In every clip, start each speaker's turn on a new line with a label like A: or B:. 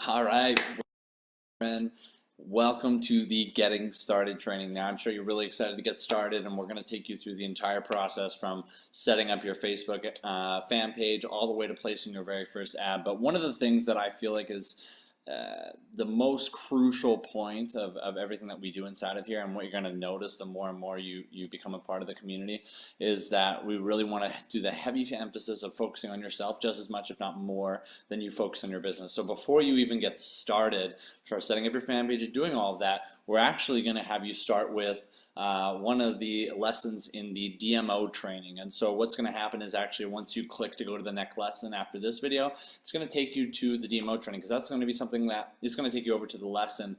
A: All right, friend. Welcome to the Getting Started training. Now, I'm sure you're really excited to get started, and we're going to take you through the entire process from setting up your Facebook fan page all the way to placing your very first ad. But one of the things that I feel like is the most crucial point of everything that we do inside of here, and what you're going to notice the more and more you become a part of the community, is that we really want to do the heavy emphasis of focusing on yourself just as much, if not more, than you focus on your business. So before you even get started for setting up your fan page and doing all of that, we're actually going to have you start with one of the lessons in the DMO training. And so what's going to happen is actually once you click to go to the next lesson after this video, it's going to take you to the DMO training, because that's going to be something that is going to take you over to the lesson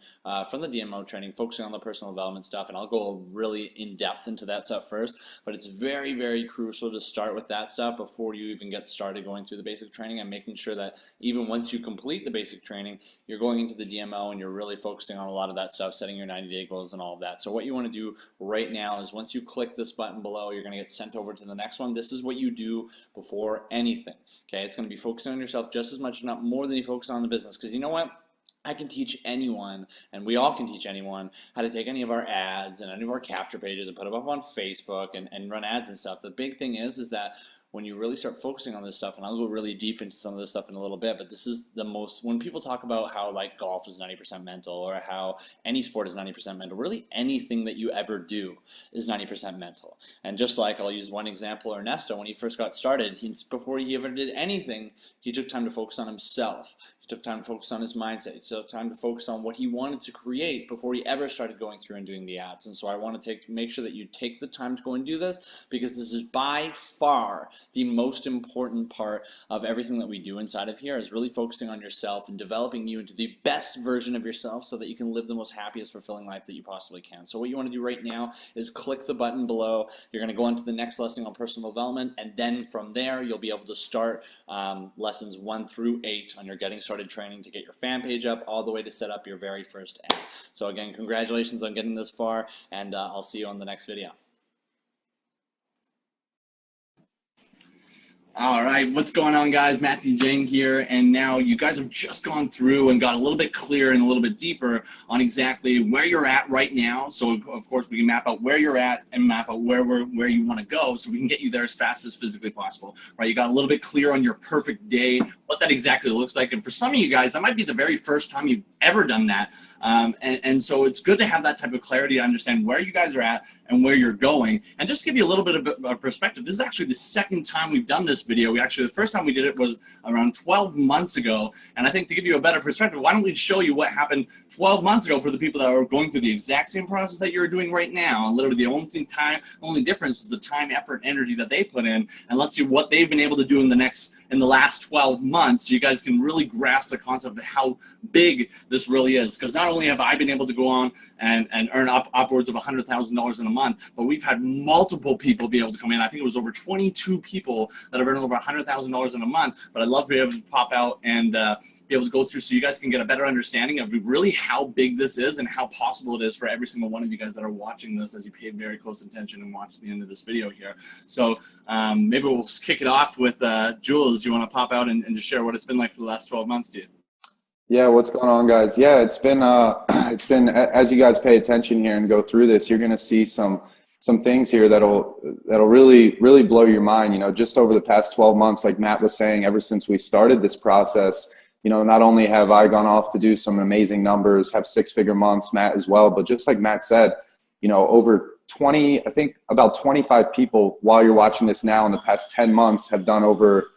A: from the DMO training, focusing on the personal development stuff. And I'll go really in depth into that stuff first, but it's very, very crucial to start with that stuff before you even get started going through the basic training, and making sure that even once you complete the basic training, you're going into the DMO and you're really focusing on a lot of that stuff, setting your 90-day goals and all of that. So what you want to do right now is once you click this button below, you're going to get sent over to the next one. This is what you do before anything. Okay, it's going to be focusing on yourself just as much, if not more, than you focus on the business. Because you know what? I can teach anyone, and we all can teach anyone, how to take any of our ads and any of our capture pages and put them up on Facebook and run ads and stuff. The big thing is that when you really start focusing on this stuff, and I'll go really deep into some of this stuff in a little bit, but this is the most, when people talk about how like golf is 90% mental, or how any sport is 90% mental, really anything that you ever do is 90% mental. And just like, I'll use one example, Ernesto, when he first got started, before he ever did anything, he took time to focus on himself. He took time to focus on his mindset. He took time to focus on what he wanted to create before he ever started going through and doing the ads. And so I want to make sure that you take the time to go and do this, because this is by far the most important part of everything that we do inside of here, is really focusing on yourself and developing you into the best version of yourself so that you can live the most happiest, fulfilling life that you possibly can. So what you want to do right now is click the button below. You're going to go on to the next lesson on personal development, and then from there you'll be able to start lessons 1 through 8 on your Getting Started training to get your fan page up, all the way to set up your very first ad. So again, congratulations on getting this far, and I'll see you on the next video.
B: All right, what's going on, guys? Matthew Jang here, and now you guys have just gone through and got a little bit clearer and a little bit deeper on exactly where you're at right now. So of course we can map out where you're at and map out where you want to go, so we can get you there as fast as physically possible. Right? You got a little bit clear on your perfect day, what that exactly looks like, and for some of you guys, that might be the very first time you've ever done that. And so it's good to have that type of clarity to understand where you guys are at and where you're going. And just to give you a little bit of perspective, this is actually the second time we've done this video. The first time we did it was around 12 months ago. And I think to give you a better perspective, why don't we show you what happened 12 months ago for the people that are going through the exact same process that you're doing right now. And literally the only difference is the time, effort, energy that they put in. And let's see what they've been able to do in the last 12 months, so you guys can really grasp the concept of how big this really is. Because not only have I been able to go on and earn upwards of $100,000 in a month, but we've had multiple people be able to come in. I think it was over 22 people that have earned over $100,000 in a month. But I'd love to be able to pop out and be able to go through, so you guys can get a better understanding of really how big this is and how possible it is for every single one of you guys that are watching this, as you pay very close attention and watch the end of this video here. So maybe we'll kick it off with Jules. You want to pop out and just share what it's been like for the last 12 months, dude?
C: Yeah, what's going on, guys? Yeah, it's been as you guys pay attention here and go through this, you're going to see some things here that'll really blow your mind. You know, just over the past 12 months, like Matt was saying, ever since we started this process, you know, not only have I gone off to do some amazing numbers, have 6-figure months, Matt as well, but just like Matt said, you know, over 20, I think about 25 people while you're watching this now in the past 10 months have done over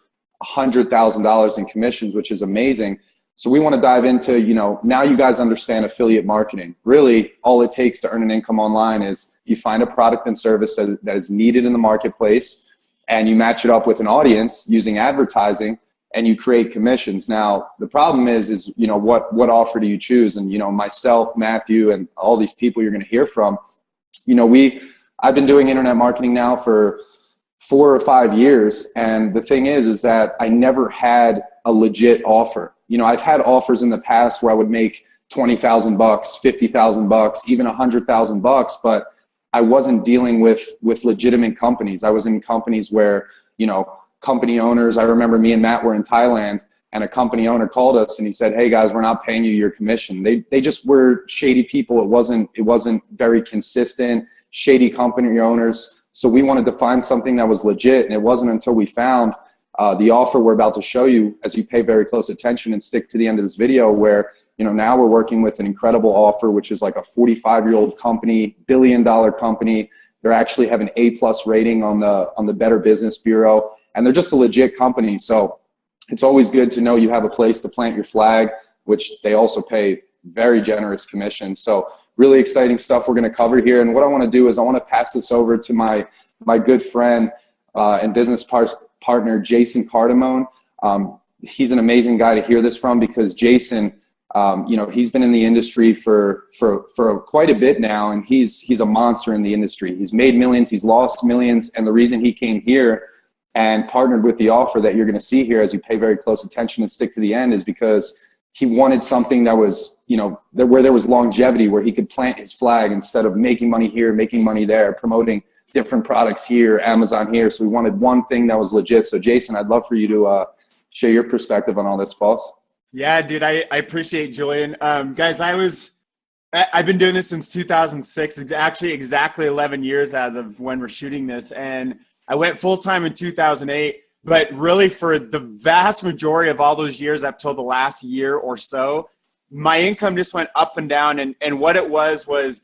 C: $100,000 in commissions, which is amazing. So we want to dive into, you know, now you guys understand affiliate marketing. Really, all it takes to earn an income online is you find a product and service that is needed in the marketplace, and you match it up with an audience using advertising, and you create commissions. Now, the problem is you know, what offer do you choose? And, you know, myself, Matthew, and all these people you're going to hear from, you know, I've been doing internet marketing now for 4 or 5 years. And the thing is that I never had a legit offer. You know, I've had offers in the past where I would make $20,000, $50,000, even $100,000, but I wasn't dealing with legitimate companies. I was in companies where, you know, company owners, I remember me and Matt were in Thailand, and a company owner called us and he said, "Hey guys, we're not paying you your commission." They just were shady people. It wasn't very consistent, shady company owners. So we wanted to find something that was legit, and it wasn't until we found the offer we're about to show you, as you pay very close attention and stick to the end of this video, where now we're working with an incredible offer, which is like a 45-year-old company, billion-dollar company. They're actually have an A+ rating on the Better Business Bureau, and they're just a legit company. So it's always good to know you have a place to plant your flag, which they also pay very generous commission. So really exciting stuff we're going to cover here. And what I want to do is I want to pass this over to my good friend and business partner, Jason Cardamone. He's an amazing guy to hear this from, because Jason, he's been in the industry for quite a bit now, and he's a monster in the industry. He's made millions, he's lost millions, and the reason he came here and partnered with the offer that you're going to see here, as you pay very close attention and stick to the end, is because he wanted something that was, where there was longevity, where he could plant his flag instead of making money here, making money there, promoting different products here, Amazon here. So we wanted one thing that was legit. So Jason, I'd love for you to share your perspective on all this, boss.
D: Yeah, dude, I appreciate it, Julian. Guys, I've been doing this since 2006. It's actually exactly 11 years as of when we're shooting this. And I went full-time in 2008, but really for the vast majority of all those years up till the last year or so, my income just went up and down. And what it was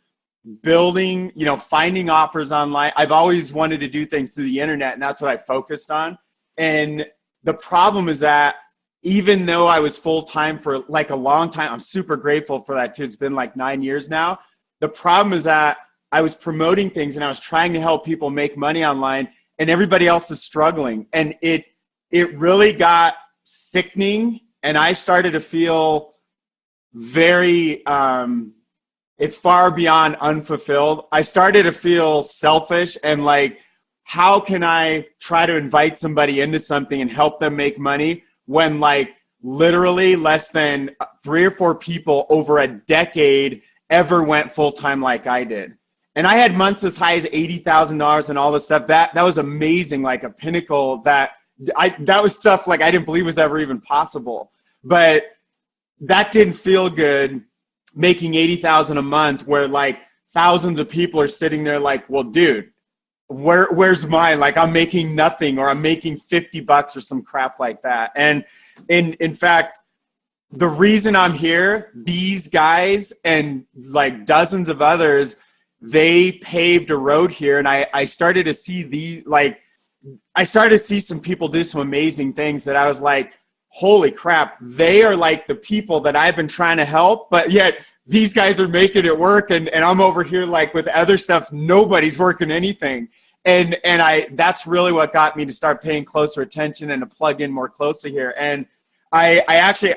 D: building, finding offers online. I've always wanted to do things through the internet, and that's what I focused on. And the problem is that even though I was full-time for like a long time, I'm super grateful for that too. It's been like 9 years now. The problem is that I was promoting things and I was trying to help people make money online, and everybody else is struggling. And it really got sickening. And I started to feel very, it's far beyond unfulfilled. I started to feel selfish and like, how can I try to invite somebody into something and help them make money when like literally less than 3 or 4 people over a decade ever went full-time like I did. And I had months as high as $80,000 and all this stuff. That was amazing, like a pinnacle that was stuff like I didn't believe was ever even possible. But that didn't feel good, making $80,000 a month, where like thousands of people are sitting there like, well, dude, where's mine? Like I'm making nothing, or I'm making $50 or some crap like that. And in fact, the reason I'm here, these guys and like dozens of others, they paved a road here. And I started to see I started to see some people do some amazing things that I was like, holy crap, they are like the people that I've been trying to help, but yet these guys are making it work. And I'm over here like with other stuff, nobody's working anything. And that's really what got me to start paying closer attention and to plug in more closely here. And I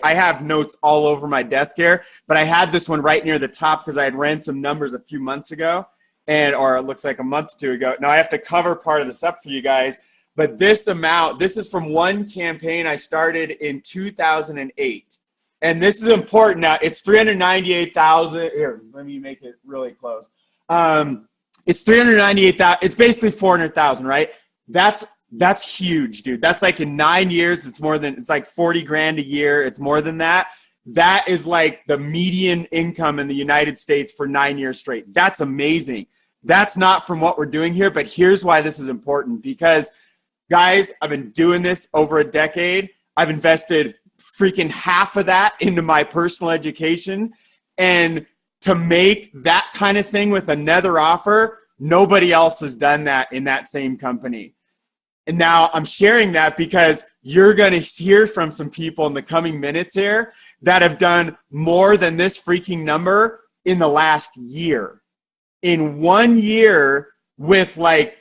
D: have notes all over my desk here, but I had this one right near the top because I had ran some numbers a few months ago, or it looks like a month or 2 ago. Now I have to cover part of this up for you guys, but this is from one campaign I started in 2008. And this is important. Now it's 398,000. Here, let me make it really close. It's 398,000. It's basically 400,000, right? That's huge, dude. That's like in 9 years, it's like 40 grand a year. It's more than that. That is like the median income in the United States for 9 years straight. That's amazing. That's not from what we're doing here, but here's why this is important. Because guys, I've been doing this over a decade. I've invested freaking half of that into my personal education. And to make that kind of thing with another offer, nobody else has done that in that same company. And now I'm sharing that because you're going to hear from some people in the coming minutes here that have done more than this freaking number in the last year. In 1 year, with like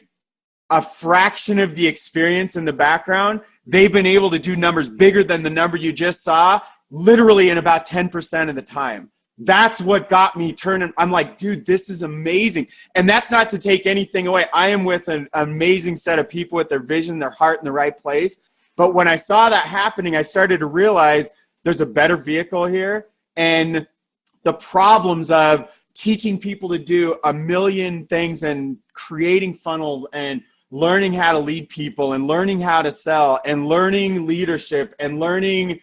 D: a fraction of the experience in the background, they've been able to do numbers bigger than the number you just saw, literally in about 10% of the time. That's what got me turning. I'm like, dude, this is amazing. And that's not to take anything away. I am with an amazing set of people with their vision, their heart in the right place. But when I saw that happening, I started to realize there's a better vehicle here. And the problems of teaching people to do a million things and creating funnels and learning how to lead people and learning how to sell and learning leadership and learning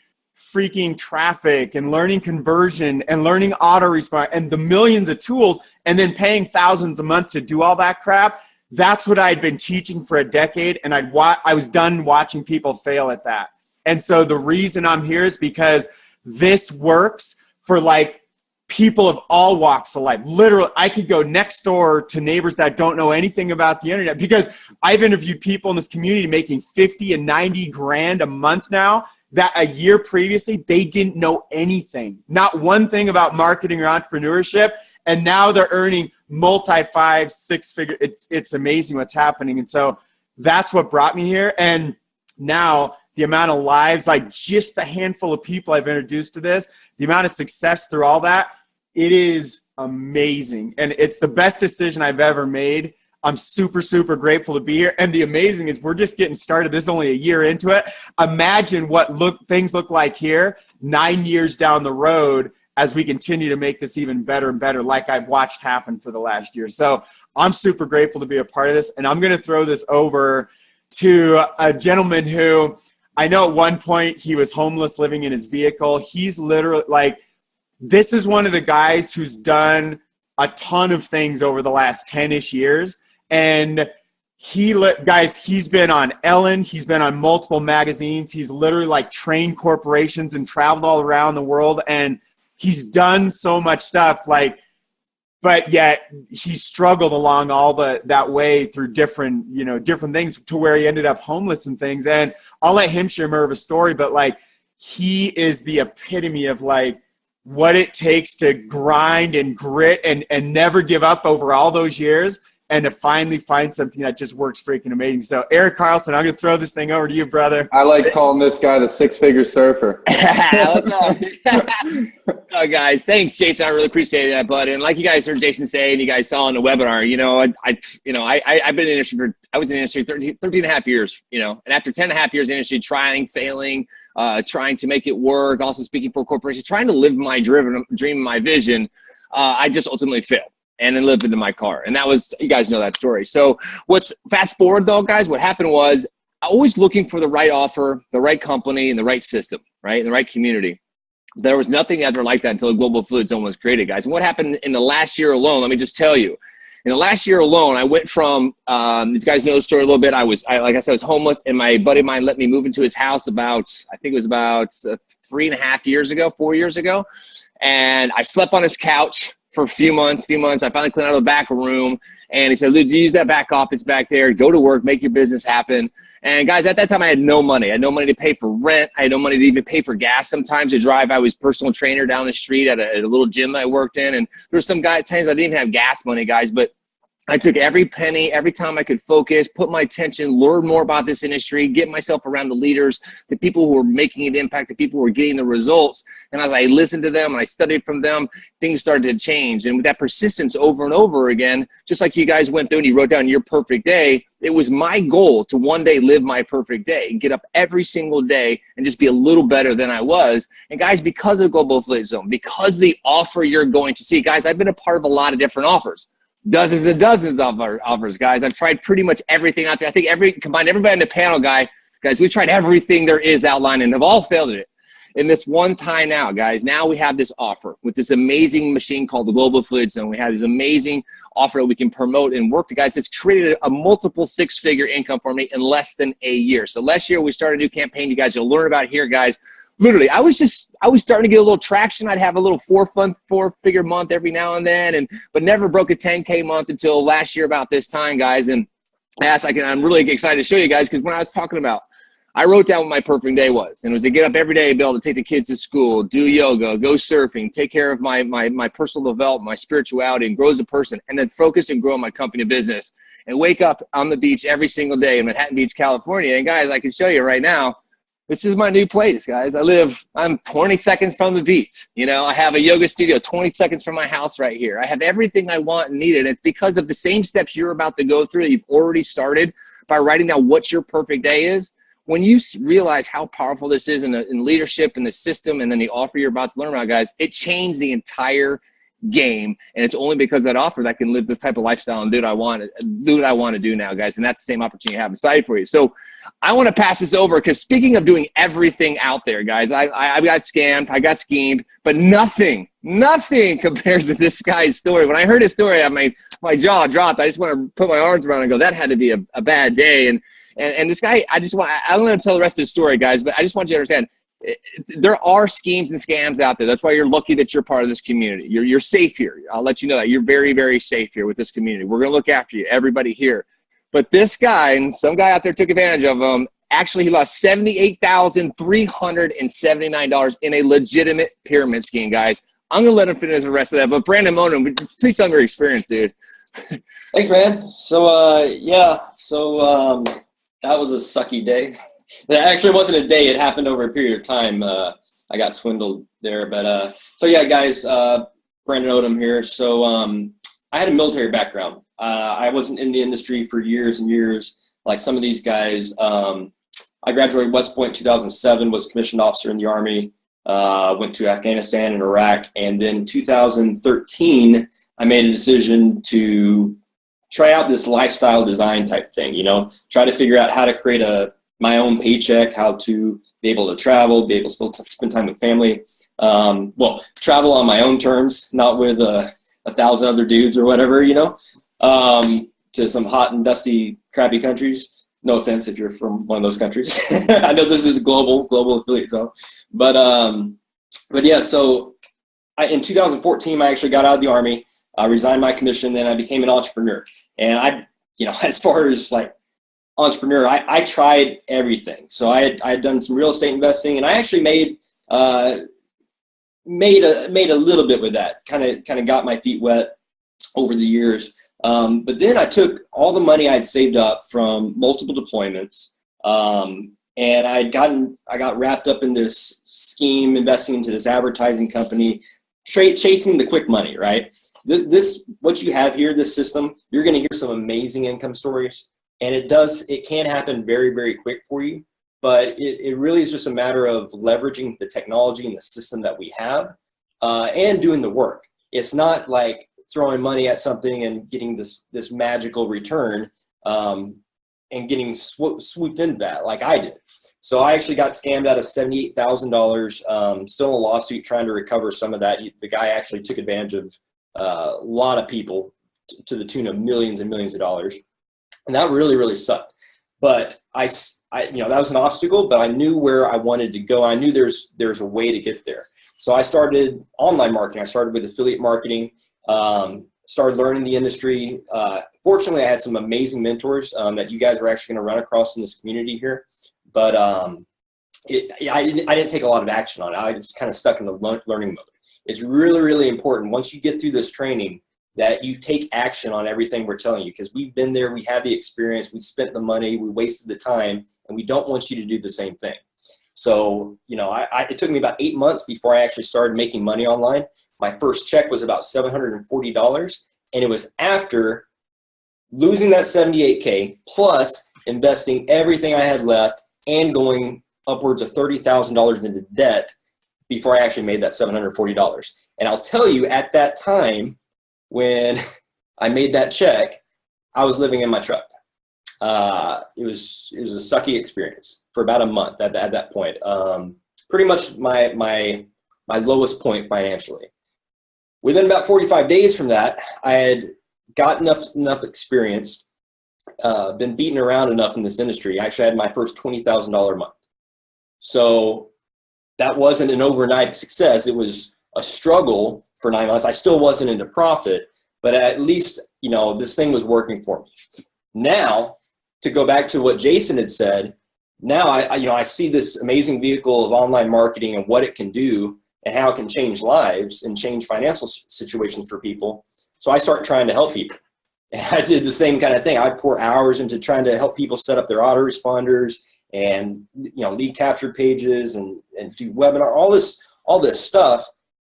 D: freaking traffic and learning conversion and learning auto response and the millions of tools and then paying thousands a month to do all that crap. That's what I'd been teaching for a decade, and I was done watching people fail at that. And so the reason I'm here is because this works for like people of all walks of life. Literally, I could go next door to neighbors that don't know anything about the internet, because I've interviewed people in this community making 50 and 90 grand a month now that a year previously they didn't know anything, not one thing about marketing or entrepreneurship. And now they're earning multi 5, 6 figure. It's amazing what's happening. And so that's what brought me here. And now the amount of lives, like just the handful of people I've introduced to this, the amount of success through all that, it is amazing. And it's the best decision I've ever made. I'm super, super grateful to be here. And the amazing is we're just getting started. This is only a year into it. Imagine what things look like here 9 years down the road as we continue to make this even better and better, like I've watched happen for the last year. So I'm super grateful to be a part of this. And I'm going to throw this over to a gentleman who I know at one point he was homeless living in his vehicle. He's literally like, this is one of the guys who's done a ton of things over the last 10-ish years. And he's been on Ellen. He's been on multiple magazines. He's literally like trained corporations and traveled all around the world. And he's done so much stuff, like, but yet he struggled along all that way through different things to where he ended up homeless and things. And I'll let him share more of a story, but like, he is the epitome of like what it takes to grind and grit and never give up over all those years and to finally find something that just works freaking amazing. So Eric Carlson, I'm going to throw this thing over to you, brother.
C: I like calling this guy the 6-figure surfer.
E: Oh, guys, thanks, Jason. I really appreciate that, bud. And like you guys heard Jason say, and you guys saw in the webinar, I've been in the industry I was in the industry 13 and a half years, and after 10 and a half years in the industry, trying, failing, trying to make it work, also speaking for corporations, trying to live my dream, my vision, I just ultimately failed. And then lived into my car. And that was, you guys know that story. So fast forward though, guys, what happened was always looking for the right offer, the right company, and the right system, right? And the right community. There was nothing ever like that until the Global Fluid Zone was created, guys. And what happened in the last year alone, let me just tell you. In the last year alone, I went from, if you guys know the story a little bit, like I said, I was homeless, and my buddy of mine let me move into his house about 4 years ago. And I slept on his couch for a few months. I finally cleaned out the back room, and he said, "Luke, use that back office back there, go to work, make your business happen." And guys, at that time I had no money. I had no money to pay for rent. I had no money to even pay for gas sometimes to drive. I was personal trainer down the street at a little gym that I worked in. And there were some times I didn't even have gas money, guys, but I took every penny, every time I could focus, put my attention, learn more about this industry, get myself around the leaders, the people who were making an impact, the people who were getting the results. And as I listened to them and I studied from them, things started to change. And with that persistence over and over again, just like you guys went through and you wrote down your perfect day, it was my goal to one day live my perfect day and get up every single day and just be a little better than I was. And guys, because of Global Fluid Zone, because of the offer you're going to see, guys, I've been a part of a lot of different offers. Dozens and dozens of offers, guys. I've tried pretty much everything out there. I think everybody on the panel, guys, we've tried everything there is outlined and have all failed at it. In this one time now, guys, now we have this offer with this amazing machine called the Global Fluid Zone. We have this amazing offer that we can promote and work to, guys. It's created a multiple 6-figure income for me in less than a year. So last year we started a new campaign. You guys will learn about here, guys. Literally, I was starting to get a little traction. I'd have a little 4-figure month every now and then, but never broke a 10K month until last year about this time, guys. And I'm really excited to show you guys, because when I was talking about, I wrote down what my perfect day was, and it was to get up every day, be able to take the kids to school, do yoga, go surfing, take care of my personal development, my spirituality, and grow as a person, and then focus and grow my company business, and wake up on the beach every single day in Manhattan Beach, California. And guys, I can show you right now. This is my new place, guys. I'm 20 seconds from the beach. I have a yoga studio 20 seconds from my house right here. I have everything I want and need. And it's because of the same steps you're about to go through that you've already started by writing down what your perfect day is. When you realize how powerful this is in leadership and the system and then the offer you're about to learn about, guys, it changed the entire game, and it's only because of that offer that I can live this type of lifestyle and do what I want to do now, guys. And that's the same opportunity I have inside for you. So I want to pass this over, because speaking of doing everything out there, guys, I got scammed, I got schemed, but nothing compares to this guy's story. When I heard his story, my jaw dropped. I just want to put my arms around and go, that had to be a bad day. And this guy, I don't let him tell the rest of the story, guys, but I just want you to understand, there are schemes and scams out there. That's why you're lucky that you're part of this community. You're safe here. I'll let you know that. You're very, very safe here with this community. We're going to look after you, everybody here. But this guy, and some guy out there took advantage of him. Actually, he lost $78,379 in a legitimate pyramid scheme, guys. I'm going to let him finish the rest of that. But Brandon Monum, please tell me your experience, dude.
F: Thanks, man. So, that was a sucky day. That actually wasn't a day. It happened over a period of time. I got swindled there. But, guys, Brandon Odom here. So I had a military background. I wasn't in the industry for years and years like some of these guys. I graduated West Point in 2007, was a commissioned officer in the Army, went to Afghanistan and Iraq. And then 2013, I made a decision to try out this lifestyle design type thing, try to figure out how to create my own paycheck, how to be able to travel, be able to spend time with family. Travel on my own terms, not with 1,000 other dudes or whatever, to some hot and dusty, crappy countries. No offense if you're from one of those countries. I know this is a global affiliate zone. But yeah, so in 2014, I actually got out of the Army. I resigned my commission and I became an entrepreneur. And as far as like entrepreneur, I tried everything. So I had done some real estate investing, and I actually made a little bit with that. Kind of got my feet wet over the years. But then I took all the money I'd saved up from multiple deployments, and I got wrapped up in this scheme, investing into this advertising company, chasing the quick money, right? What you have here, this system, you're going to hear some amazing income stories. And it can happen very, very quick for you, but it really is just a matter of leveraging the technology and the system that we have, and doing the work. It's not like throwing money at something and getting this magical return, and getting swooped into that like I did. So I actually got scammed out of $78,000, still in a lawsuit trying to recover some of that. The guy actually took advantage of a lot of people to the tune of millions and millions of dollars. And that really, really sucked. But I that was an obstacle, but I knew where I wanted to go. I knew there's a way to get there. So I started online marketing. I started with affiliate marketing, started learning the industry. Fortunately, I had some amazing mentors that you guys are actually going to run across in this community here. But I didn't take a lot of action on it. I was kind of stuck in the learning mode. It's really, really important once you get through this training that you take action on everything we're telling you, because we've been there, we have the experience, we spent the money, we wasted the time, and we don't want you to do the same thing. So, it took me about 8 months before I actually started making money online. My first check was about $740, and it was after losing that $78K plus investing everything I had left and going upwards of $30,000 into debt before I actually made that $740. And I'll tell you, at that time, when I made that check, I was living in my truck. It was a sucky experience for about a month at that point. Pretty much my lowest point financially. Within about 45 days from that, I had got enough experience, been beaten around enough in this industry. I actually had my first $20,000 a month. So that wasn't an overnight success. It was a struggle for 9 months. I still wasn't into profit, but at least, this thing was working for me. Now, to go back to what Jason had said, now I see this amazing vehicle of online marketing and what it can do and how it can change lives and change financial situations for people. So I start trying to help people. And I did the same kind of thing. I pour hours into trying to help people set up their autoresponders and lead capture pages and do webinar, all this stuff.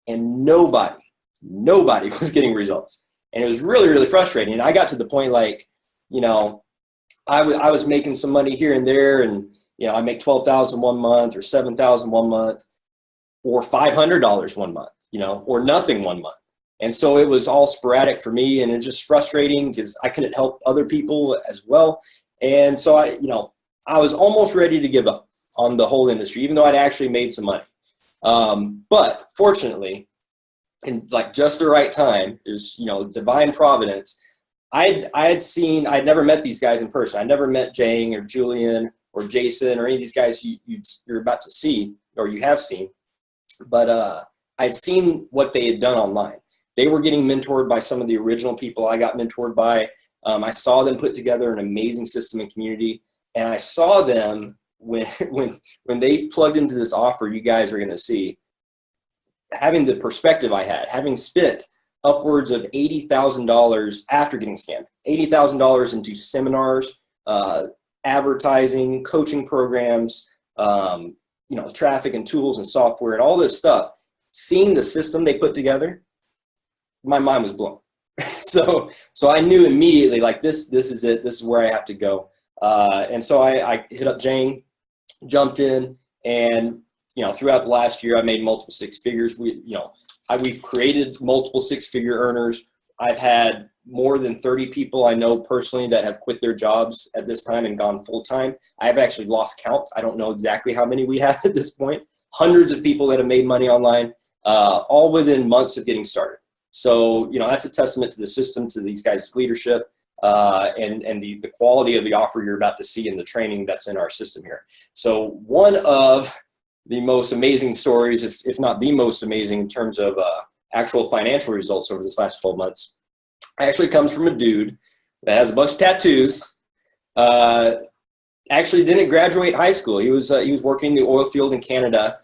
F: And nobody was getting results. And it was really, really frustrating. And I got to the point I was making some money here and there, and I make $12,000 one month or $7,000 one month or $500 one month, or nothing one month. And so it was all sporadic for me, and it's just frustrating because I couldn't help other people as well. And so I was almost ready to give up on the whole industry, even though I'd actually made some money. But fortunately, in like just the right time, is divine providence. I'd never met these guys in person. I never met Jang or Julian or Jason or any of these guys you're about to see or you have seen. But I'd seen what they had done online. They were getting mentored by some of the original people I got mentored by. I saw them put together an amazing system and community, and I saw them when they plugged into this offer you guys are going to see, having the perspective I had, having spent upwards of $80,000 after getting scammed, $80,000 into seminars, advertising, coaching programs, traffic and tools and software and all this stuff. Seeing the system they put together, my mind was blown. So I knew immediately, like, this is it. This is where I have to go. And so I hit up Jane, jumped in, and throughout the last year, I made multiple six figures. We've created multiple six-figure earners. I've had more than 30 people I know personally that have quit their jobs at this time and gone full-time. I've actually lost count. I don't know exactly how many we have at this point. Hundreds of people that have made money online, all within months of getting started. So, that's a testament to the system, to these guys' leadership, and the quality of the offer you're about to see in the training that's in our system here. So one of the most amazing stories, if not the most amazing in terms of actual financial results over this last 12 months, actually comes from a dude that has a bunch of tattoos. Actually didn't graduate high school. He was working in the oil field in Canada,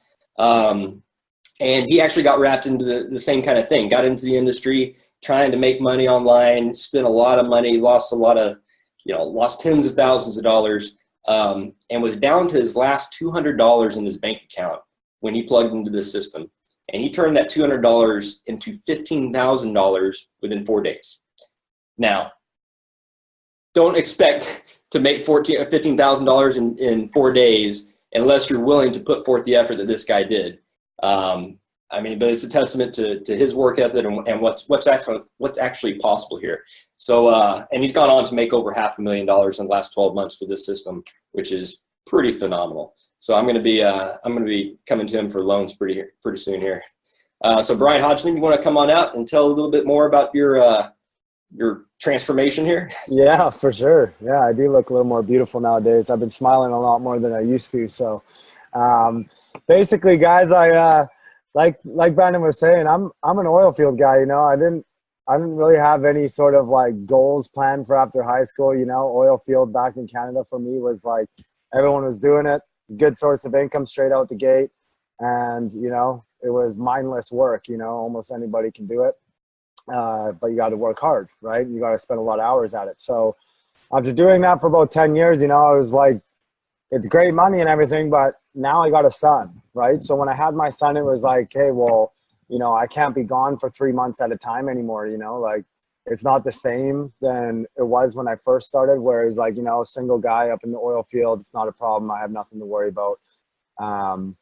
F: and he actually got wrapped into the same kind of thing. Got into the industry, trying to make money online, spent a lot of money, lost tens of thousands of dollars, and was down to his last $200 in his bank account when he plugged into this system. And he turned that $200 into $15,000 within 4 days. Now, don't expect to make $15,000 in 4 days unless you're willing to put forth the effort that this guy did. But it's a testament to his work ethic and what's actually possible here. So, and he's gone on to make over $500,000 in the last 12 months for this system, which is pretty phenomenal. So I'm going to be coming to him for loans pretty soon here. So Brian Hodgson, you want to come on out and tell a little bit more about your transformation here?
G: Yeah, for sure. Yeah, I do look a little more beautiful nowadays. I've been smiling a lot more than I used to. So, basically, guys, I like Brandon was saying, I'm an oil field guy. I didn't really have any sort of like goals planned for after high school. Oil field back in Canada for me was like everyone was doing it, good source of income straight out the gate, and it was mindless work. Almost anybody can do it, but you got to work hard, right? You got to spend a lot of hours at it. So after doing that for about 10 years, I was like, it's great money and everything, but now I got a son, right? So when I had my son, it was like, hey, well, I can't be gone for 3 months at a time anymore. Like, it's not the same than it was when I first started, where it's like, single guy up in the oil field, it's not a problem. I have nothing to worry about, and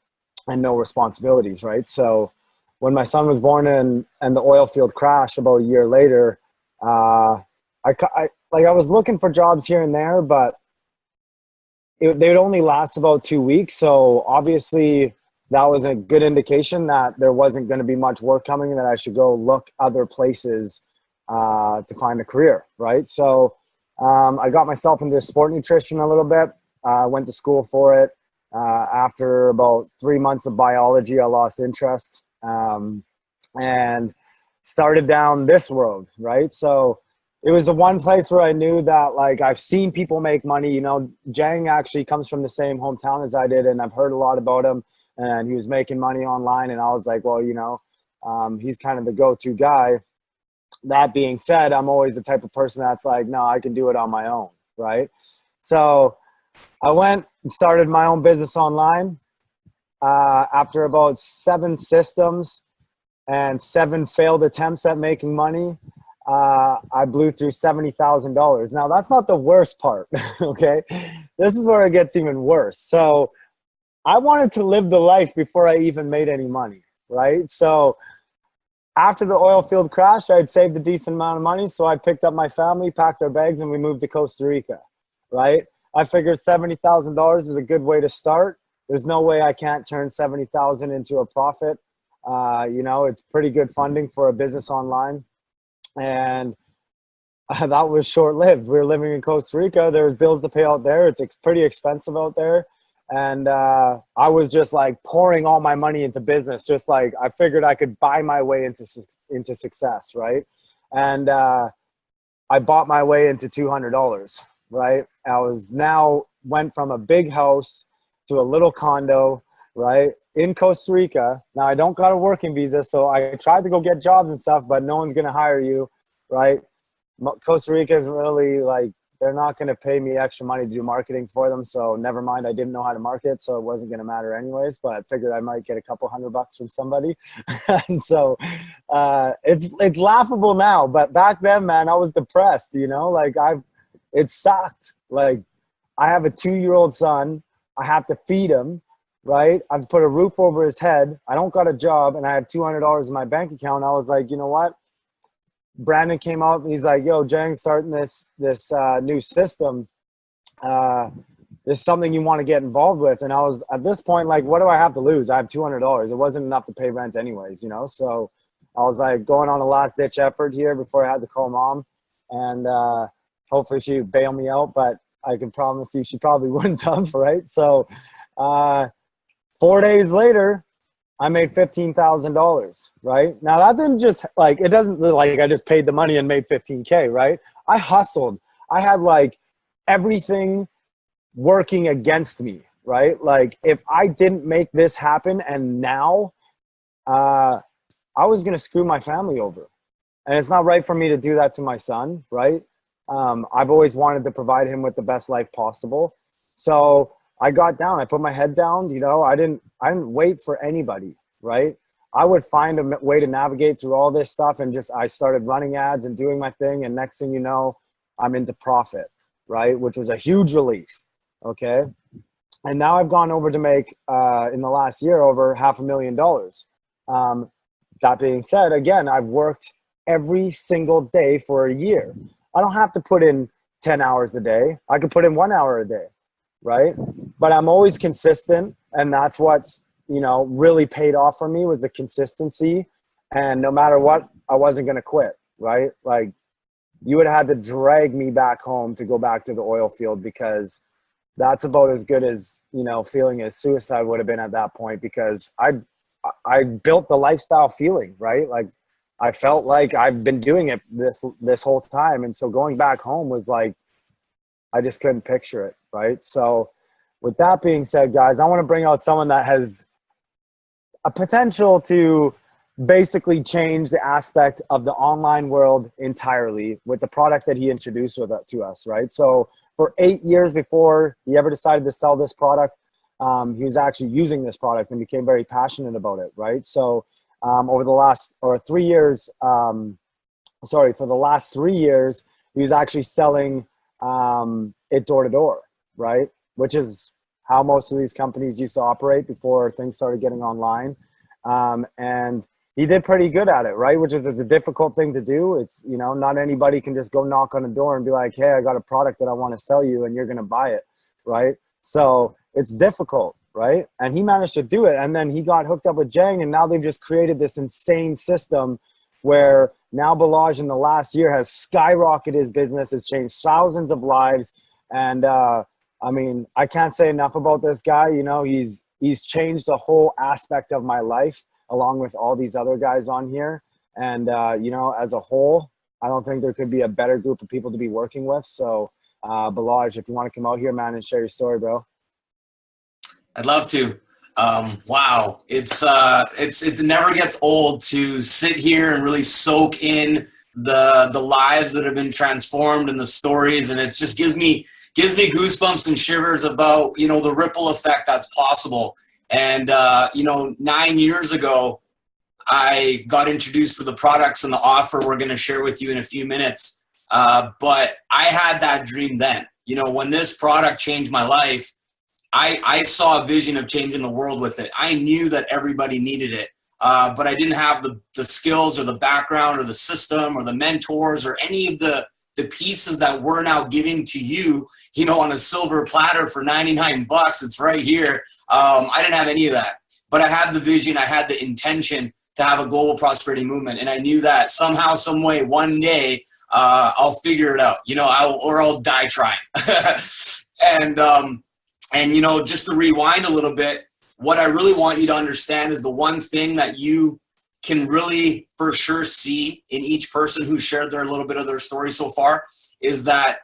G: no responsibilities, right? So when my son was born and the oil field crashed about a year later, I was looking for jobs here and there, but they would only last about 2 weeks. So obviously that was a good indication that there wasn't going to be much work coming and that I should go look other places to find a career, right? So I got myself into sport nutrition a little bit, went to school for it. After about 3 months of biology, I lost interest and started down this road, right? So it was the one place where I knew that, like, I've seen people make money. Jang actually comes from the same hometown as I did, and I've heard a lot about him, and he was making money online, and I was like, well, he's kind of the go-to guy. That being said, I'm always the type of person that's like, no, I can do it on my own, right? So I went and started my own business online. After about 7 systems and 7 failed attempts at making money, I blew through $70,000. Now, that's not the worst part, okay? This is where it gets even worse. So I wanted to live the life before I even made any money, right? So after the oil field crash, I had saved a decent amount of money. So I picked up my family, packed our bags, and we moved to Costa Rica, right? I figured $70,000 is a good way to start. There's no way I can't turn 70,000 into a profit. You know, it's pretty good funding for a business online. And that was short-lived. We were living in Costa Rica. There was bills to pay out there. It's pretty expensive out there. And I was just like pouring all my money into business. Just like I figured I could buy my way into success, right? And I bought my way into $200, right? Went from a big house to a little condo, right, in Costa Rica. Now I don't got a working visa, so I tried to go get jobs and stuff, but no one's gonna hire you, right? Costa Rica is really like, they're not going to pay me extra money to do marketing for them. So never mind. I didn't know how to market, so it wasn't going to matter anyways, but I figured I might get a couple $100 from somebody. And so it's laughable now, but back then, man, I was depressed, you know, like it sucked. Like I have a 2-year-old son. I have to feed him, right? I've put a roof over his head. I don't got a job, and I have $200 in my bank account. I was like, you know what? Brandon came out and he's like, yo, Jang's starting this new system. This is something you want to get involved with. And I was at this point, like, what do I have to lose? I have $200. It wasn't enough to pay rent anyways, you know? So I was like going on a last ditch effort here before I had to call mom. And hopefully she would bail me out, but I can promise you she probably wouldn't have, right? So 4 days later, I made $15,000, right? Now that didn't just like, it doesn't look like I just paid the money and made 15K, right? I hustled. I had like everything working against me, right? Like if I didn't make this happen and now I was going to screw my family over. And it's not right for me to do that to my son, right? I've always wanted to provide him with the best life possible. So I got down, I put my head down, you know, I didn't wait for anybody, right? I would find a way to navigate through all this stuff and I started running ads and doing my thing. And next thing you know, I'm into profit, right? Which was a huge relief, okay? And now I've gone over to make, in the last year, over $500,000. That being said, again, I've worked every single day for a year. I don't have to put in 10 hours a day. I could put in 1 hour a day, right? But I'm always consistent, and that's what's, you know, really paid off for me was the consistency. And no matter what, I wasn't going to quit, right? Like you would have had to drag me back home to go back to the oil field, because that's about as good as, you know, feeling as suicide would have been at that point, because I built the lifestyle feeling, right? Like I felt like I've been doing it this whole time. And so going back home was like, I just couldn't picture it, right? So with that being said, guys, I want to bring out someone that has a potential to basically change the aspect of the online world entirely with the product that he introduced to us, right? So for 8 years before he ever decided to sell this product, he was actually using this product and became very passionate about it, right? So over the last 3 years, for the last 3 years, he was actually selling it door to door, right? Which is how most of these companies used to operate before things started getting online. And he did pretty good at it, right? Which is a difficult thing to do. It's, you know, not anybody can just go knock on a door and be like, hey, I got a product that I want to sell you and you're going to buy it, right? So it's difficult, right? And he managed to do it. And then he got hooked up with Jang, and now they've just created this insane system where now Balaj in the last year has skyrocketed his business. It's changed thousands of lives. And I mean, I can't say enough about this guy. You know, he's changed the whole aspect of my life along with all these other guys on here. And, you know, as a whole, I don't think there could be a better group of people to be working with. So Balaj, if you want to come out here, man, and share your story, bro.
H: I'd love to. Wow. It's it never gets old to sit here and really soak in the lives that have been transformed and the stories. And it just gives me goosebumps and shivers about, you know, the ripple effect that's possible. And, you know, 9 years ago, I got introduced to the products and the offer we're going to share with you in a few minutes. But I had that dream then. You know, when this product changed my life, I saw a vision of changing the world with it. I knew that everybody needed it. but I didn't have the skills or the background or the system or the mentors or any of the pieces that we're now giving to you, you know, on a silver platter for 99 bucks. It's right here. I didn't have any of that, but I had the vision. I had the intention to have a global prosperity movement. And I knew that somehow, some way, one day, I'll figure it out, you know, I'll die trying. And, you know, just to rewind a little bit, what I really want you to understand is the one thing that you can really for sure see in each person who shared their little bit of their story so far is that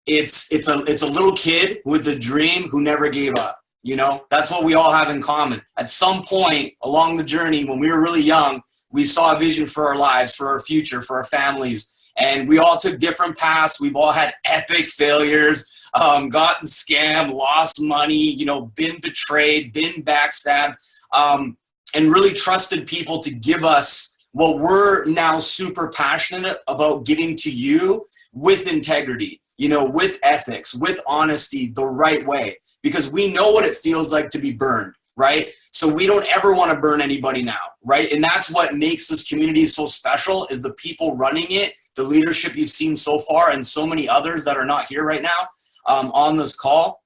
H: it's a little kid with a dream who never gave up. You know, that's what we all have in common. At some point along the journey, when we were really young, we saw a vision for our lives, for our future, for our families. And we all took different paths. We've all had epic failures, gotten scammed, lost money, you know, been betrayed, been backstabbed, and really trusted people to give us what we're now super passionate about giving to you with integrity, you know, with ethics, with honesty, the right way. Because we know what it feels like to be burned, right? So we don't ever want to burn anybody now, right? And that's what makes this community so special is the people running it, the leadership you've seen so far, and so many others that are not here right now on this call.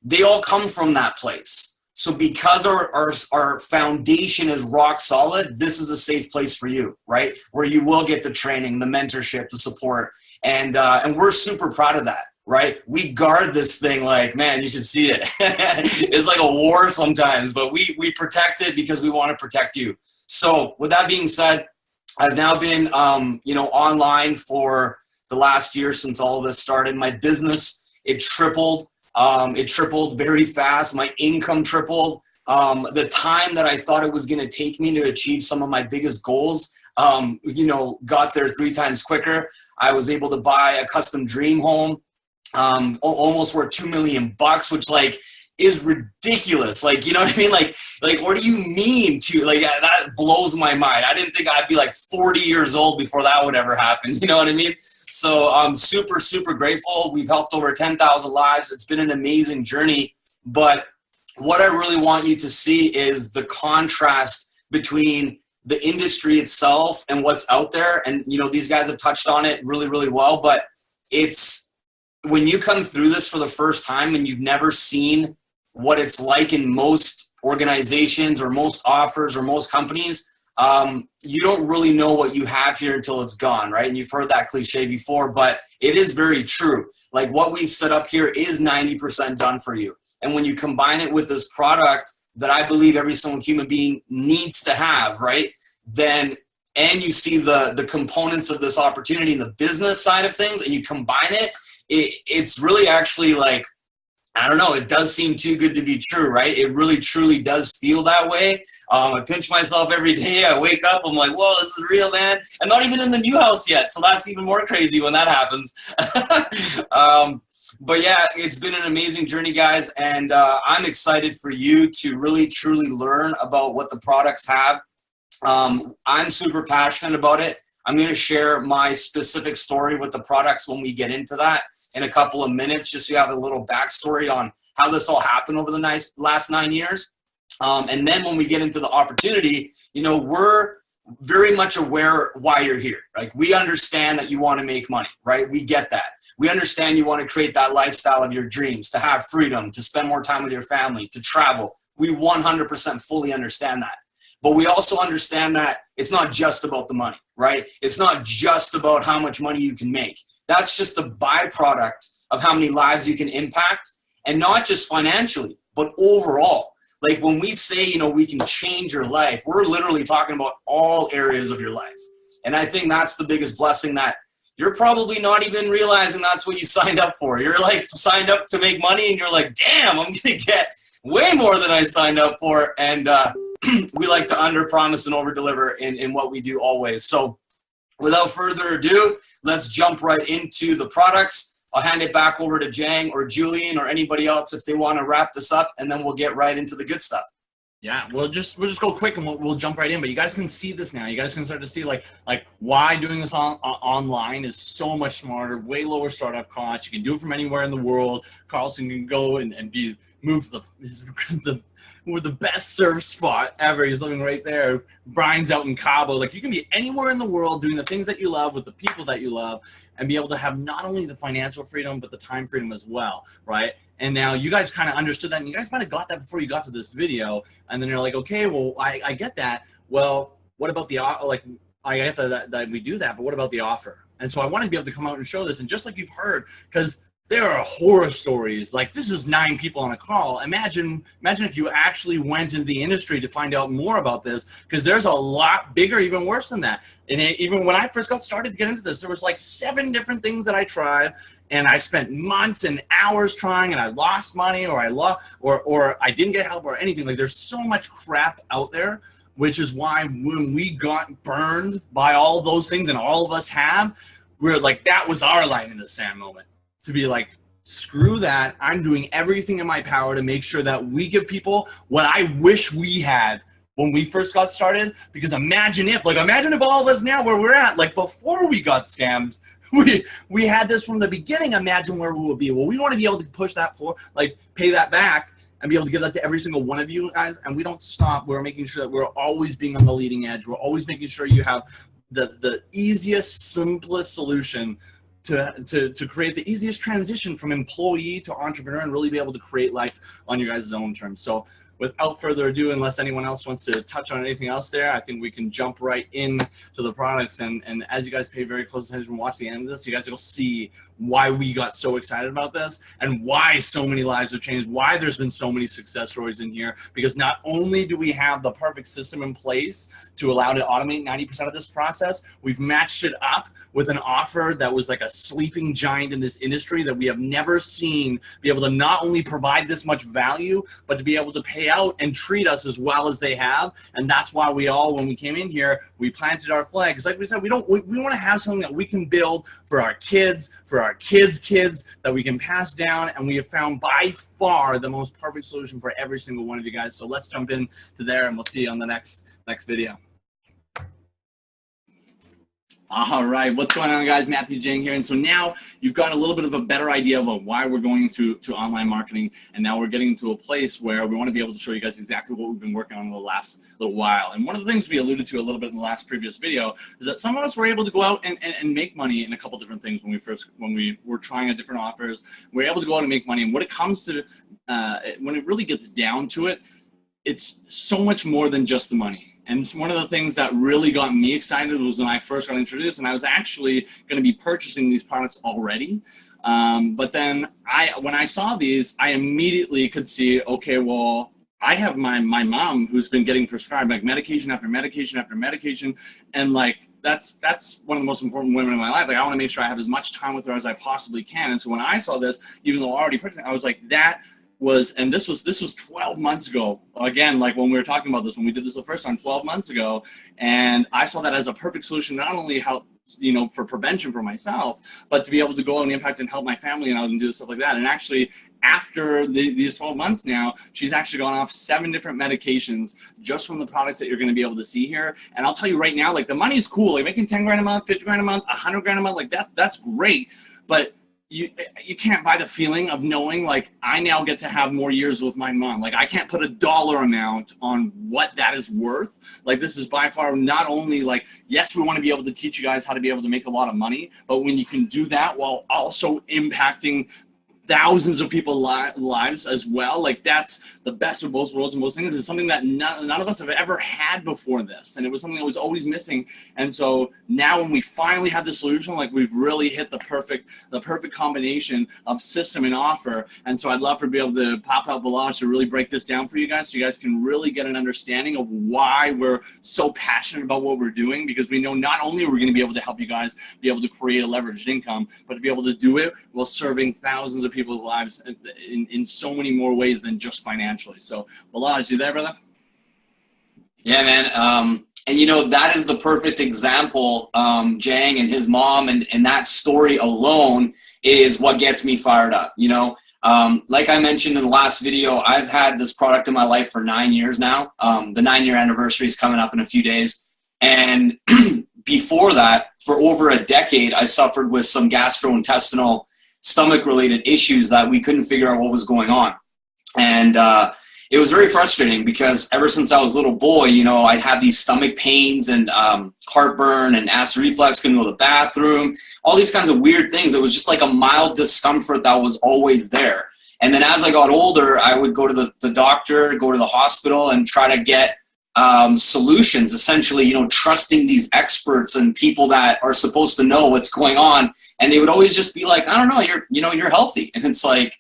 H: They all come from that place. So because our foundation is rock solid, this is a safe place for you, right? Where you will get the training, the mentorship, the support. And we're super proud of that. Right? We guard this thing like, man, you should see it. It's like a war sometimes, but we protect it because we want to protect you. So with that being said, I've now been, you know, online for the last year since all of this started. My business, it tripled very fast. My income tripled. The time that I thought it was going to take me to achieve some of my biggest goals, you know, got there 3 times quicker. I was able to buy a custom dream home. Almost worth $2 million, which like is ridiculous. Like, you know what I mean? Like what do you mean to, like, that blows my mind. I didn't think I'd be like 40 years old before that would ever happen. You know what I mean? So I'm super, super grateful. We've helped over 10,000 lives. It's been an amazing journey. But what I really want you to see is the contrast between the industry itself and what's out there. And, you know, these guys have touched on it really, really well, but it's, when you come through this for the first time and you've never seen what it's like in most organizations or most offers or most companies, you don't really know what you have here until it's gone, right? And you've heard that cliche before, but it is very true. Like what we've set up here is 90% done for you. And when you combine it with this product that I believe every single human being needs to have, right? Then, and you see the components of this opportunity in the business side of things and you combine it, it's really actually like, I don't know, it does seem too good to be true, right? It really truly does feel that way. I pinch myself every day. I wake up, I'm like, whoa, this is real, man. I'm not even in the new house yet, so that's even more crazy when that happens. But yeah, it's been an amazing journey, guys, and I'm excited for you to really truly learn about what the products have. I'm super passionate about it. I'm going to share my specific story with the products when we get into that in a couple of minutes, just so you have a little backstory on how this all happened over the last 9 years. And then when we get into the opportunity, you know, we're very much aware why you're here. Like, we understand that you want to make money, right? We get that. We understand you want to create that lifestyle of your dreams, to have freedom, to spend more time with your family, to travel. We 100% fully understand that. But we also understand that it's not just about the money, right? It's not just about how much money you can make. That's just the byproduct of how many lives you can impact, and not just financially, but overall. Like, when we say, you know, we can change your life, we're literally talking about all areas of your life. And I think that's the biggest blessing, that you're probably not even realizing that's what you signed up for. You're like signed up to make money and you're like, damn, I'm going to get way more than I signed up for. And we like to under promise and over deliver in what we do always. So without further ado, let's jump right into the products. I'll hand it back over to Jang or Julian or anybody else if they want to wrap this up, and then we'll get right into the good stuff.
B: Yeah, we'll just go quick and we'll jump right in. But you guys can see this now. You guys can start to see like why doing this online is so much smarter, way lower startup costs. You can do it from anywhere in the world. Carlson can go and moved to the best surf spot ever. He's living right there. Brian's out in Cabo. Like, you can be anywhere in the world doing the things that you love with the people that you love, and be able to have not only the financial freedom but the time freedom as well, right? And now you guys kind of understood that, and you guys might have got that before you got to this video, and then you're like, okay, well, I get that. Well, what about the like? I get that we do that, but what about the offer? And so I want to be able to come out and show this, and just like you've heard, because there are horror stories. Like, this is 9 people on a call. Imagine if you actually went into the industry to find out more about this, because there's a lot bigger, even worse than that. And even when I first got started to get into this, there was like 7 different things that I tried, and I spent months and hours trying, and I lost money, or I didn't get help or anything. Like, there's so much crap out there, which is why when we got burned by all those things, and all of us have, we're like, that was our line in the sand moment. To be like, screw that. I'm doing everything in my power to make sure that we give people what I wish we had when we first got started. Because imagine if all of us now where we're at, like before we got scammed, we had this from the beginning. Imagine where we will be. Well, we want to be able to push that for, like, pay that back and be able to give that to every single one of you guys. And we don't stop. We're making sure that we're always being on the leading edge. We're always making sure you have the easiest, simplest solution to create the easiest transition from employee to entrepreneur, and really be able to create life on your guys' own terms. So without further ado, unless anyone else wants to touch on anything else there, I think we can jump right in to the products. And as you guys pay very close attention and watch the end of this, you guys will see why we got so excited about this, and why so many lives have changed, why there's been so many success stories in here. Because not only do we have the perfect system in place to allow to automate 90% of this process, we've matched it up with an offer that was like a sleeping giant in this industry that we have never seen be able to not only provide this much value, but to be able to pay out and treat us as well as they have. And that's why we all, when we came in here, we planted our flags. Like we said, we want to have something that we can build for our kids, for our kids' kids, that we can pass down. And we have found by far the most perfect solution for every single one of you guys. So let's jump in to there, and we'll see you on the next video. All right, what's going on, guys? Matthew Jang here. And so now you've got a little bit of a better idea of why we're going to online marketing. And now we're getting to a place where we want to be able to show you guys exactly what we've been working on in the last little while. And one of the things we alluded to a little bit in the last previous video is that some of us were able to go out and make money in a couple different things when we were trying out different offers. We were able to go out and make money. And when it comes to, when it really gets down to it, it's so much more than just the money. And it's one of the things that really got me excited was when I first got introduced, and I was actually going to be purchasing these products already. But then when I saw these, I immediately could see, okay, well, I have my mom who's been getting prescribed like medication after medication after medication. And like, that's one of the most important women in my life. Like, I want to make sure I have as much time with her as I possibly can. And so when I saw this, even though I already purchased it, I was like, that was, and this was 12 months ago. Again, like when we were talking about this, when we did this the first time 12 months ago, and I saw that as a perfect solution, not only help, you know, for prevention for myself, but to be able to go and impact and help my family and out and do stuff like that. And actually, after these 12 months now, she's actually gone off 7 different medications just from the products that you're going to be able to see here. And I'll tell you right now, like, the money's cool. Like, making 10 grand a month, 50 grand a month, 100 grand a month, like that's great. But you can't buy the feeling of knowing, like, I now get to have more years with my mom. Like, I can't put a dollar amount on what that is worth. Like, this is by far not only, like, yes, we want to be able to teach you guys how to be able to make a lot of money, but when you can do that while also impacting thousands of people's lives as well, like, that's the best of both worlds and both things. It's something that none of us have ever had before this, and it was something that was always missing. And so now when we finally have the solution, like, we've really hit the perfect combination of system and offer. And so I'd love to be able to pop out Balazs to really break this down for you guys, so you guys can really get an understanding of why we're so passionate about what we're doing, because we know not only are we going to be able to help you guys be able to create a leveraged income, but to be able to do it while serving thousands of people's lives in so many more ways than just financially. So, Balazs, you there, brother?
H: Yeah, man. And you know, that is the perfect example. Jang and his mom and that story alone is what gets me fired up. You know, like I mentioned in the last video, I've had this product in my life for 9 years now. The 9-year anniversary is coming up in a few days. And before that, for over a decade, I suffered with some gastrointestinal stomach-related issues that we couldn't figure out what was going on. And it was very frustrating because ever since I was a little boy, you know, I'd have these stomach pains and heartburn and acid reflux, couldn't go to the bathroom, all these kinds of weird things. It was just like a mild discomfort that was always there. And then as I got older, I would go to the doctor, go to the hospital, and try to get solutions, essentially, you know, trusting these experts and people that are supposed to know what's going on. And they would always just be like, I don't know, you're healthy. And it's like,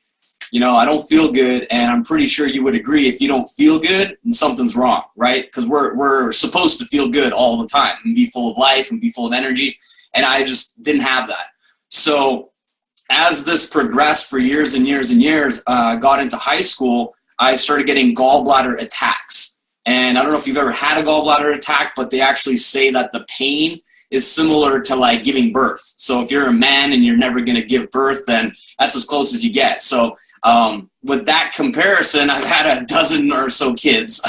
H: you know, I don't feel good, and I'm pretty sure you would agree, if you don't feel good, then something's wrong, right? Because we're supposed to feel good all the time and be full of life and be full of energy, and I just didn't have that. So as this progressed for years and years and years, got into high school, I started getting gallbladder attacks. And I don't know if you've ever had a gallbladder attack, but they actually say that the pain is similar to like giving birth. So if you're a man and you're never going to give birth, then that's as close as you get. So with that comparison, I've had a dozen or so kids.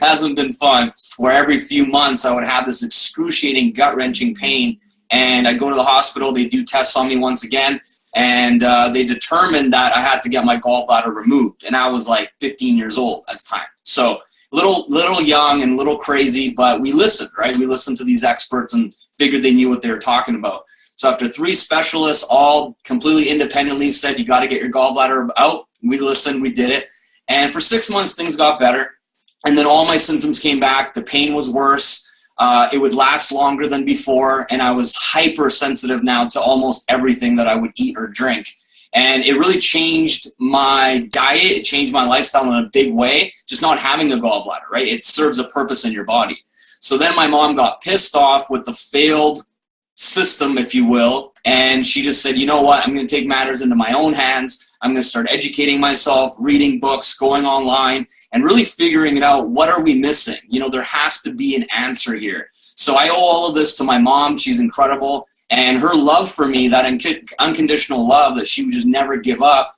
H: Hasn't been fun, where every few months I would have this excruciating gut-wrenching pain, and I'd go to the hospital. They do tests on me once again, and they determined that I had to get my gallbladder removed. And I was like 15 years old at the time. So little young and little crazy, but we listened, right? We listened to these experts and figured they knew what they were talking about. So after 3 specialists, all completely independently said, you got to get your gallbladder out, we listened, we did it. And for 6 months, things got better. And then all my symptoms came back. The pain was worse. It would last longer than before. And I was hypersensitive now to almost everything that I would eat or drink. And it really changed my diet. It changed my lifestyle in a big way, just not having a gallbladder, right? It serves a purpose in your body. So then my mom got pissed off with the failed system, if you will, and she just said, you know what, I'm going to take matters into my own hands. I'm going to start educating myself, reading books, going online, and really figuring it out. What are we missing? You know, there has to be an answer here. So I owe all of this to my mom. She's incredible. And her love for me, that unconditional love that she would just never give up,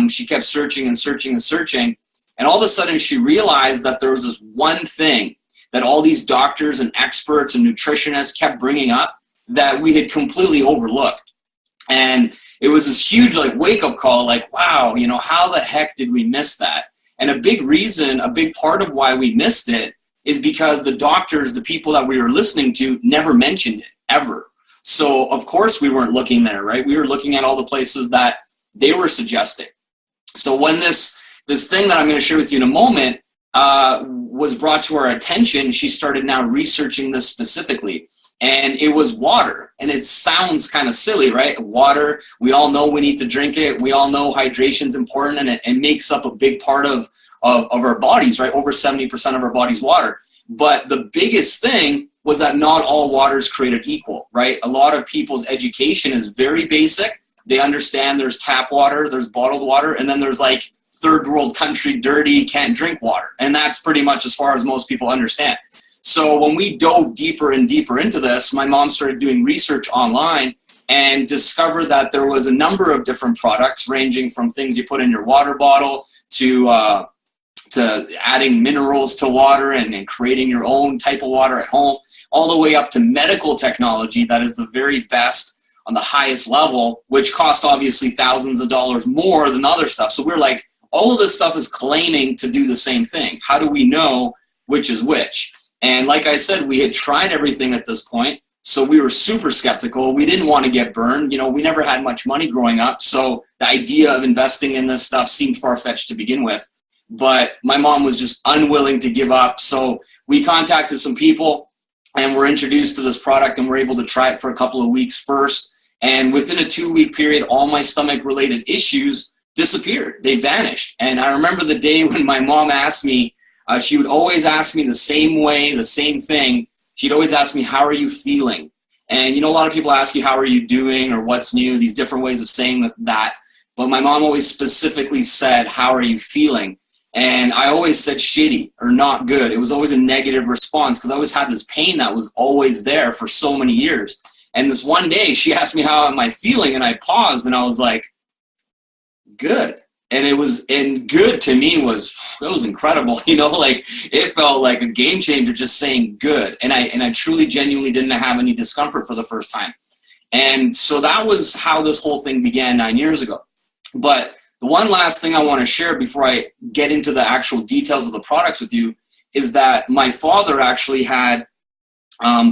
H: she kept searching and searching and searching. And all of a sudden she realized that there was this one thing that all these doctors and experts and nutritionists kept bringing up that we had completely overlooked. And it was this huge like wake-up call, like, wow, you know, how the heck did we miss that? And a big reason, a big part of why we missed it is because the doctors, the people that we were listening to, never mentioned it, ever. So of course we weren't looking there, right? We were looking at all the places that they were suggesting. So when this thing that I'm going to share with you in a moment was brought to our attention, she started now researching this specifically. And it was water. And it sounds kind of silly, right? Water, we all know we need to drink it. We all know hydration is important, and it makes up a big part of our bodies, right? Over 70% of our body's water. But the biggest thing was that not all water is created equal, right? A lot of people's education is very basic. They understand there's tap water, there's bottled water, and then there's like third world country, dirty, can't drink water. And that's pretty much as far as most people understand. So when we dove deeper and deeper into this, my mom started doing research online and discovered that there was a number of different products, ranging from things you put in your water bottle to adding minerals to water and creating your own type of water at home, all the way up to medical technology that is the very best on the highest level, which cost obviously thousands of dollars more than other stuff. So we're like, all of this stuff is claiming to do the same thing. How do we know which is which? And like I said, we had tried everything at this point, so we were super skeptical. We didn't want to get burned. You know, we never had much money growing up, so the idea of investing in this stuff seemed far-fetched to begin with. But my mom was just unwilling to give up, so we contacted some people and were introduced to this product, and were able to try it for a couple of weeks first. And within a 2-week period, all my stomach-related issues disappeared. They vanished. And I remember the day when my mom asked me, she would always ask me the same way, the same thing. She'd always ask me, how are you feeling? And, you know, a lot of people ask you, how are you doing, or what's new, these different ways of saying that. But my mom always specifically said, how are you feeling? And I always said shitty or not good. It was always a negative response because I always had this pain that was always there for so many years. And this one day she asked me, how am I feeling? And I paused and I was like, good. And good to me was incredible, you know, like it felt like a game changer just saying good. And I truly genuinely didn't have any discomfort for the first time. And so that was how this whole thing began 9 years ago. But The one last thing I want to share before I get into the actual details of the products with you is that my father actually had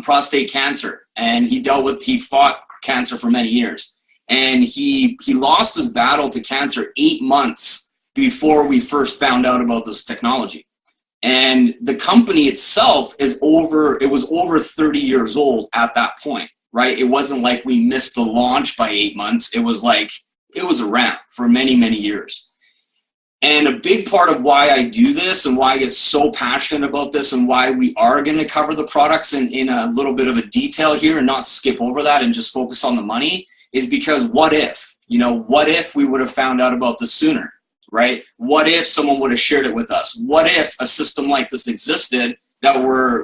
H: prostate cancer, and he fought cancer for many years. And he lost his battle to cancer 8 months before we first found out about this technology. And the company itself was over 30 years old at that point, right? It wasn't like we missed the launch by 8 months. It was around for many, many years. And a big part of why I do this and why I get so passionate about this and why we are going to cover the products in a little bit of a detail here and not skip over that and just focus on the money is because what if we would have found out about this sooner, right? What if someone would have shared it with us? What if a system like this existed that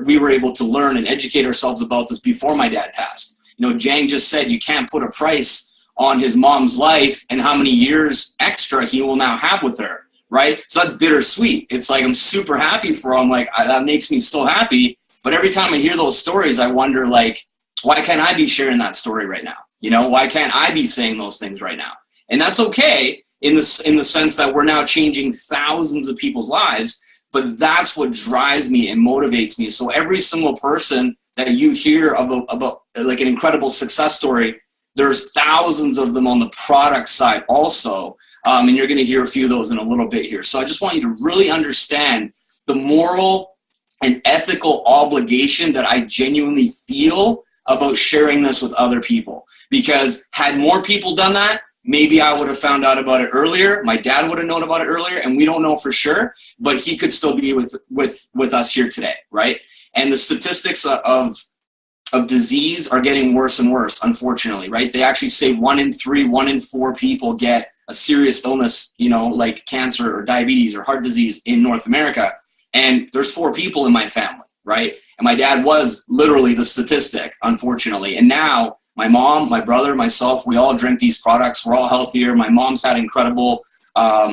H: we were able to learn and educate ourselves about this before my dad passed? Jang just said you can't put a price on his mom's life and how many years extra he will now have with her, right? So that's bittersweet. It's like I'm super happy for him. Like that makes me so happy. But every time I hear those stories, I wonder, like, why can't I be sharing that story right now? Why can't I be saying those things right now? And that's okay in the sense that we're now changing thousands of people's lives. But that's what drives me and motivates me. So every single person that you hear about like an incredible success story, there's thousands of them on the product side also. And you're going to hear a few of those in a little bit here. So I just want you to really understand the moral and ethical obligation that I genuinely feel about sharing this with other people. Because had more people done that, maybe I would have found out about it earlier. My dad would have known about it earlier, and we don't know for sure, but he could still be with us here today, right? And the statistics of disease are getting worse and worse, unfortunately, right? They actually say 1 in 3, 1 in 4 people get a serious illness, like cancer or diabetes or heart disease in North America. And there's 4 people in my family, right? And my dad was literally the statistic, unfortunately. And now my mom, my brother, myself, we all drink these products. We're all healthier. My mom's had incredible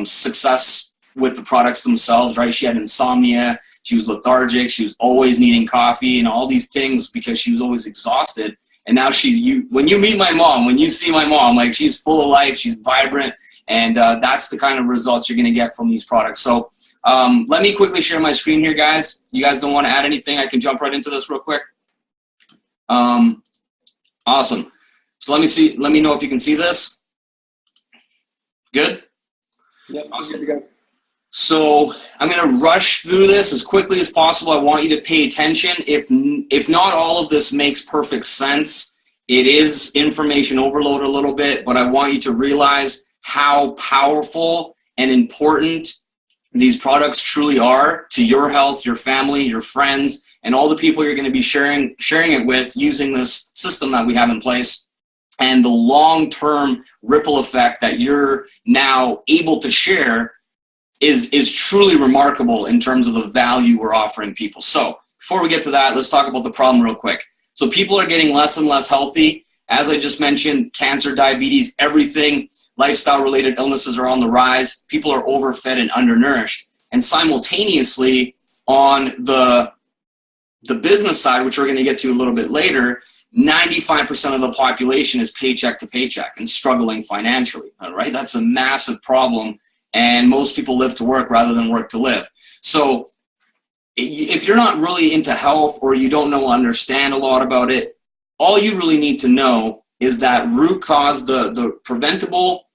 H: success with the products themselves, right? She had insomnia. She was lethargic. She was always needing coffee and all these things because she was always exhausted. And now when you meet my mom, when you see my mom, like she's full of life, she's vibrant, and that's the kind of results you're going to get from these products. So let me quickly share my screen here, guys. You guys don't want to add anything? I can jump right into this real quick. Awesome. So let me know if you can see this. Good?
F: Yep.
H: Awesome. So I'm going to rush through this as quickly as possible. I want you to pay attention. If not all of this makes perfect sense, it is information overload a little bit, but I want you to realize how powerful and important these products truly are to your health, your family, your friends, and all the people you're going to be sharing it with using this system that we have in place, and the long-term ripple effect that you're now able to share is truly remarkable in terms of the value we're offering people. So before we get to that, let's talk about the problem real quick. So people are getting less and less healthy. As I just mentioned, cancer, diabetes, everything, lifestyle-related illnesses are on the rise. People are overfed and undernourished. And simultaneously, on the business side, which we're going to get to a little bit later, 95% of the population is paycheck to paycheck and struggling financially, all right? That's a massive problem, and most people live to work rather than work to live. So if you're not really into health or you don't understand a lot about it, all you really need to know is that root cause, the preventable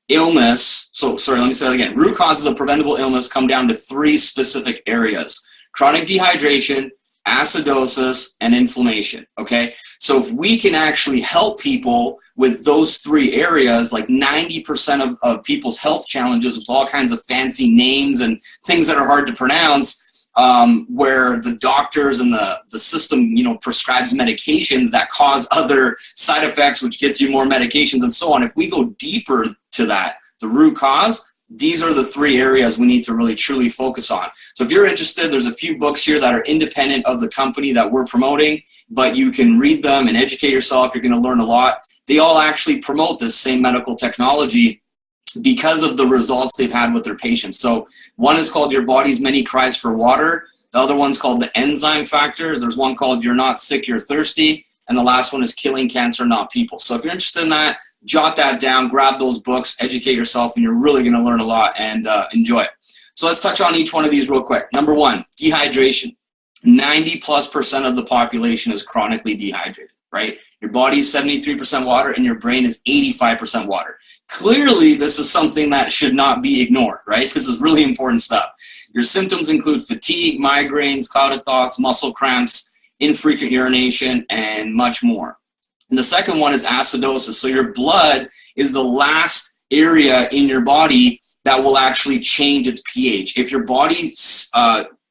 H: illness, root causes of preventable illness come down to 3 specific areas: chronic dehydration, acidosis, and inflammation, okay? So if we can actually help people with those 3 areas, like 90% of people's health challenges with all kinds of fancy names and things that are hard to pronounce, where the doctors and the system, prescribes medications that cause other side effects, which gets you more medications and so on. If we go deeper to that, the root cause, these are the 3 areas we need to really truly focus on. So if you're interested, there's a few books here that are independent of the company that we're promoting, but you can read them and educate yourself. You're going to learn a lot. They all actually promote this same medical technology because of the results they've had with their patients. So one is called Your Body's Many Cries for Water. The other one's called the Enzyme Factor. There's one called You're Not Sick, You're Thirsty. And the last one is Killing Cancer, Not People. So if you're interested in that, jot that down, grab those books, educate yourself, and you're really going to learn a lot and enjoy it. So let's touch on each one of these real quick. Number one, dehydration. 90+% of the population is chronically dehydrated, right? Your body is 73% water and your brain is 85% water. Clearly, this is something that should not be ignored, right? This is really important stuff. Your symptoms include fatigue, migraines, clouded thoughts, muscle cramps, infrequent urination, and much more. And the second one is acidosis. So your blood is the last area in your body that will actually change its pH. If your body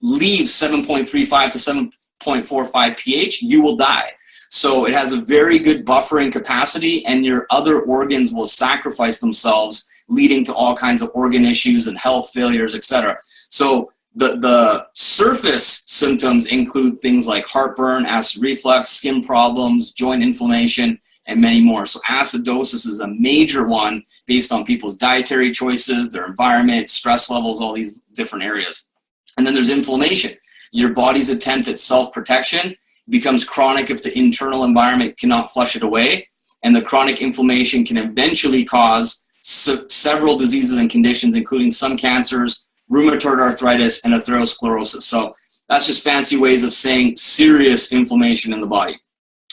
H: leaves 7.35 to 7.45 pH, you will die. So it has a very good buffering capacity, and your other organs will sacrifice themselves, leading to all kinds of organ issues and health failures, etc. So the surface symptoms include things like heartburn, acid reflux, skin problems, joint inflammation, and many more. So acidosis is a major one based on people's dietary choices, their environment, stress levels, all these different areas. And then there's inflammation. Your body's attempt at self-protection becomes chronic if the internal environment cannot flush it away. And the chronic inflammation can eventually cause several diseases and conditions, including some cancers, rheumatoid arthritis, and atherosclerosis. So that's just fancy ways of saying serious inflammation in the body.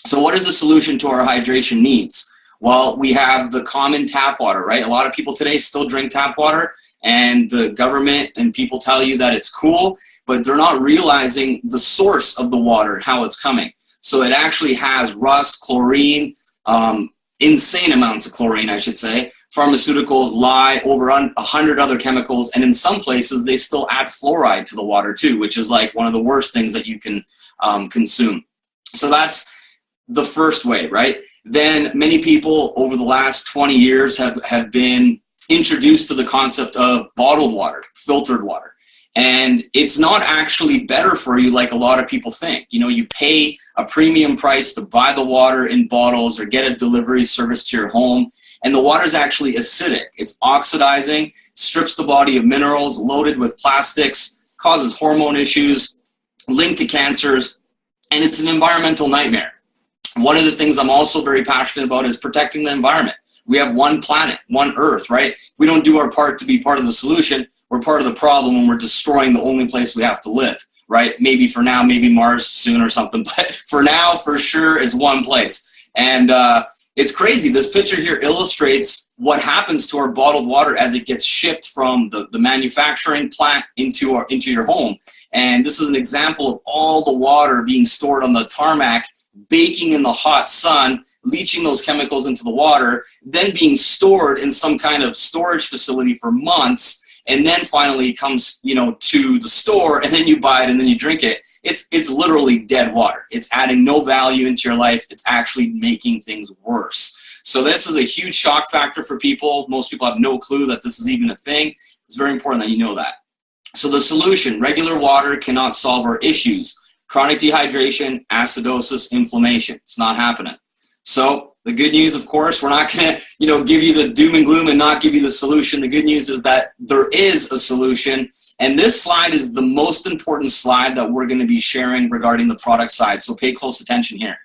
H: So what is the solution to our hydration needs? Well, we have the common tap water, right? A lot of people today still drink tap water, and the government and people tell you that it's cool, but they're not realizing the source of the water and how it's coming. So it actually has rust, chlorine, insane amounts of chlorine, I should say, pharmaceuticals, lye, over 100 other chemicals, and in some places they still add fluoride to the water too, which is like one of the worst things that you can consume. So that's the first way, right? Then many people over the last 20 years have been introduced to the concept of bottled water, filtered water. And it's not actually better for you like a lot of people think. You know, you pay a premium price to buy the water in bottles or get a delivery service to your home, and the water is actually acidic. It's oxidizing, strips the body of minerals, loaded with plastics, causes hormone issues, linked to cancers, and it's an environmental nightmare. One of the things I'm also very passionate about is protecting the environment. We have one planet, one Earth, right? If we don't do our part to be part of the solution, we're part of the problem when we're destroying the only place we have to live, right? Maybe for now, maybe Mars soon or something, but for now, for sure, it's one place. And it's crazy. This picture here illustrates what happens to our bottled water as it gets shipped from the manufacturing plant into your home. And this is an example of all the water being stored on the tarmac, baking in the hot sun, leaching those chemicals into the water, then being stored in some kind of storage facility for months, and then finally it comes, you know, to the store, and then you buy it and then you drink it. It's literally dead water. It's adding no value into your life. It's actually making things worse. So this is a huge shock factor for people. Most people have no clue that this is even a thing. It's very important that you know that. So the solution, regular water cannot solve our issues. Chronic dehydration, acidosis, inflammation. It's not happening. So the good news, of course, we're not going to, you know, give you the doom and gloom and not give you the solution. The good news is that there is a solution. And this slide is the most important slide that we're going to be sharing regarding the product side. So pay close attention here.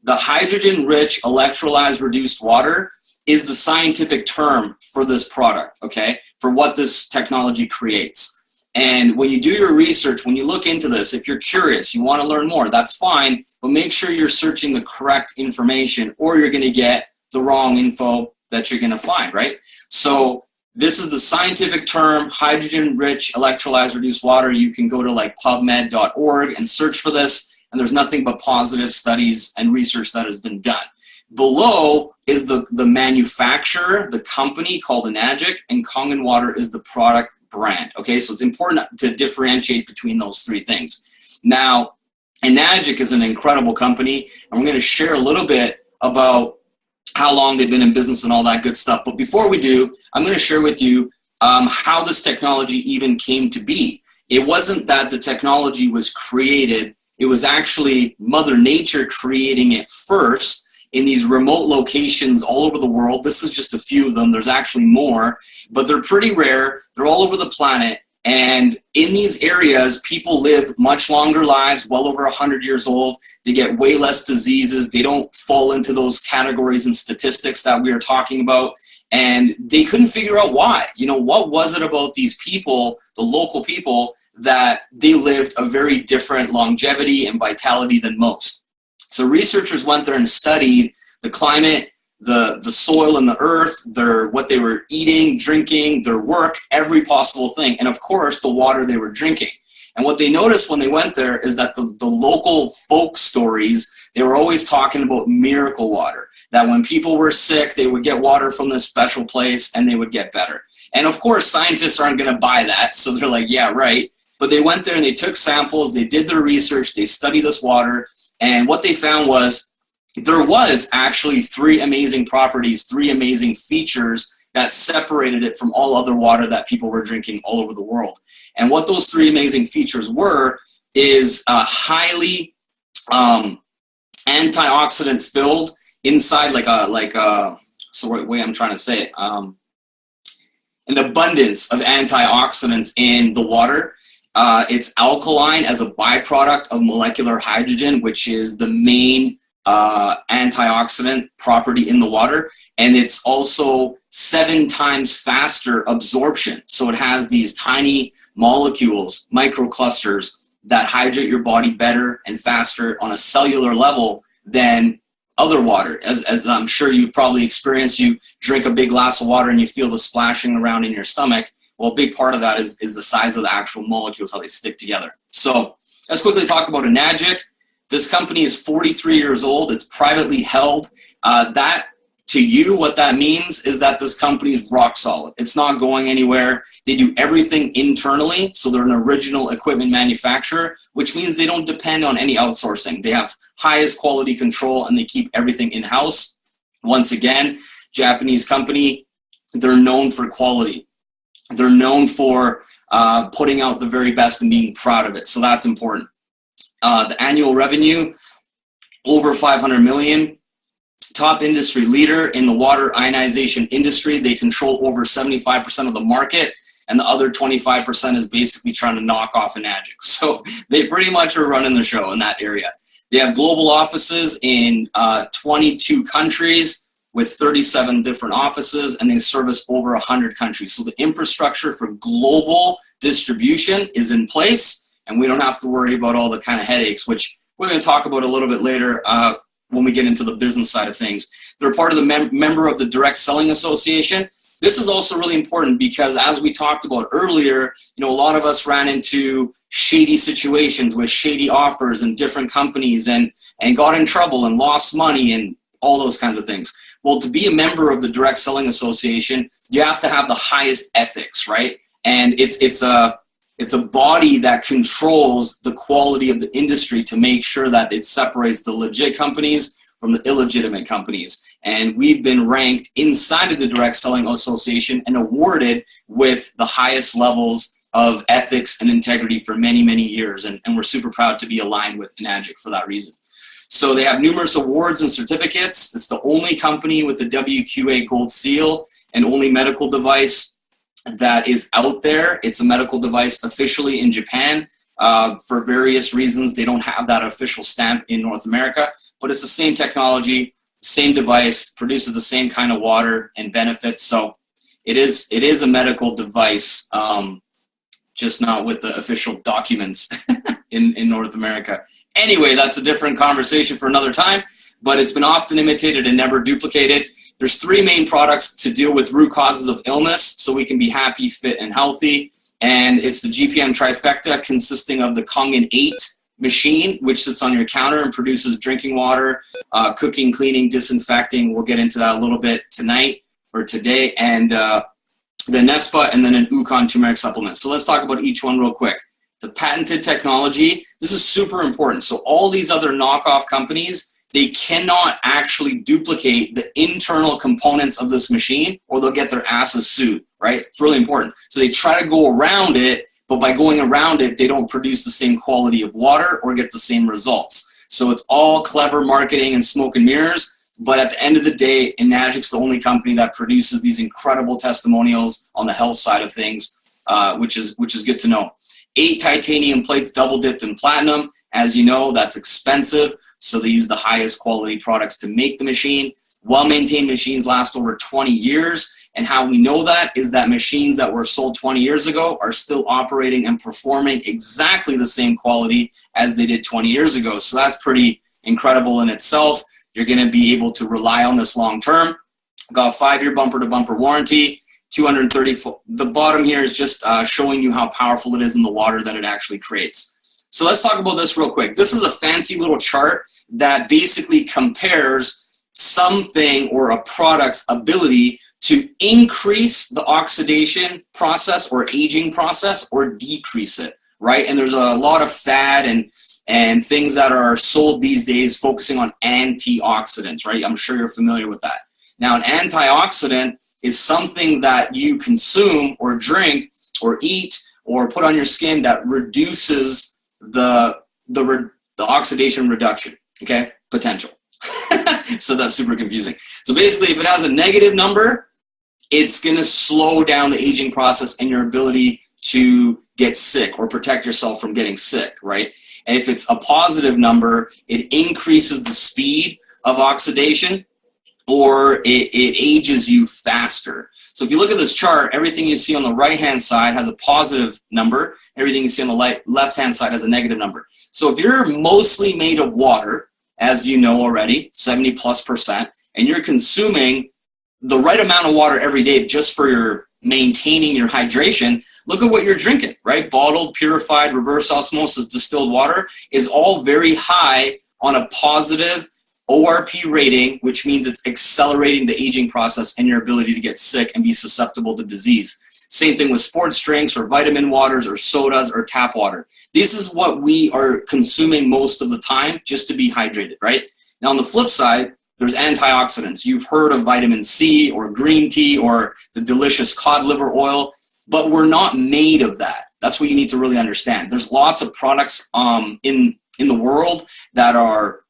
H: The hydrogen-rich electrolyzed reduced water is the scientific term for this product, okay, for what this technology creates. And when you do your research, when you look into this, if you're curious, you want to learn more, that's fine, but make sure you're searching the correct information or you're going to get the wrong info that you're going to find, right? So this is the scientific term, hydrogen-rich electrolyzed reduced water. You can go to like pubmed.org and search for this, and there's nothing but positive studies and research that has been done. Below is the manufacturer, the company called Enagic, and Kangen Water is the product brand. Okay, so it's important to differentiate between those three things. Now, Enagic is an incredible company, and we're going to share a little bit about how long they've been in business and all that good stuff. But before we do, I'm going to share with you how this technology even came to be. It wasn't that the technology was created. It was actually Mother Nature creating it first in these remote locations all over the world. This is just a few of them. There's actually more, but they're pretty rare. They're all over the planet. And in these areas, people live much longer lives, well over 100 years old. They get way less diseases. They don't fall into those categories and statistics that we are talking about. And they couldn't figure out why. You know, what was it about these people, the local people, that they lived a very different longevity and vitality than most? So researchers went there and studied the climate, the soil and the earth, what they were eating, drinking, their work, every possible thing. And of course, the water they were drinking. And what they noticed when they went there is that the local folk stories, they were always talking about miracle water, that when people were sick, they would get water from this special place and they would get better. And of course, scientists aren't going to buy that. So they're like, yeah, right. But they went there and they took samples, they did their research, they studied this water. And what they found was there was actually 3 amazing properties, 3 amazing features that separated it from all other water that people were drinking all over the world. And what those 3 amazing features were is highly antioxidant filled inside, so the way I'm trying to say it, an abundance of antioxidants in the water. It's alkaline as a byproduct of molecular hydrogen, which is the main antioxidant property in the water, and it's also 7 times faster absorption. So it has these tiny molecules, microclusters, that hydrate your body better and faster on a cellular level than other water. As I'm sure you've probably experienced, you drink a big glass of water and you feel the splashing around in your stomach. Well, a big part of that is the size of the actual molecules, how they stick together. So let's quickly talk about Enagic. This company is 43 years old. It's privately held. To you, what that means is that this company is rock solid. It's not going anywhere. They do everything internally, so they're an original equipment manufacturer, which means they don't depend on any outsourcing. They have highest quality control, and they keep everything in-house. Once again, Japanese company, they're known for quality. They're known for putting out the very best and being proud of it, so that's important. The annual revenue, over 500 million. Top industry leader in the water ionization industry. They control over 75% of the market, and the other 25% is basically trying to knock off Enagic. So they pretty much are running the show in that area. They have global offices in 22 countries with 37 different offices, and they service over 100 countries. So the infrastructure for global distribution is in place, and we don't have to worry about all the kind of headaches, which we're going to talk about a little bit later when we get into the business side of things. They're part of the member of the Direct Selling Association. This is also really important because, as we talked about earlier, you know, a lot of us ran into shady situations with shady offers and different companies and got in trouble and lost money and all those kinds of things. Well, to be a member of the Direct Selling Association, you have to have the highest ethics, right? And it's a body that controls the quality of the industry to make sure that it separates the legit companies from the illegitimate companies. And we've been ranked inside of the Direct Selling Association and awarded with the highest levels of ethics and integrity for many, many years. And we're super proud to be aligned with Enagic for that reason. So they have numerous awards and certificates. It's the only company with the WQA Gold Seal and only medical device that is out there. It's a medical device officially in Japan. For various reasons, they don't have that official stamp in North America, but it's the same technology, same device, produces the same kind of water and benefits. So it is a medical device, just not with the official documents in North America. Anyway, that's a different conversation for another time, but it's been often imitated and never duplicated. There's 3 main products to deal with root causes of illness so we can be happy, fit, and healthy. And it's the GPM trifecta, consisting of the Kangen 8 machine, which sits on your counter and produces drinking water, cooking, cleaning, disinfecting. We'll get into that a little bit tonight or today. And the Nespa, and then an Ukon turmeric supplement. So let's talk about each one real quick. The patented technology, this is super important. So all these other knockoff companies, they cannot actually duplicate the internal components of this machine or they'll get their asses sued, right? It's really important. So they try to go around it, but by going around it, they don't produce the same quality of water or get the same results. So it's all clever marketing and smoke and mirrors. But at the end of the day, Enagic's the only company that produces these incredible testimonials on the health side of things. which is good to know. 8 titanium plates double dipped in platinum. As you know, that's expensive, so they use the highest quality products to make the machine. Well-maintained machines last over 20 years, and how we know that is that machines that were sold 20 years ago are still operating and performing exactly the same quality as they did 20 years ago. So that's pretty incredible in itself. You're going to be able to rely on this long term. Got a 5-year bumper-to-bumper warranty, 230. The bottom here is just showing you how powerful it is in the water that it actually creates. So let's talk about this real quick. This is a fancy little chart that basically compares something or a product's ability to increase the oxidation process or aging process or decrease it, right? And there's a lot of fad and things that are sold these days focusing on antioxidants, right? I'm sure you're familiar with that. Now, an antioxidant is something that you consume or drink or eat or put on your skin that reduces the oxidation reduction, okay, potential. So that's super confusing. So basically, if it has a negative number, it's going to slow down the aging process and your ability to get sick or protect yourself from getting sick, right? And if it's a positive number, it increases the speed of oxidation or it ages you faster. So if you look at this chart, everything you see on the right-hand side has a positive number. Everything you see on the left-hand side has a negative number. So if you're mostly made of water, as you know already, 70+%, and you're consuming the right amount of water every day just for your maintaining your hydration, look at what you're drinking, right? Bottled, purified, reverse osmosis distilled water is all very high on a positive ORP rating, which means it's accelerating the aging process and your ability to get sick and be susceptible to disease. Same thing with sports drinks or vitamin waters or sodas or tap water. This is what we are consuming most of the time just to be hydrated, right? Now on the flip side, there's antioxidants. You've heard of vitamin C or green tea or the delicious cod liver oil, but we're not made of that. That's what you need to really understand. There's lots of products in the world that are,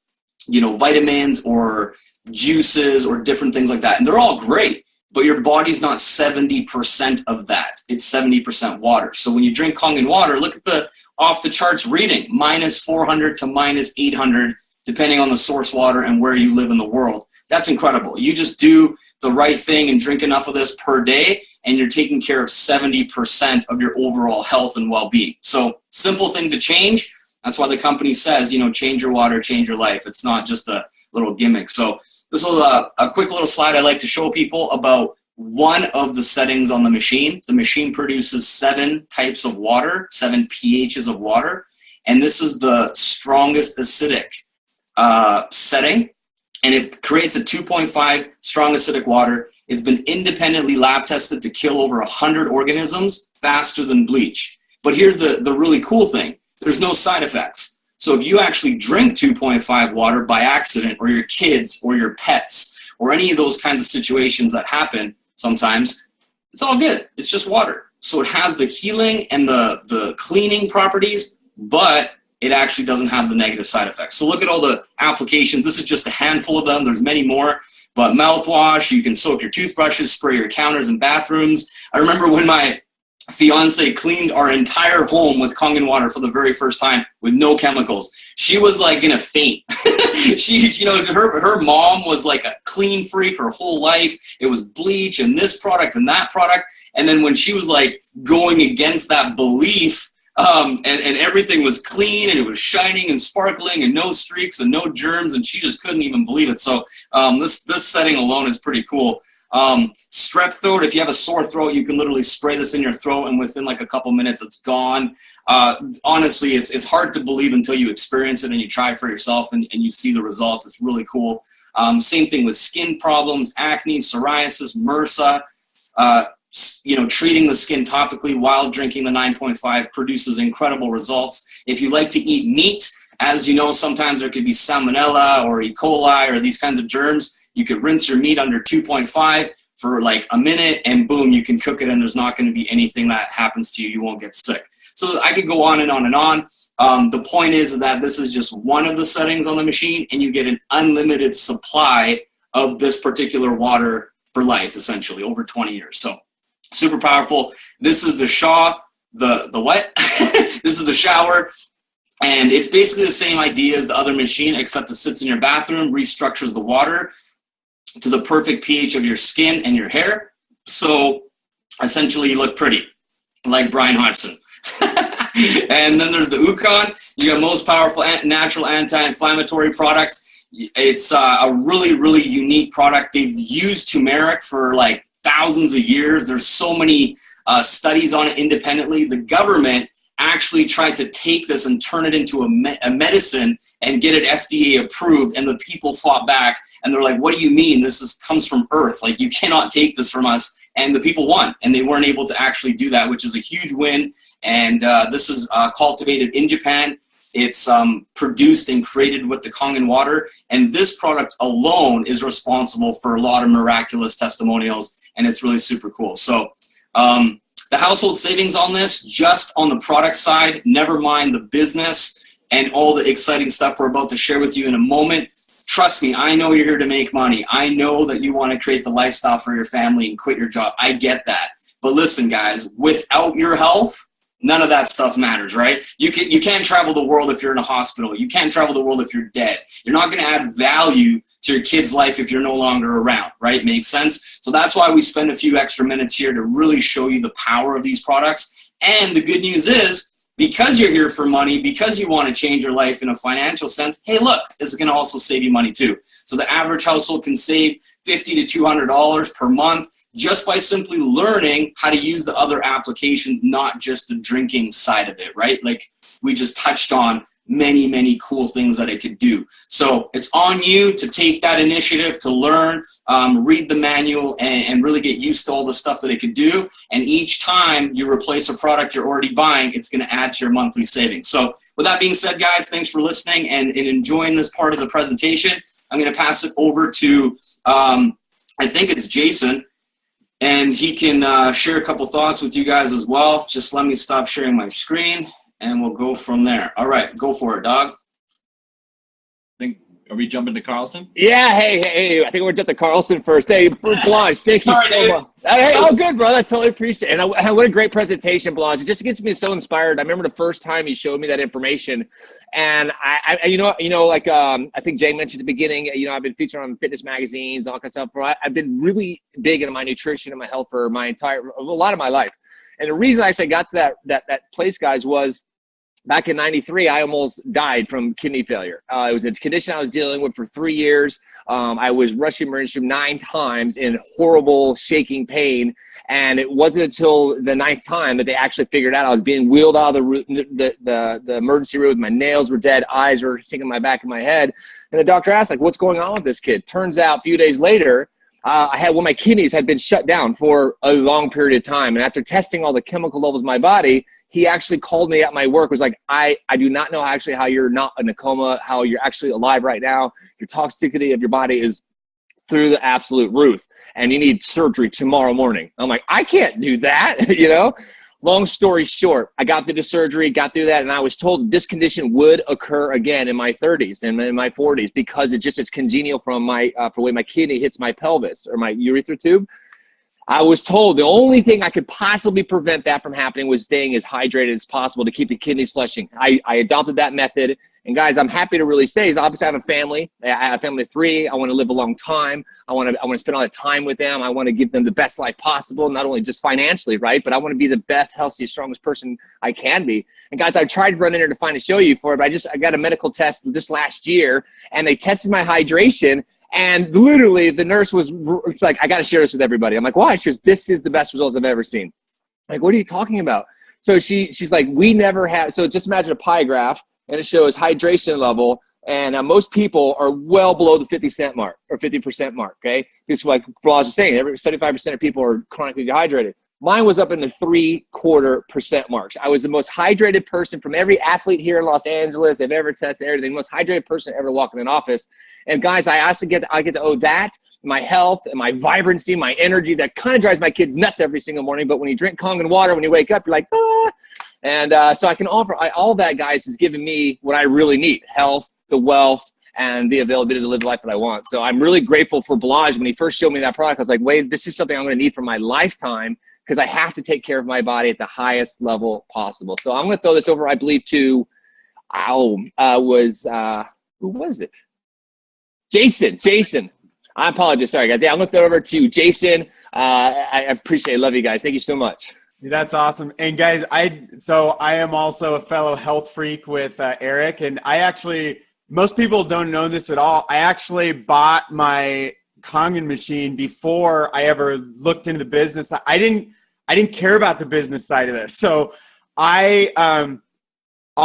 H: you know, vitamins or juices or different things like that. And they're all great, but your body's not 70% of that. It's 70% water. So when you drink Kangen water, look at the off the charts reading, -400 to -800, depending on the source water and where you live in the world. That's incredible. You just do the right thing and drink enough of this per day, and you're taking care of 70% of your overall health and well-being. So simple thing to change. That's why the company says, you know, change your water, change your life. It's not just a little gimmick. So this is a quick little slide I like to show people about one of the settings on the machine. The machine produces 7 types of water, 7 pHs of water, and this is the strongest acidic setting, and it creates a 2.5 strong acidic water. It's been independently lab tested to kill over 100 organisms faster than bleach. But here's the really cool thing. There's no side effects. So if you actually drink 2.5 water by accident, or your kids or your pets or any of those kinds of situations that happen sometimes, it's all good. It's just water. So it has the healing and the cleaning properties, but it actually doesn't have the negative side effects. So look at all the applications. This is just a handful of them. There's many more, but mouthwash, you can soak your toothbrushes, spray your counters and bathrooms. I remember when my fiance cleaned our entire home with Kangen water for the very first time with no chemicals. She was like gonna faint. You know, her mom was like a clean freak her whole life. It was bleach and this product and that product. And then when she was like going against that belief, and everything was clean and it was shining and sparkling and no streaks and no germs, and she just couldn't even believe it. So this setting alone is pretty cool. Strep throat, if you have a sore throat, you can literally spray this in your throat and within like a couple minutes it's gone. Honestly, it's hard to believe until you experience it and you try it for yourself and you see the results. It's really cool. Same thing with skin problems, acne, psoriasis, MRSA. You know, treating the skin topically while drinking the 9.5 produces incredible results. If you like to eat meat, as you know, sometimes there could be salmonella or E. coli or these kinds of germs. You could rinse your meat under 2.5 for like a minute and boom, you can cook it and there's not going to be anything that happens to you. You won't get sick. So I could go on and on and on. The point is that this is just one of the settings on the machine and you get an unlimited supply of this particular water for life, essentially over 20 years. So Super powerful. This is the what? This is the shower. And it's basically the same idea as the other machine, except it sits in your bathroom, restructures the water to the perfect pH of your skin and your hair. So essentially you look pretty, like Brian Hodgson. And then there's the Ukon. You got most powerful natural anti-inflammatory product. It's a really, really unique product. They've used turmeric for like thousands of years. There's so many studies on it independently. The government actually tried to take this and turn it into a medicine and get it FDA approved, and the people fought back, and they're like, what do you mean? This comes from Earth. Like, you cannot take this from us. And the people won, and they weren't able to actually do that, which is a huge win. And this is cultivated in Japan. It's produced and created with the Kangen water, and this product alone is responsible for a lot of miraculous testimonials, and it's really super cool. So the household savings on this, just on the product side, never mind the business and all the exciting stuff we're about to share with you in a moment. Trust me, I know you're here to make money. I know that you want to create the lifestyle for your family and quit your job. I get that. But listen, guys, without your health, none of that stuff matters, right? You can't travel the world if you're in a hospital. You can't travel the world if you're dead. You're not going to add value to your kid's life if you're no longer around, right? Makes sense? So that's why we spend a few extra minutes here to really show you the power of these products. And the good news is, because you're here for money, because you want to change your life in a financial sense, hey, look, this is going to also save you money too. So the average household can save $50 to $200 per month just by simply learning how to use the other applications, not just the drinking side of it, right? Like we just touched on many, many cool things that it could do. So it's on you to take that initiative to learn, read the manual, and really get used to all the stuff that it could do. And each time you replace a product you're already buying, it's going to add to your monthly savings. So with that being said, guys, thanks for listening and enjoying this part of the presentation. I'm going to pass it over to, I think it's Jason, and he can share a couple thoughts with you guys as well. Just let me stop sharing my screen, and we'll go from there. All right, go for it, dog.
B: Are we jumping to Carlson?
E: Yeah, hey, I think we're jumping to Carlson first. Hey, Blanche, thank you so much. Hey, oh, good, brother. I totally appreciate it. And what a great presentation, Blanche. It just gets me so inspired. I remember the first time you showed me that information, and I like I think Jay mentioned at the beginning, I've been featured on fitness magazines, all kinds of stuff. I've been really big into my nutrition and my health for a lot of my life. And the reason I actually got to that place, guys, was back in '93, I almost died from kidney failure. It was a condition I was dealing with for 3 years. I was rushing emergency room 9 times in horrible shaking pain. And it wasn't until the 9th time that they actually figured out I was being wheeled out of the emergency room. My nails were dead. Eyes were sticking in my back of my head. And the doctor asked, like, what's going on with this kid? Turns out a few days later, I had one of my kidneys had been shut down for a long period of time. And after testing all the chemical levels in my body, he actually called me at my work, was like, I do not know actually how you're not in a coma, how you're actually alive right now. Your toxicity of your body is through the absolute roof, and you need surgery tomorrow morning. I'm like, I can't do that, Long story short, I got through the surgery, got through that, and I was told this condition would occur again in my 30s and in my 40s because it's congenial from for the way my kidney hits my pelvis or my urethra tube. I was told the only thing I could possibly prevent that from happening was staying as hydrated as possible to keep the kidneys flushing. I adopted that method. And guys, I'm happy to really say is obviously I have a family. I have a family of 3. I want to live a long time. I want to spend all that time with them. I want to give them the best life possible, not only just financially, right? But I want to be the best, healthiest, strongest person I can be. And guys, I tried to run in here to find a show you for it, but I got a medical test this last year, and they tested my hydration. And literally the nurse it's like, I got to share this with everybody. I'm like, why? She goes, this is the best results I've ever seen. I'm like, what are you talking about? So she's like, we never have, so just imagine a pie graph and it shows hydration level. And most people are well below the 50% mark or 50% mark. Okay. Because like Blas was saying, 75% of people are chronically dehydrated. Mine was up in the 0.75% marks. I was the most hydrated person from every athlete here in Los Angeles. I've ever tested everything. Most hydrated person ever walking in an office. And guys, I get to owe that, my health and my vibrancy, my energy that kind of drives my kids nuts every single morning. But when you drink Kangen water, when you wake up, you're like, ah. And so I can offer all that, guys, is giving me what I really need: health, the wealth, and the availability to live the life that I want. So I'm really grateful for Balaj. When he first showed me that product, I was like, wait, this is something I'm going to need for my lifetime. because I have to take care of my body at the highest level possible. So I'm going to throw this over, I believe, to who was it? Jason. I apologize. Sorry, guys. Yeah, I'm going to throw it over to Jason. I appreciate it. Love you guys. Thank you so much.
D: That's awesome. And guys, I am also a fellow health freak with Eric, and most people don't know this at all. I actually bought my Kangen machine before I ever looked into the business. I didn't care about the business side of this. So I'll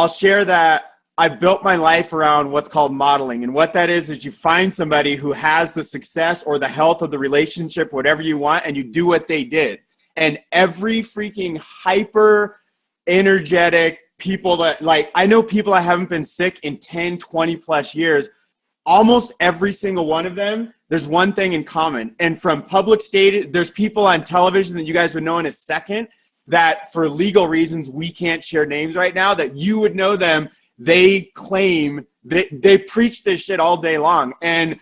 D: share that I built my life around what's called modeling. And what that is you find somebody who has the success or the health of the relationship, whatever you want, and you do what they did. And every freaking hyper energetic people that, like, I know people that haven't been sick in 10, 20 plus years. Almost every single one of them, there's one thing in common. And from public stated, there's people on television that you guys would know in a second that for legal reasons, we can't share names right now, that you would know them. They claim that they preach this shit all day long. And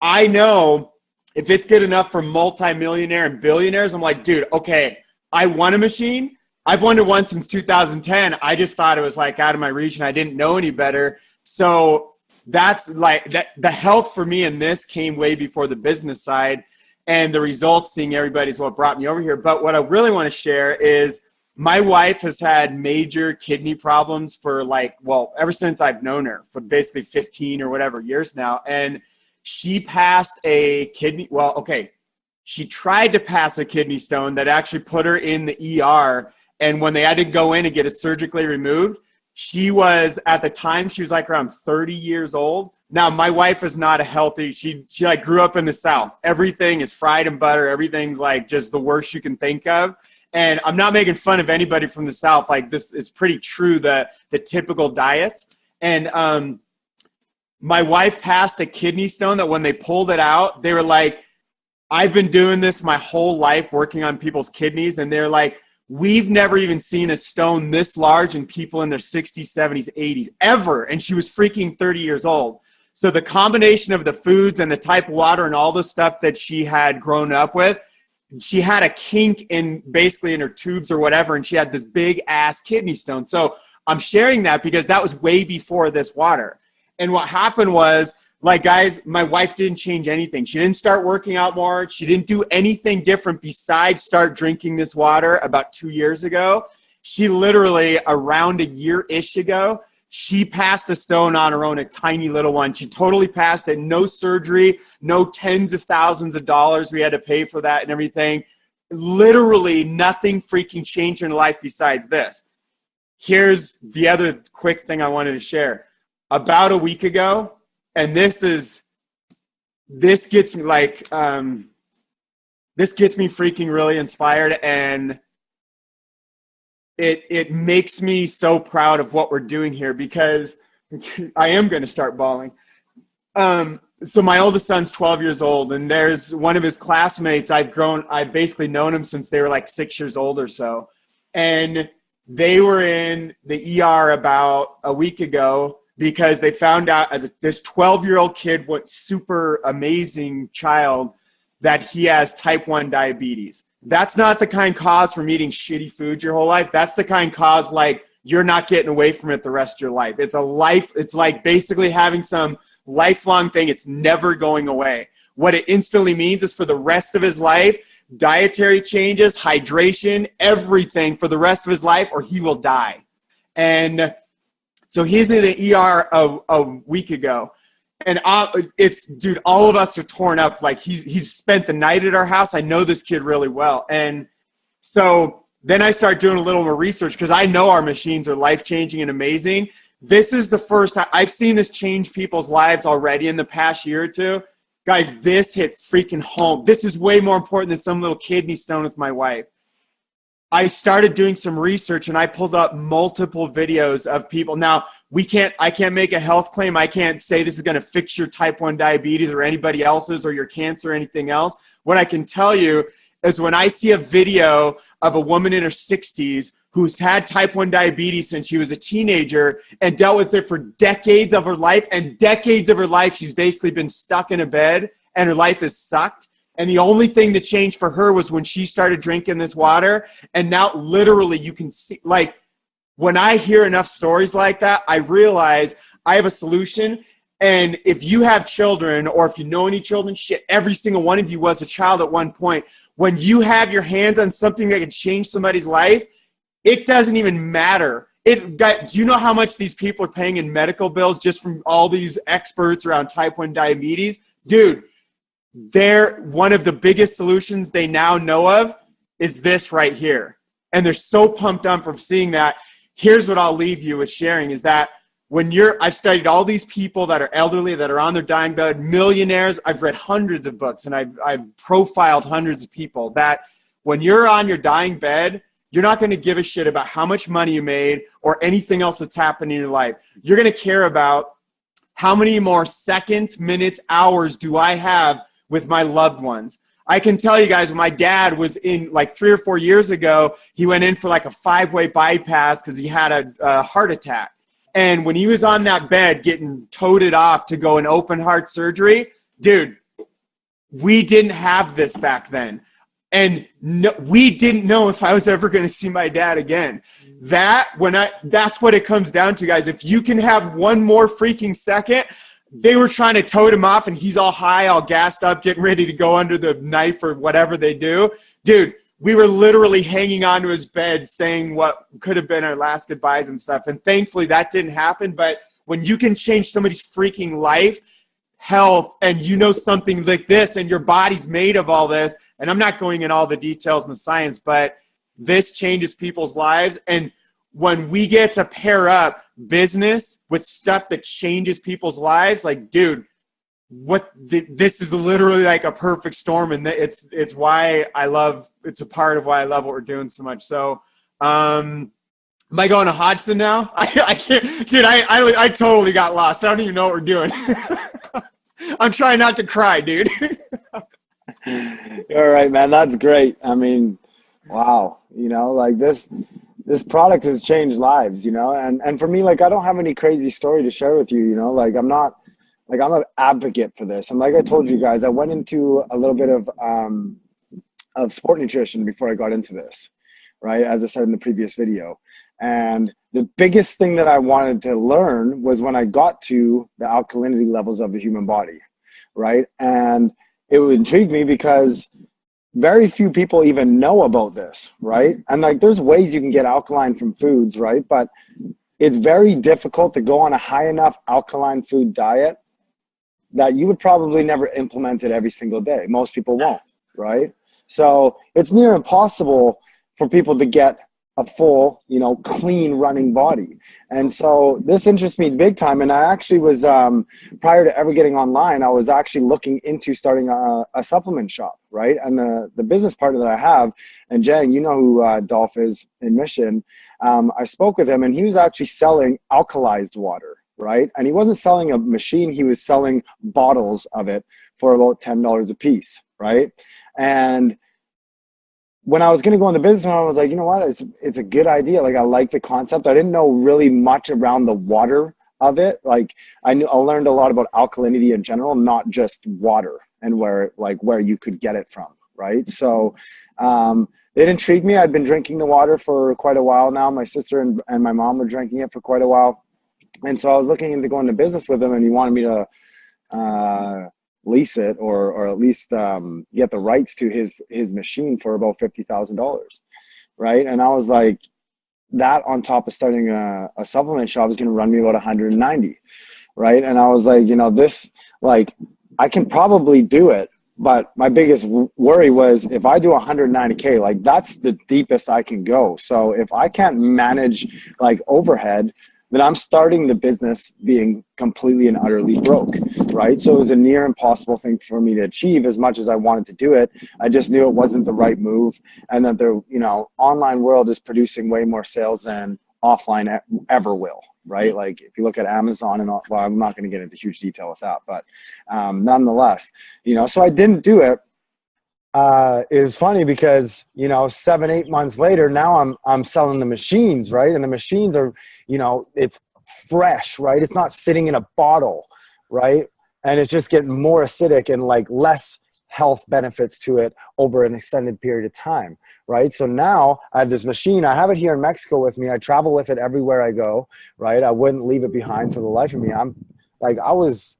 D: I know if it's good enough for multimillionaire and billionaires, I'm like, dude, okay, I want a machine. I've wanted one since 2010. I just thought it was like out of my reach and I didn't know any better. So that's like that. The health for me in this came way before the business side, and the results, seeing everybody, is what brought me over here. But what I really want to share is my wife has had major kidney problems for ever since I've known her, for basically 15 or whatever years now. And she passed a kidney. Well, okay. She tried to pass a kidney stone that actually put her in the ER. And when they had to go in and get it surgically removed, she was, at the time, she was like around 30 years old. Now, my wife is not a healthy, she like grew up in the South. Everything is fried and butter. Everything's like just the worst you can think of. And I'm not making fun of anybody from the South. Like, this is pretty true, the typical diets. And my wife passed a kidney stone that when they pulled it out, they were like, I've been doing this my whole life working on people's kidneys. And they're like, we've never even seen a stone this large in people in their 60s, 70s, 80s ever. And she was freaking 30 years old. So the combination of the foods and the type of water and all the stuff that she had grown up with, she had a kink basically in her tubes or whatever. And she had this big ass kidney stone. So I'm sharing that because that was way before this water. And what happened was, like, guys, my wife didn't change anything. She didn't start working out more. She didn't do anything different besides start drinking this water about 2 years ago. She literally, around a year-ish ago, she passed a stone on her own, a tiny little one. She totally passed it. No surgery, no tens of thousands of dollars we had to pay for that and everything. Literally nothing freaking changed in her life besides this. Here's the other quick thing I wanted to share. About a week ago, and this gets me like, this gets me freaking really inspired, and it makes me so proud of what we're doing here, because I am going to start bawling. So my oldest son's 12 years old, and there's one of his classmates. I've basically known him since they were like 6 years old or so. And they were in the ER about a week ago, because they found out this 12-year-old kid, what super amazing child, that he has type 1 diabetes. That's not the kind cause from eating shitty food your whole life. That's the kind cause like you're not getting away from it the rest of your life. It's like basically having some lifelong thing. It's never going away. What it instantly means is for the rest of his life, dietary changes, hydration, everything for the rest of his life, or he will die. And so he's in the ER a week ago, and dude, all of us are torn up. Like, he's spent the night at our house. I know this kid really well. And so then I start doing a little more research, because I know our machines are life-changing and amazing. This is the first time I've seen this change people's lives already in the past year or two. Guys, this hit freaking home. This is way more important than some little kidney stone with my wife. I started doing some research, and I pulled up multiple videos of people. Now, I can't make a health claim. I can't say this is going to fix your type 1 diabetes or anybody else's or your cancer or anything else. What I can tell you is when I see a video of a woman in her 60s who's had type 1 diabetes since she was a teenager and dealt with it for decades of her life, and decades of her life she's basically been stuck in a bed and her life has sucked. And the only thing that changed for her was when she started drinking this water. And now literally you can see, like, when I hear enough stories like that, I realize I have a solution. And if you have children, or if you know any children, shit, every single one of you was a child at one point. When you have your hands on something that can change somebody's life, it doesn't even matter. Do you know how much these people are paying in medical bills just from all these experts around type 1 diabetes? Dude, one of the biggest solutions they now know of is this right here. And they're so pumped up from seeing that. Here's what I'll leave you with sharing is that I've studied all these people that are elderly, that are on their dying bed, millionaires. I've read hundreds of books and I've profiled hundreds of people that when you're on your dying bed, you're not going to give a shit about how much money you made or anything else that's happened in your life. You're going to care about how many more seconds, minutes, hours do I have with my loved ones. I can tell you guys, when my dad was in like 3 or 4 years ago, he went in for like a 5-way bypass because he had a heart attack. And when he was on that bed getting toted off to go in open heart surgery, dude, we didn't have this back then. And we didn't know if I was ever going to see my dad again. That's what it comes down to, guys. If you can have one more freaking second, they were trying to tote him off and he's all high, all gassed up, getting ready to go under the knife or whatever they do. Dude, we were literally hanging onto his bed saying what could have been our last goodbyes and stuff. And thankfully that didn't happen. But when you can change somebody's freaking life, health, and you know something like this and your body's made of all this, and I'm not going in all the details and the science, but this changes people's lives. And when we get to pair up business with stuff that changes people's lives, like, dude, this is literally like a perfect storm. And it's a part of why I love what we're doing so much. So, am I going to Hodgson now? I can't, dude, I totally got lost. I don't even know what we're doing. I'm trying not to cry, dude.
G: All right, man. That's great. I mean, wow. You know, like this product has changed lives, you know, and for me, like, I don't have any crazy story to share with you, you know, like I'm an advocate for this. And like I told you guys, I went into a little bit of sport nutrition before I got into this, right? As I said in the previous video. And the biggest thing that I wanted to learn was when I got to the alkalinity levels of the human body, right? And it would intrigue me because very few people even know about this, right? And like, there's ways you can get alkaline from foods, right? But it's very difficult to go on a high enough alkaline food diet that you would probably never implement it every single day. Most people won't, right? So it's near impossible for people to get a full, you know, clean running body. And so this interests me big time. And I actually was, prior to ever getting online, I was actually looking into starting a supplement shop, right? And the business partner that I have, and Jang, you know who Dolph is in Mission, I spoke with him and he was actually selling alkalized water, right? And he wasn't selling a machine, he was selling bottles of it for about $10 a piece, right? And when I was going to go into business, I was like, you know what, it's a good idea. Like, I like the concept. I didn't know really much around the water of it. Like, I learned a lot about alkalinity in general, not just water and where you could get it from, right? So it intrigued me. I'd been drinking the water for quite a while now. My sister and my mom were drinking it for quite a while. And so I was looking into going to business with him, and he wanted me to lease it or at least get the rights to his machine for about $50,000, right? And I was like, that on top of starting a supplement shop is going to run me about 190, right? And I was like, you know, this, like, I can probably do it, but my biggest worry was if I do 190K, like, that's the deepest I can go. So if I can't manage like overhead, then I'm starting the business being completely and utterly broke, right? So it was a near impossible thing for me to achieve as much as I wanted to do it. I just knew it wasn't the right move, and that the, you know, online world is producing way more sales than offline ever will, right? Like, if you look at Amazon and all, well, I'm not going to get into huge detail with that, but nonetheless, you know, so I didn't do it. It was funny because, you know, 7-8 months later, now I'm selling the machines, right? And the machines are, you know, it's fresh, right? It's not sitting in a bottle, right? And it's just getting more acidic and like less health benefits to it over an extended period of time, right? So now I have this machine. I have it here in Mexico with me. I travel with it everywhere I go, right? I wouldn't leave it behind for the life of me. I'm like, I was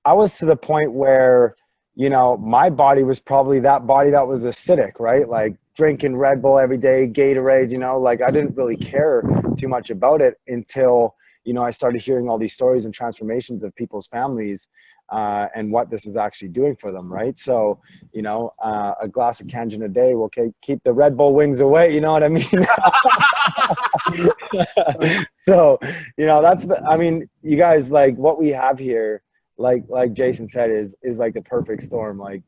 G: to the point where, you know, my body was probably that body that was acidic, right? Like drinking Red Bull every day, Gatorade, you know, like I didn't really care too much about it until, you know, I started hearing all these stories and transformations of people's families and what this is actually doing for them, right? So, you know, a glass of Kangen a day will keep the Red Bull wings away, you know what I mean? So, you know, I mean, you guys, like what we have here, like Jason said, is like the perfect storm. Like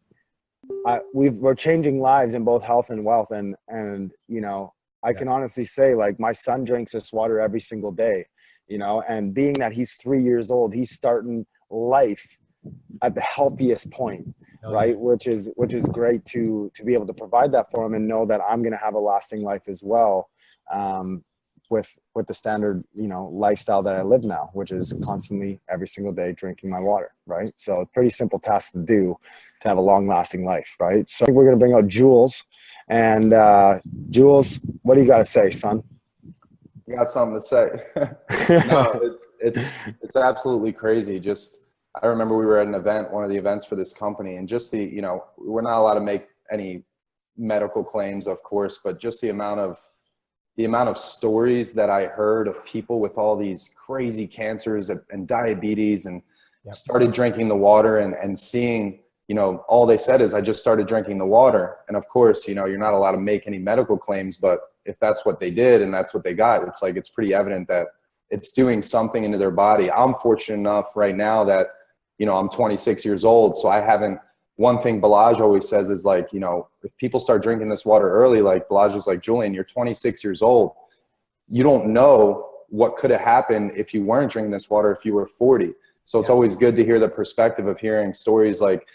G: we're changing lives in both health and wealth, and you know, I can honestly say, like, my son drinks this water every single day, you know, and being that he's 3 years old, he's starting life at the healthiest point, right? Which is great to be able to provide that for him and know that I'm going to have a lasting life as well, with the standard, you know, lifestyle that I live now, which is constantly every single day drinking my water, right? So pretty simple task to do to have a long lasting life, right? So we're going to bring out Jules, and Jules, what do you got to say, son?
C: You got something to say? No, it's absolutely crazy. Just, I remember we were at an event, one of the events for this company, and just the, you know, we're not allowed to make any medical claims, of course, but just the amount of stories that I heard of people with all these crazy cancers and diabetes, and started drinking the water and seeing, you know, all they said is, I just started drinking the water. And of course, you know, you're not allowed to make any medical claims, but if that's what they did and that's what they got, it's like, it's pretty evident that it's doing something into their body. I'm fortunate enough right now that, you know, I'm 26 years old. So I haven't, one thing Balaj always says is, like, you know, if people start drinking this water early, like Balaj is like, Julian, you're 26 years old. You don't know what could have happened if you weren't drinking this water if you were 40. So it's always good to hear the perspective of hearing stories like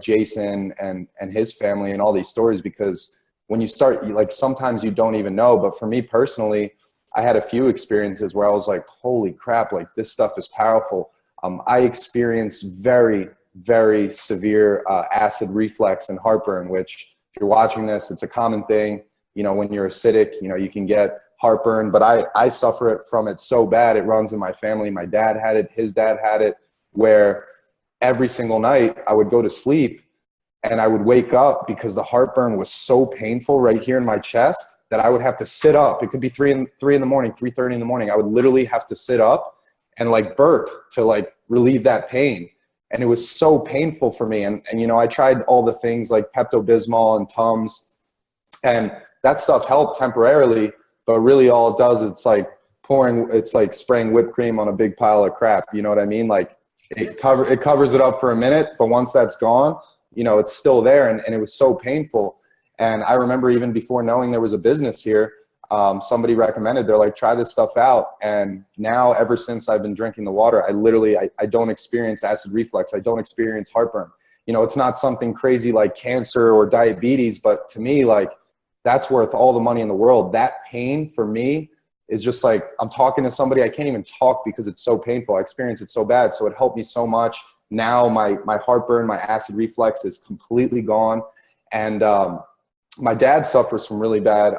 C: Jason and his family and all these stories, because when you start, like, sometimes you don't even know. But for me personally, I had a few experiences where I was like, holy crap, like this stuff is powerful. I experienced very, very severe acid reflux and heartburn, which, if you're watching this, it's a common thing. You know, when you're acidic, you know, you can get heartburn, but I suffer from it so bad. It runs in my family. My dad had it, his dad had it, where every single night I would go to sleep and I would wake up because the heartburn was so painful right here in my chest that I would have to sit up. It could be 3 in the morning, 3:30 in the morning. I would literally have to sit up and like burp to like relieve that pain. And it was so painful for me. And you know, I tried all the things like Pepto-Bismol and Tums, and that stuff helped temporarily, but really all it does, it's like spraying whipped cream on a big pile of crap. You know what I mean? Like it covers it up for a minute, but once that's gone, you know, it's still there. And it was so painful. And I remember, even before knowing there was a business here, somebody recommended, they're like, try this stuff out. And now, ever since I've been drinking the water, I don't experience acid reflux. I don't experience heartburn. You know, it's not something crazy like cancer or diabetes, but to me, like, that's worth all the money in the world. That pain for me is just like, I'm talking to somebody, I can't even talk because it's so painful. I experience it so bad. So it helped me so much. Now my heartburn, my acid reflux is completely gone. And my dad suffers from really bad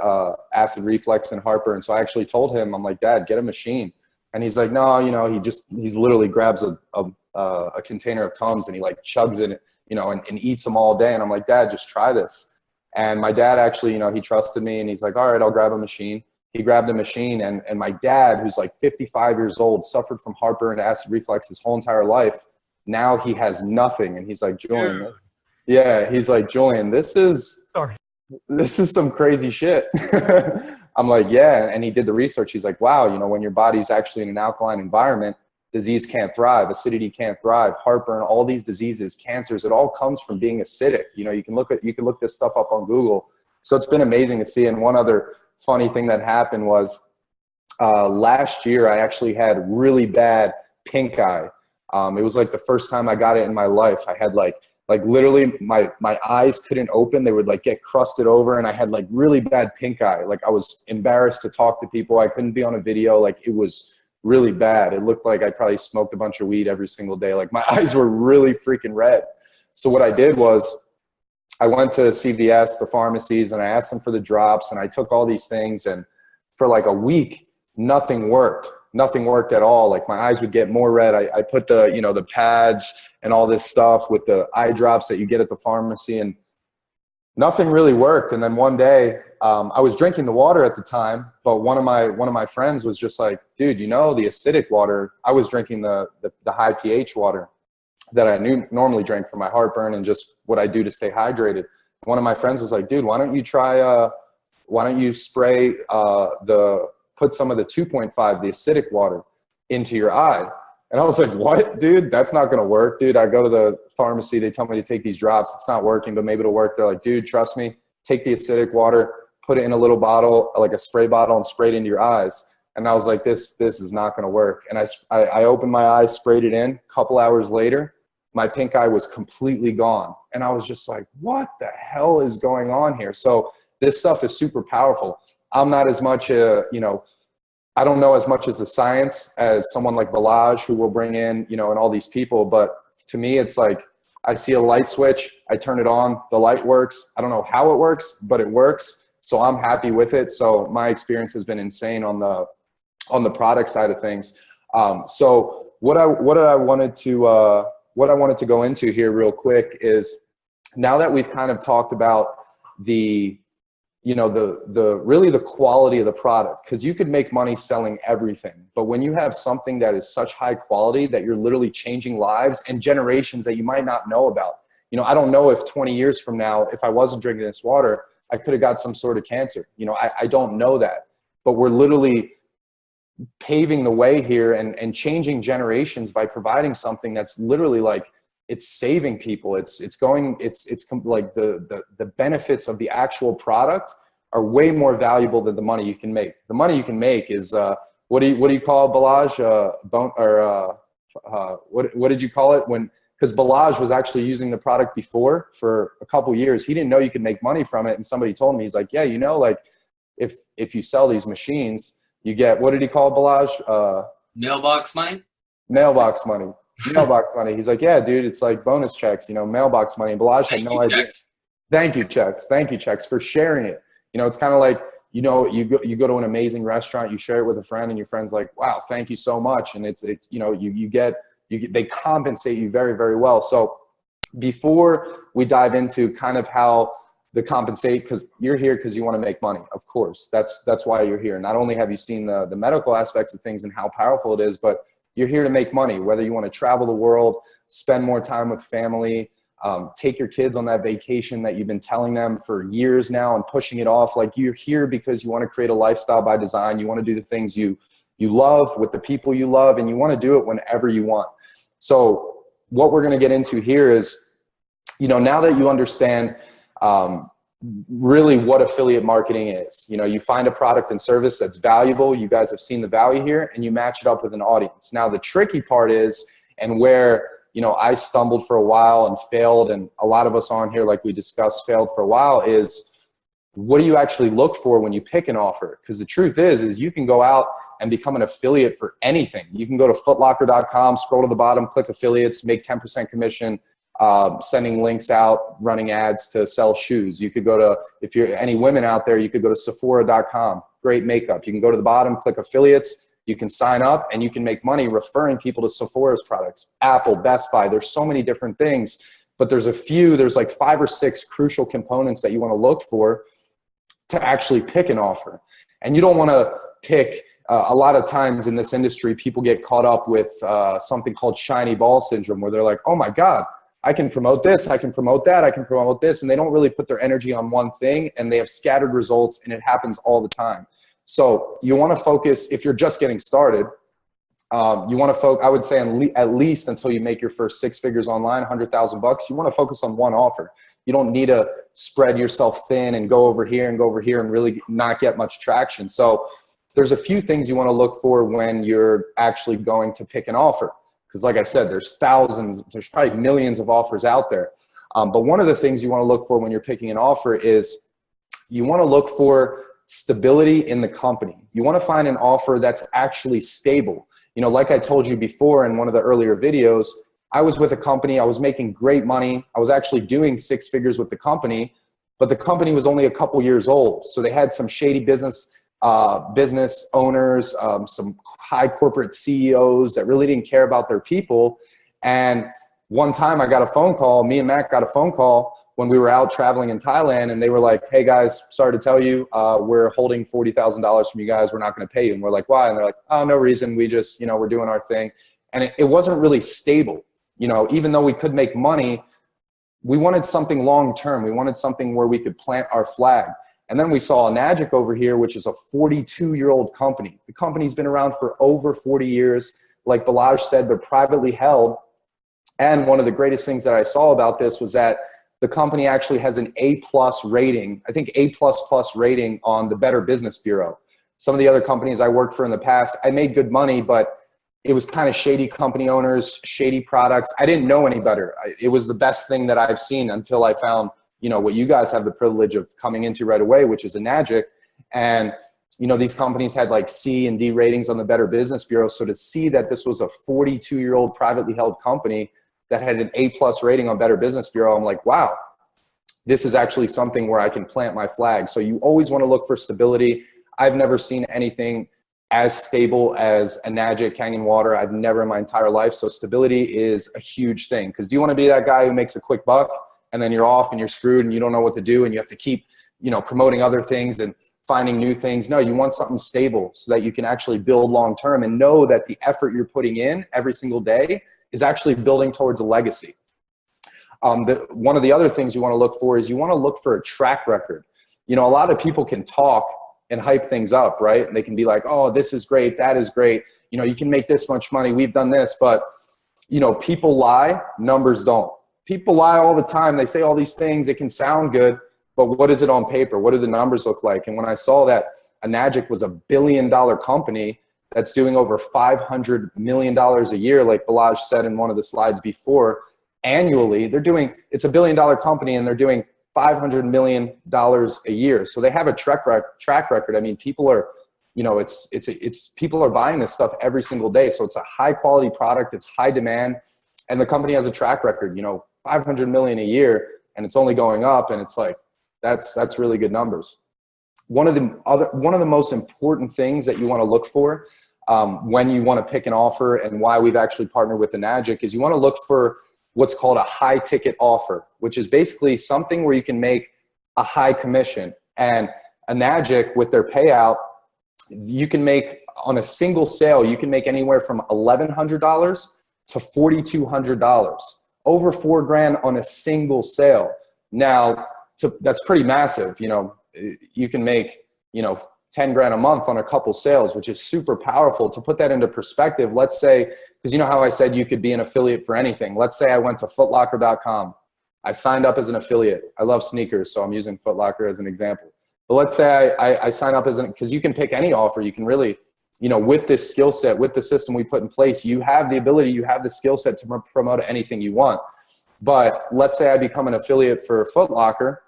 C: acid reflux and heartburn. So I actually told him, I'm like, Dad, get a machine. And he's like, no, you know, he's literally grabs a container of Tums and he like chugs it, you know, and eats them all day. And I'm like, Dad, just try this. And my dad actually, you know, he trusted me and he's like, all right, I'll grab a machine. He grabbed a machine, and my dad, who's like 55 years old, suffered from heartburn and acid reflux his whole entire life. Now he has nothing. And he's like, Julian, yeah, he's like, Julian, this is some crazy shit. I'm like, yeah. And he did the research. He's like, wow, you know, when your body's actually in an alkaline environment, disease can't thrive, acidity can't thrive, heartburn, all these diseases, cancers, it all comes from being acidic. You know, you can look this stuff up on Google. So it's been amazing to see. And one other funny thing that happened was last year, I actually had really bad pink eye. It was like the first time I got it in my life. I had like literally my eyes couldn't open. They would like get crusted over, and I had like really bad pink eye. Like I was embarrassed to talk to people. I couldn't be on a video. Like it was really bad. It looked like I probably smoked a bunch of weed every single day. Like my eyes were really freaking red. So what I did was I went to CVS, the pharmacies, and I asked them for the drops, and I took all these things, and for like a week, nothing worked. Nothing worked at all. Like my eyes would get more red. I put the, you know, the pads and all this stuff with the eye drops that you get at the pharmacy, and nothing really worked. And then one day, I was drinking the water at the time, but one of my friends was just like, dude, you know, the acidic water, I was drinking the high pH water that I normally drank for my heartburn and just what I do to stay hydrated. One of my friends was like, dude, why don't you spray put some of the 2.5, the acidic water into your eye? And I was like, what, dude? That's not going to work, dude. I go to the pharmacy. They tell me to take these drops. It's not working, but maybe it'll work. They're like, dude, trust me. Take the acidic water, put it in a little bottle, like a spray bottle, and spray it into your eyes. And I was like, this is not going to work. And I opened my eyes, sprayed it in. A couple hours later, my pink eye was completely gone. And I was just like, what the hell is going on here? So this stuff is super powerful. I'm not as much, you know, I don't know as much as the science as someone like Balaj, who will bring in, you know, and all these people. But to me, it's like I see a light switch, I turn it on, the light works. I don't know how it works, but it works. So I'm happy with it. So my experience has been insane on the product side of things. So what I wanted to go into here real quick is, now that we've kind of talked about the, you know, really the quality of the product, because you could make money selling everything, but when you have something that is such high quality that you're literally changing lives and generations that you might not know about. You know, I don't know if 20 years from now, if I wasn't drinking this water, I could have got some sort of cancer. You know, I don't know that, but we're literally paving the way here and changing generations by providing something that's literally like, it's saving people. It's like the benefits of the actual product are way more valuable than the money you can make. The money you can make is, what do you call it, Balaj? What did you call it when? Because Balaj was actually using the product before for a couple years. He didn't know you could make money from it, and somebody told him, he's like, yeah, you know, like if you sell these machines, you get, what did he call Balaj?
H: Mailbox money.
C: Mailbox money. Mailbox money. He's like, yeah, dude, it's like bonus checks, you know, mailbox money. And Balaj had no idea. Thank you checks. Thank you checks for sharing it. You know, it's kind of like, you know, you go to an amazing restaurant, you share it with a friend, and your friend's like, wow, thank you so much. And it's you know, they compensate you very, very well. So before we dive into kind of how the compensate, because you're here because you want to make money, of course. That's why you're here. Not only have you seen the medical aspects of things and how powerful it is, but you're here to make money, whether you want to travel the world, spend more time with family, take your kids on that vacation that you've been telling them for years now and pushing it off. Like, you're here because you want to create a lifestyle by design. You want to do the things you love with the people you love, and you want to do it whenever you want. So what we're going to get into here is, you know, now that you understand really what affiliate marketing is, you know, you find a product and service that's valuable. You guys have seen the value here, and you match it up with an audience. Now, the tricky part is, and where, you know, I stumbled for a while and failed, and a lot of us on here, like we discussed, failed for a while, is what do you actually look for when you pick an offer? Because the truth is you can go out and become an affiliate for anything. You can go to footlocker.com, scroll to the bottom, click affiliates, make 10% commission, sending links out, running ads to sell shoes. You could go to, if you're any women out there, you could go to Sephora.com, great makeup. You can go to the bottom, click affiliates, you can sign up, and you can make money referring people to Sephora's products, Apple, Best Buy. There's so many different things, but there's like 5 or 6 crucial components that you want to look for to actually pick an offer. And you don't want to pick, a lot of times in this industry, people get caught up with something called shiny ball syndrome, where they're like, oh my God, I can promote this, I can promote that, I can promote this, and they don't really put their energy on one thing, and they have scattered results, and it happens all the time. So you want to focus, if you're just getting started, you want to focus, I would say at least until you make your first 6 figures online, 100,000 bucks, you want to focus on one offer. You don't need to spread yourself thin and go over here and go over here and really not get much traction. So there's a few things you want to look for when you're actually going to pick an offer. Because like I said, there's thousands, there's probably millions of offers out there. But one of the things you want to look for when you're picking an offer is you want to look for stability in the company. You want to find an offer that's actually stable. You know, like I told you before in one of the earlier videos, I was with a company, I was making great money. I was actually doing 6 figures with the company, but the company was only a couple years old. So they had some shady business owners, some high corporate CEOs that really didn't care about their people. And one time I got a phone call, me and Matt got a phone call when we were out traveling in Thailand, and they were like, hey guys, sorry to tell you, we're holding $40,000 from you guys. We're not going to pay you. And we're like, why? And they're like, oh, no reason. We just, we're doing our thing. And it wasn't really stable. Even though we could make money, we wanted something long-term. We wanted something where we could plant our flag. And then we saw Enagic over here, which is a 42-year-old company. The company's been around for over 40 years. Like Balazs said, they're privately held. And one of the greatest things that I saw about this was that the company actually has an A+ rating, I think A++ rating on the Better Business Bureau. Some of the other companies I worked for in the past, I made good money, but it was kind of shady company owners, shady products. I didn't know any better. It was the best thing that I've seen until I found, what you guys have the privilege of coming into right away, which is Enagic. And, these companies had like C and D ratings on the Better Business Bureau. So to see that this was a 42-year-old privately held company that had an A+ rating on Better Business Bureau, I'm like, wow, this is actually something where I can plant my flag. So you always want to look for stability. I've never seen anything as stable as Enagic, Canyon Water. I've never in my entire life. So stability is a huge thing. Because do you want to be that guy who makes a quick buck and then you're off and you're screwed and you don't know what to do and you have to keep, promoting other things and finding new things? No, you want something stable so that you can actually build long-term and know that the effort you're putting in every single day is actually building towards a legacy. One of the other things you want to look for is you want to look for a track record. A lot of people can talk and hype things up, right? And they can be like, oh, this is great, that is great. You can make this much money, we've done this, but people lie, numbers don't. People lie all the time. They say all these things, it can sound good, but what is it on paper? What do the numbers look like? And when I saw that Enagic was $1 billion company that's doing over $500 million a year, like Balazs said in one of the slides before, annually, it's $1 billion company and they're doing $500 million a year. So they have a track record. I mean, people are, people are buying this stuff every single day. So it's a high quality product. It's high demand. And the company has a track record, 500 million a year, and it's only going up. And it's like, that's really good numbers. One of the most important things that you want to look for when you want to pick an offer, and why we've actually partnered with Enagic, is you want to look for what's called a high ticket offer, which is basically something where you can make a high commission. And Enagic, with their payout, you can make on a single sale, you can make anywhere from $1,100 to $4,200, over $4,000 on a single sale. Now, that's pretty massive. You can make, 10 grand a month on a couple sales, which is super powerful. To put that into perspective, let's say, because you know how I said you could be an affiliate for anything. Let's say I went to footlocker.com. I signed up as an affiliate. I love sneakers, so I'm using Foot Locker as an example. But let's say I sign up because you can pick any offer. You can really, with this skill set, with the system we put in place, you have the ability, you have the skill set to promote anything you want. But let's say I become an affiliate for Foot Locker,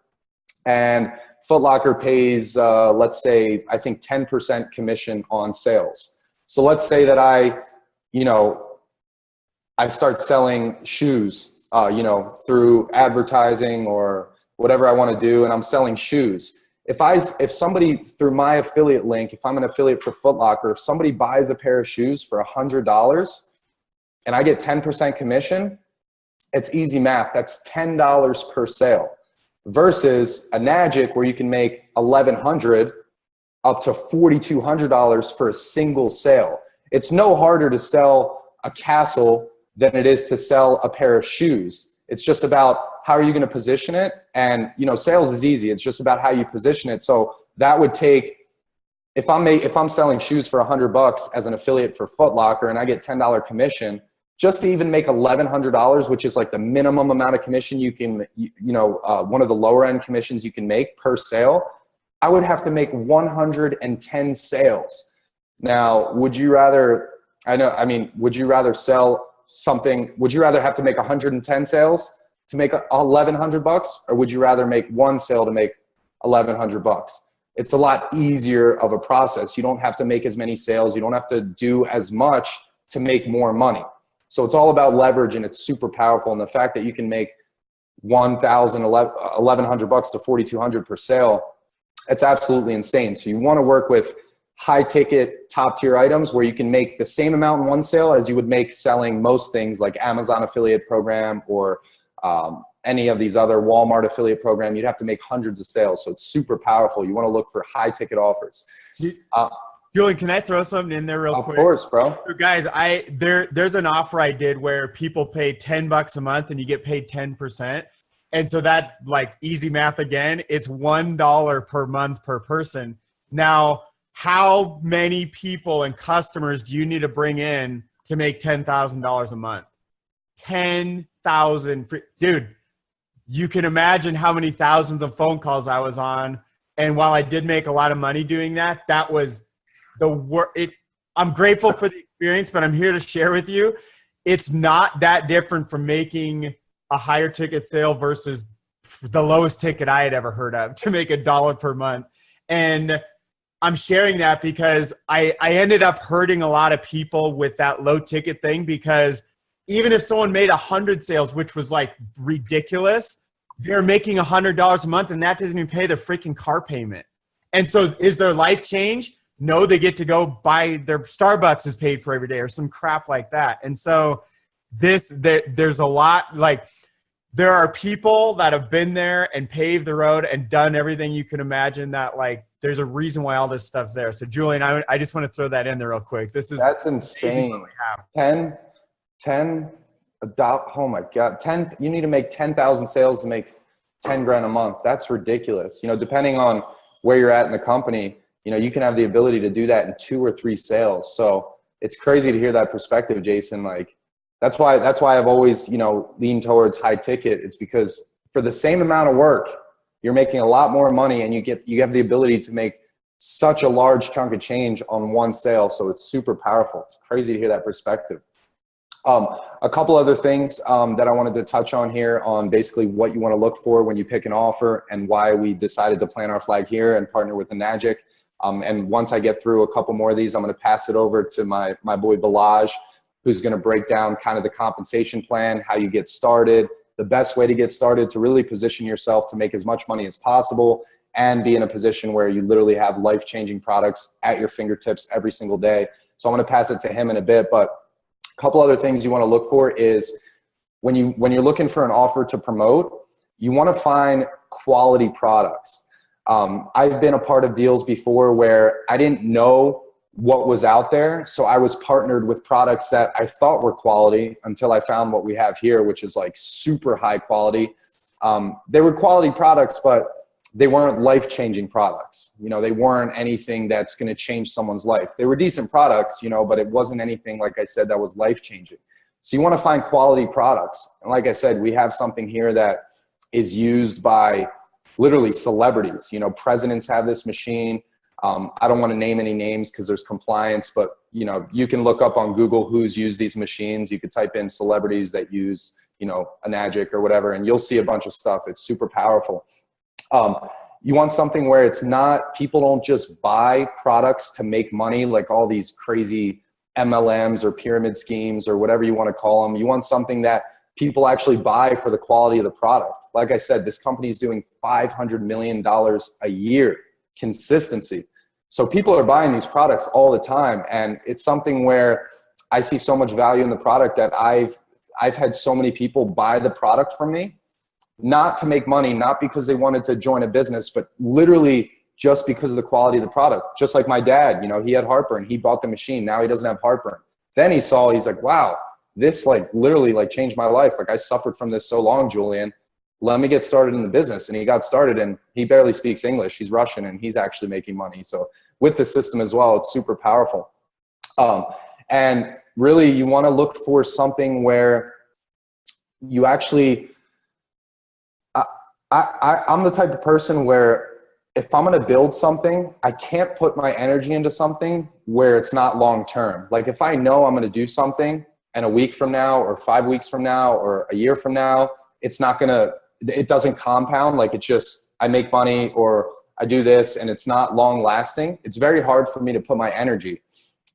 C: and Foot Locker pays, let's say, I think 10% commission on sales. So let's say that I start selling shoes, through advertising or whatever I want to do, and I'm selling shoes. If somebody, through my affiliate link, if I'm an affiliate for Foot Locker, if somebody buys a pair of shoes for $100 and I get 10% commission, it's easy math. That's $10 per sale. Versus Enagic, where you can make $1,100 up to $4,200 for a single sale. It's no harder to sell a castle than it is to sell a pair of shoes. It's just about how are you going to position it, and sales is easy. It's just about how you position it. So that would take, if I'm selling shoes for $100 as an affiliate for Foot Locker and I get $10 commission, just to even make $1,100, which is like the minimum amount of commission you can, one of the lower end commissions you can make per sale, I would have to make 110 sales. Now, would you rather sell something, would you rather have to make 110 sales to make $1,100, or would you rather make one sale to make $1,100? It's a lot easier of a process. You don't have to make as many sales. You don't have to do as much to make more money. So it's all about leverage, and it's super powerful. And the fact that you can make $1,100 to $4,200 per sale, it's absolutely insane. So you want to work with high ticket, top tier items where you can make the same amount in one sale as you would make selling most things like Amazon affiliate program or any of these other Walmart affiliate program. You'd have to make hundreds of sales. So it's super powerful. You want to look for high ticket offers.
D: Julian, can I throw something in there real quick?
C: Of course, bro.
D: So guys, there's an offer I did where people pay $10 a month and you get paid 10%. And so that, like, easy math again, it's $1 per month per person. Now, how many people and customers do you need to bring in to make $10,000 a month? 10,000. Dude, you can imagine how many thousands of phone calls I was on. And while I did make a lot of money doing that, that was the work. I'm grateful for the experience, but I'm here to share with you, it's not that different from making a higher ticket sale versus the lowest ticket I had ever heard of to make $1 per month. And I'm sharing that because I ended up hurting a lot of people with that low ticket thing, because even if someone made 100 sales, which was like ridiculous, they're making $100 a month and that doesn't even pay their freaking car payment. And so is their life changed? No, they get to go buy their Starbucks is paid for every day or some crap like that. And so there's a lot, like, there are people that have been there and paved the road and done everything you can imagine, that, like, there's a reason why all this stuff's there. So Julian, I just want to throw that in there real quick. That's
C: insane. 10, oh my God, 10, you need to make 10,000 sales to make 10 grand a month. That's ridiculous. You know, depending on where you're at in the company, you know, you can have the ability to do that in 2 or 3 sales. So it's crazy to hear that perspective, Jason. Like, that's why I've always, you know, leaned towards high ticket. It's because for the same amount of work, you're making a lot more money, and you have the ability to make such a large chunk of change on one sale. So it's super powerful. It's crazy to hear that perspective. A couple other things that I wanted to touch on here on basically what you want to look for when you pick an offer and why we decided to plant our flag here and partner with the Magic. And once I get through a couple more of these, I'm going to pass it over to my boy Balaj, who's going to break down kind of the compensation plan, how you get started, the best way to get started to really position yourself to make as much money as possible and be in a position where you literally have life-changing products at your fingertips every single day. So I'm going to pass it to him in a bit, but a couple other things you want to look for is when you're looking for an offer to promote, you want to find quality products. I've been a part of deals before where I didn't know what was out there. So I was partnered with products that I thought were quality until I found what we have here, which is like super high quality. They were quality products, but they weren't life-changing products. You know, they weren't anything that's going to change someone's life. They were decent products, you know, but it wasn't anything, like I said, that was life-changing. So you want to find quality products. And like I said, we have something here that is used by literally celebrities. You know, presidents have this machine. I don't want to name any names because there's compliance, but, you know, you can look up on Google who's used these machines. You could type in celebrities that use, you know, a Magic or whatever, and you'll see a bunch of stuff. It's super powerful. You want something where it's not, people don't just buy products to make money, like all these crazy MLMs or pyramid schemes or whatever you want to call them. You want something that people actually buy for the quality of the product. Like I said, this company is doing $500 million a year, consistency. So people are buying these products all the time. And it's something where I see so much value in the product that I've had so many people buy the product from me, not to make money, not because they wanted to join a business, but literally just because of the quality of the product. Just like my dad, you know, he had heartburn, he bought the machine, now he doesn't have heartburn. Then he's like, wow, this like literally like changed my life. Like I suffered from this so long, Julian, let me get started in the business. And he got started, and he barely speaks English. He's Russian, and he's actually making money. So with the system as well, it's super powerful. And really you want to look for something where you actually, I'm the type of person where if I'm going to build something, I can't put my energy into something where it's not long-term. Like if I know I'm going to do something and a week from now or 5 weeks from now or a year from now, it's not going to, it doesn't compound. Like it's just, I make money or I do this and it's not long lasting. It's very hard for me to put my energy.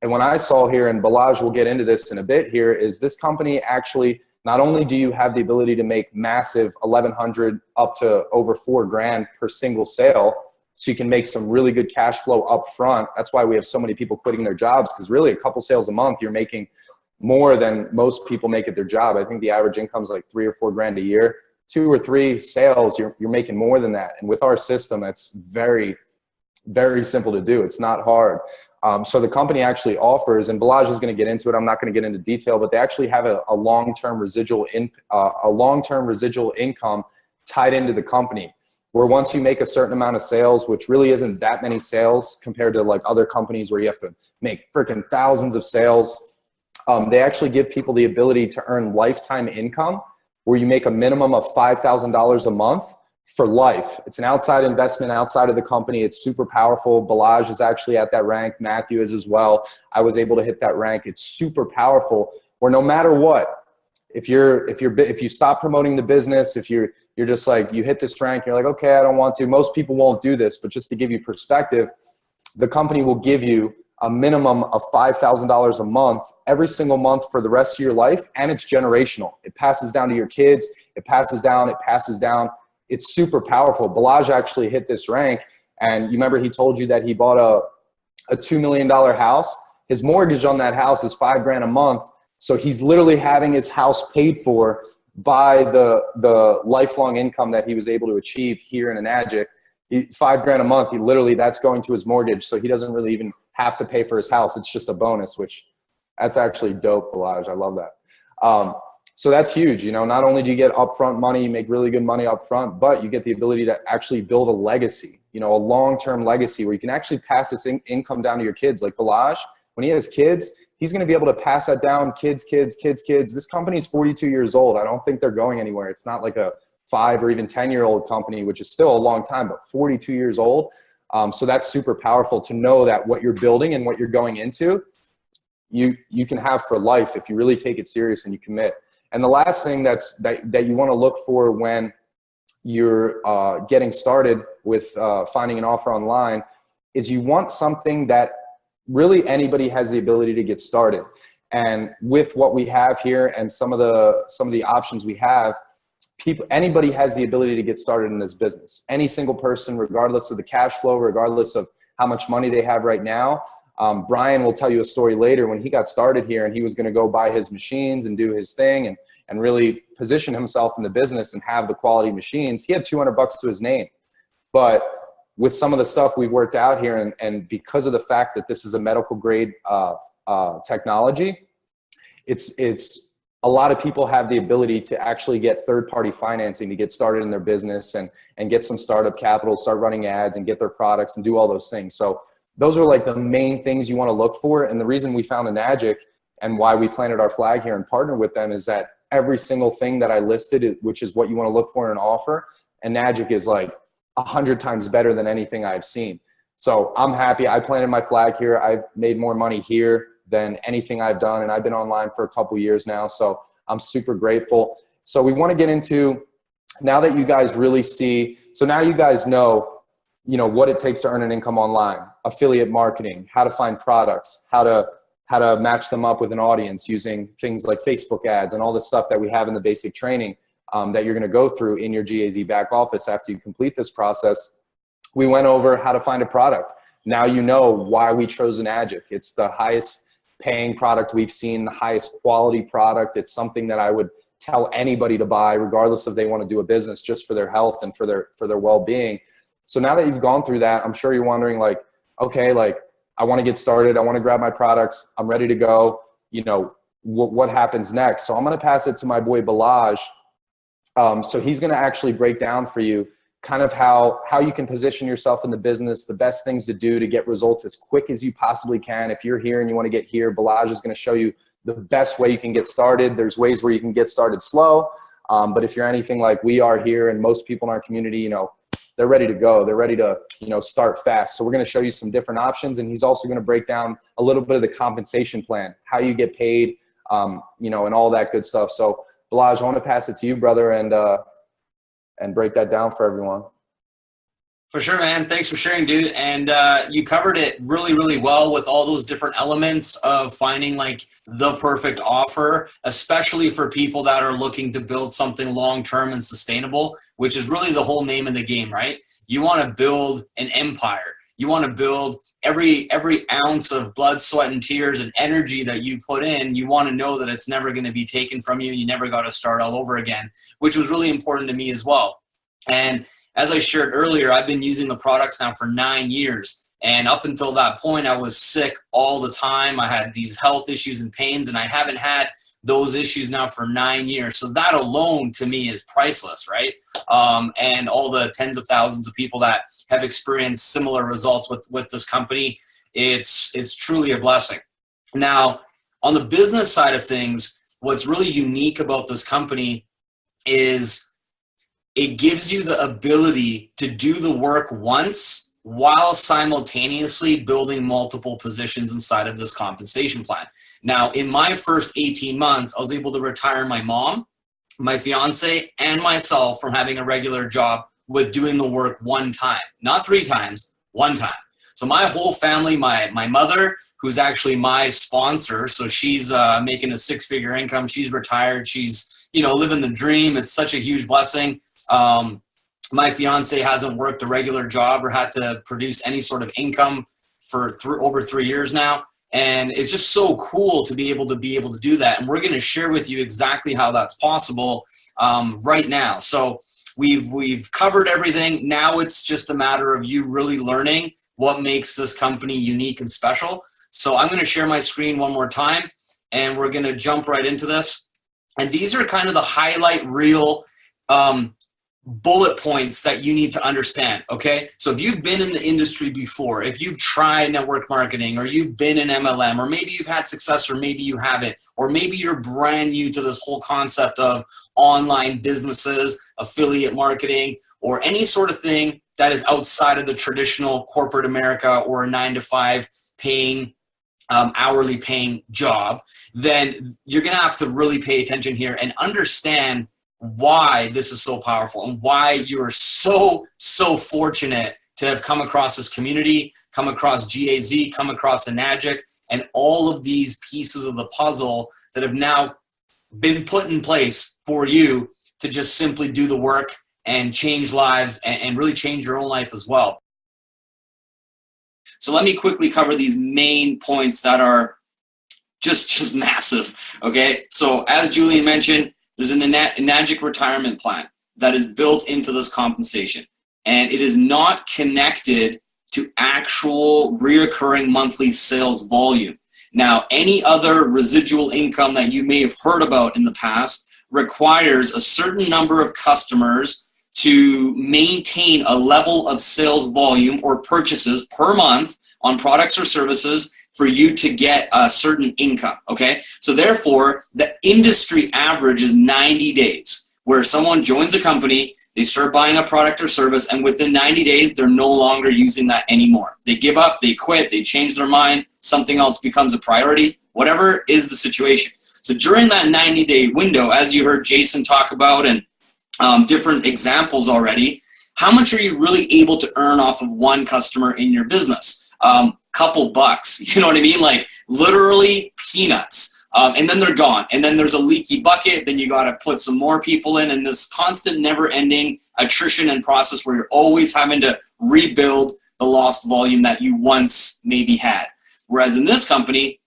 C: And what I saw here, and Balaj will get into this in a bit here, is this company actually, not only do you have the ability to make massive 1,100 up to over $4,000 per single sale, so you can make some really good cash flow up front. That's why we have so many people quitting their jobs, because really a couple sales a month, you're making more than most people make at their job. I think the average income is like $3 or $4,000 a year. 2 or 3 sales, you're making more than that. And with our system, that's very, very simple to do. It's not hard. So the company actually offers, and Balaj is going to get into it. I'm not going to get into detail, but they actually have a long-term residual income tied into the company, where once you make a certain amount of sales, which really isn't that many sales compared to like other companies where you have to make freaking thousands of sales, they actually give people the ability to earn lifetime income, where you make a minimum of $5,000 a month for life. It's an outside investment outside of the company. It's super powerful. Balaj is actually at that rank. Matthew is as well. I was able to hit that rank. It's super powerful, where no matter what, if you stop promoting the business, if you're just like, you hit this rank, you're like, okay, I don't want to. Most people won't do this, but just to give you perspective, the company will give you a minimum of $5,000 a month every single month for the rest of your life, and it's generational. It passes down to your kids. It passes down. It passes down. It's super powerful. Balaj actually hit this rank, and you remember he told you that he bought a $2 million house. His mortgage on that house is $5,000 a month, so he's literally having his house paid for by the lifelong income that he was able to achieve here in Enagic. $5,000 a month, that's going to his mortgage, so he doesn't really even have to pay for his house. It's just a bonus, which that's actually dope, Balaj. I love that. So that's huge. You know, not only do you get upfront money, you make really good money upfront, but you get the ability to actually build a legacy, you know, a long-term legacy where you can actually pass this income down to your kids. Like Balaj, when he has kids, he's going to be able to pass that down, kids. This company's 42 years old. I don't think they're going anywhere. It's not like a 5 or even 10-year-old company, which is still a long time, but 42 years old. So that's super powerful to know that what you're building and what you're going into, you can have for life if you really take it serious and you commit. And the last thing that you want to look for when you're getting started with finding an offer online is you want something that really anybody has the ability to get started. And with what we have here and some of the options we have, anybody has the ability to get started in this business. Any single person, regardless of the cash flow, regardless of how much money they have right now. Brian will tell you a story later when he got started here and he was going to go buy his machines and do his thing and really position himself in the business and have the quality machines. He had $200 to his name. But with some of the stuff we've worked out here and because of the fact that this is a medical grade technology, it's a lot of people have the ability to actually get third-party financing to get started in their business and get some startup capital, start running ads and get their products and do all those things. So those are like the main things you want to look for. And the reason we found Enagic and why we planted our flag here and partnered with them is that every single thing that I listed, which is what you want to look for in an offer, Enagic is like 100 times better than anything I've seen. So I'm happy. I planted my flag here. I've made more money here than anything I've done. And I've been online for a couple years now. So I'm super grateful. So we want to get into, now that you guys really see, so now you guys know, you know, what it takes to earn an income online, affiliate marketing, how to find products, how to match them up with an audience using things like Facebook ads and all the stuff that we have in the basic training that you're going to go through in your GAZ back office after you complete this process. We went over how to find a product. Now you know why we chose Enagic. It's the highest paying product we've seen, the highest quality product. It's something that I would tell anybody to buy, regardless if they want to do a business, just for their health and for their well-being. So now that you've gone through that, I'm sure you're wondering like, okay, like I want to get started. I want to grab my products. I'm ready to go. You know, what happens next? So I'm going to pass it to my boy Balaj. So he's going to actually break down for you kind of how you can position yourself in the business, the best things to do to get results as quick as you possibly can. If you're here and you want to get here, Balaj is going to show you the best way you can get started. There's ways where you can get started slow. But if you're anything like we are here and most people in our community, you know, they're ready to go. They're ready to, you know, start fast. So we're going to show you some different options. And he's also going to break down a little bit of the compensation plan, how you get paid, you know, and all that good stuff. So Balaj, I want to pass it to you, brother, and break that down for everyone.
H: For sure, man. Thanks for sharing, dude. And you covered it really, really well with all those different elements of finding like the perfect offer, especially for people that are looking to build something long-term and sustainable, which is really the whole name of the game, right? You want to build an empire. You want to build every ounce of blood, sweat, and tears and energy that you put in. You want to know that it's never going to be taken from you. You never got to start all over again, which was really important to me as well. And as I shared earlier, I've been using the products now for 9 years. And up until that point, I was sick all the time. I had these health issues and pains, and I haven't had those issues now for 9 years. So that alone to me is priceless, right? And all the tens of thousands of people that have experienced similar results with this company, it's truly a blessing. Now, on the business side of things, what's really unique about this company is it gives you the ability to do the work once while simultaneously building multiple positions inside of this compensation plan. Now, in my first 18 months, I was able to retire my mom, my fiance, and myself from having a regular job with doing the work one time. Not 3 times, one time. So my whole family, my mother, who's actually my sponsor, so she's making a 6-figure income. She's retired. She's, living the dream. It's such a huge blessing. My fiance hasn't worked a regular job or had to produce any sort of income for over 3 years now. And it's just so cool to be able to do that. And we're going to share with you exactly how that's possible right now. So we've covered everything. Now it's just a matter of you really learning what makes this company unique and special. So I'm going to share my screen one more time, and we're going to jump right into this. And these are kind of the highlight reel bullet points that you need to understand, okay? So if you've been in the industry before, if you've tried network marketing, or you've been in MLM, or maybe you've had success, or maybe you haven't, or maybe you're brand new to this whole concept of online businesses, affiliate marketing, or any sort of thing that is outside of the traditional corporate America or a 9-to-5 paying hourly paying job, then you're going to have to really pay attention here and understand why this is so powerful and why you're so fortunate to have come across this community, come across GAZ, come across Enagic, and all of these pieces of the puzzle that have now been put in place for you to just simply do the work and change lives and really change your own life as well. So let me quickly cover these main points that are just massive, okay? So as Julian mentioned, there's an Enagic retirement plan that is built into this compensation, and it is not connected to actual reoccurring monthly sales volume. Now, any other residual income that you may have heard about in the past requires a certain number of customers to maintain a level of sales volume or purchases per month on products or services for you to get a certain income, okay? So therefore, the industry average is 90 days, where someone joins a company, they start buying a product or service, and within 90 days, they're no longer using that anymore. They give up, they quit, they change their mind, something else becomes a priority, whatever is the situation. So during that 90-day window, as you heard Jason talk about and different examples already, how much are you really able to earn off of one customer in your business? Couple bucks, you know what I mean? Like literally peanuts. And then they're gone. And then there's a leaky bucket. Then you got to put some more people in, and this constant never ending attrition and process where you're always having to rebuild the lost volume that you once maybe had. Whereas in this company,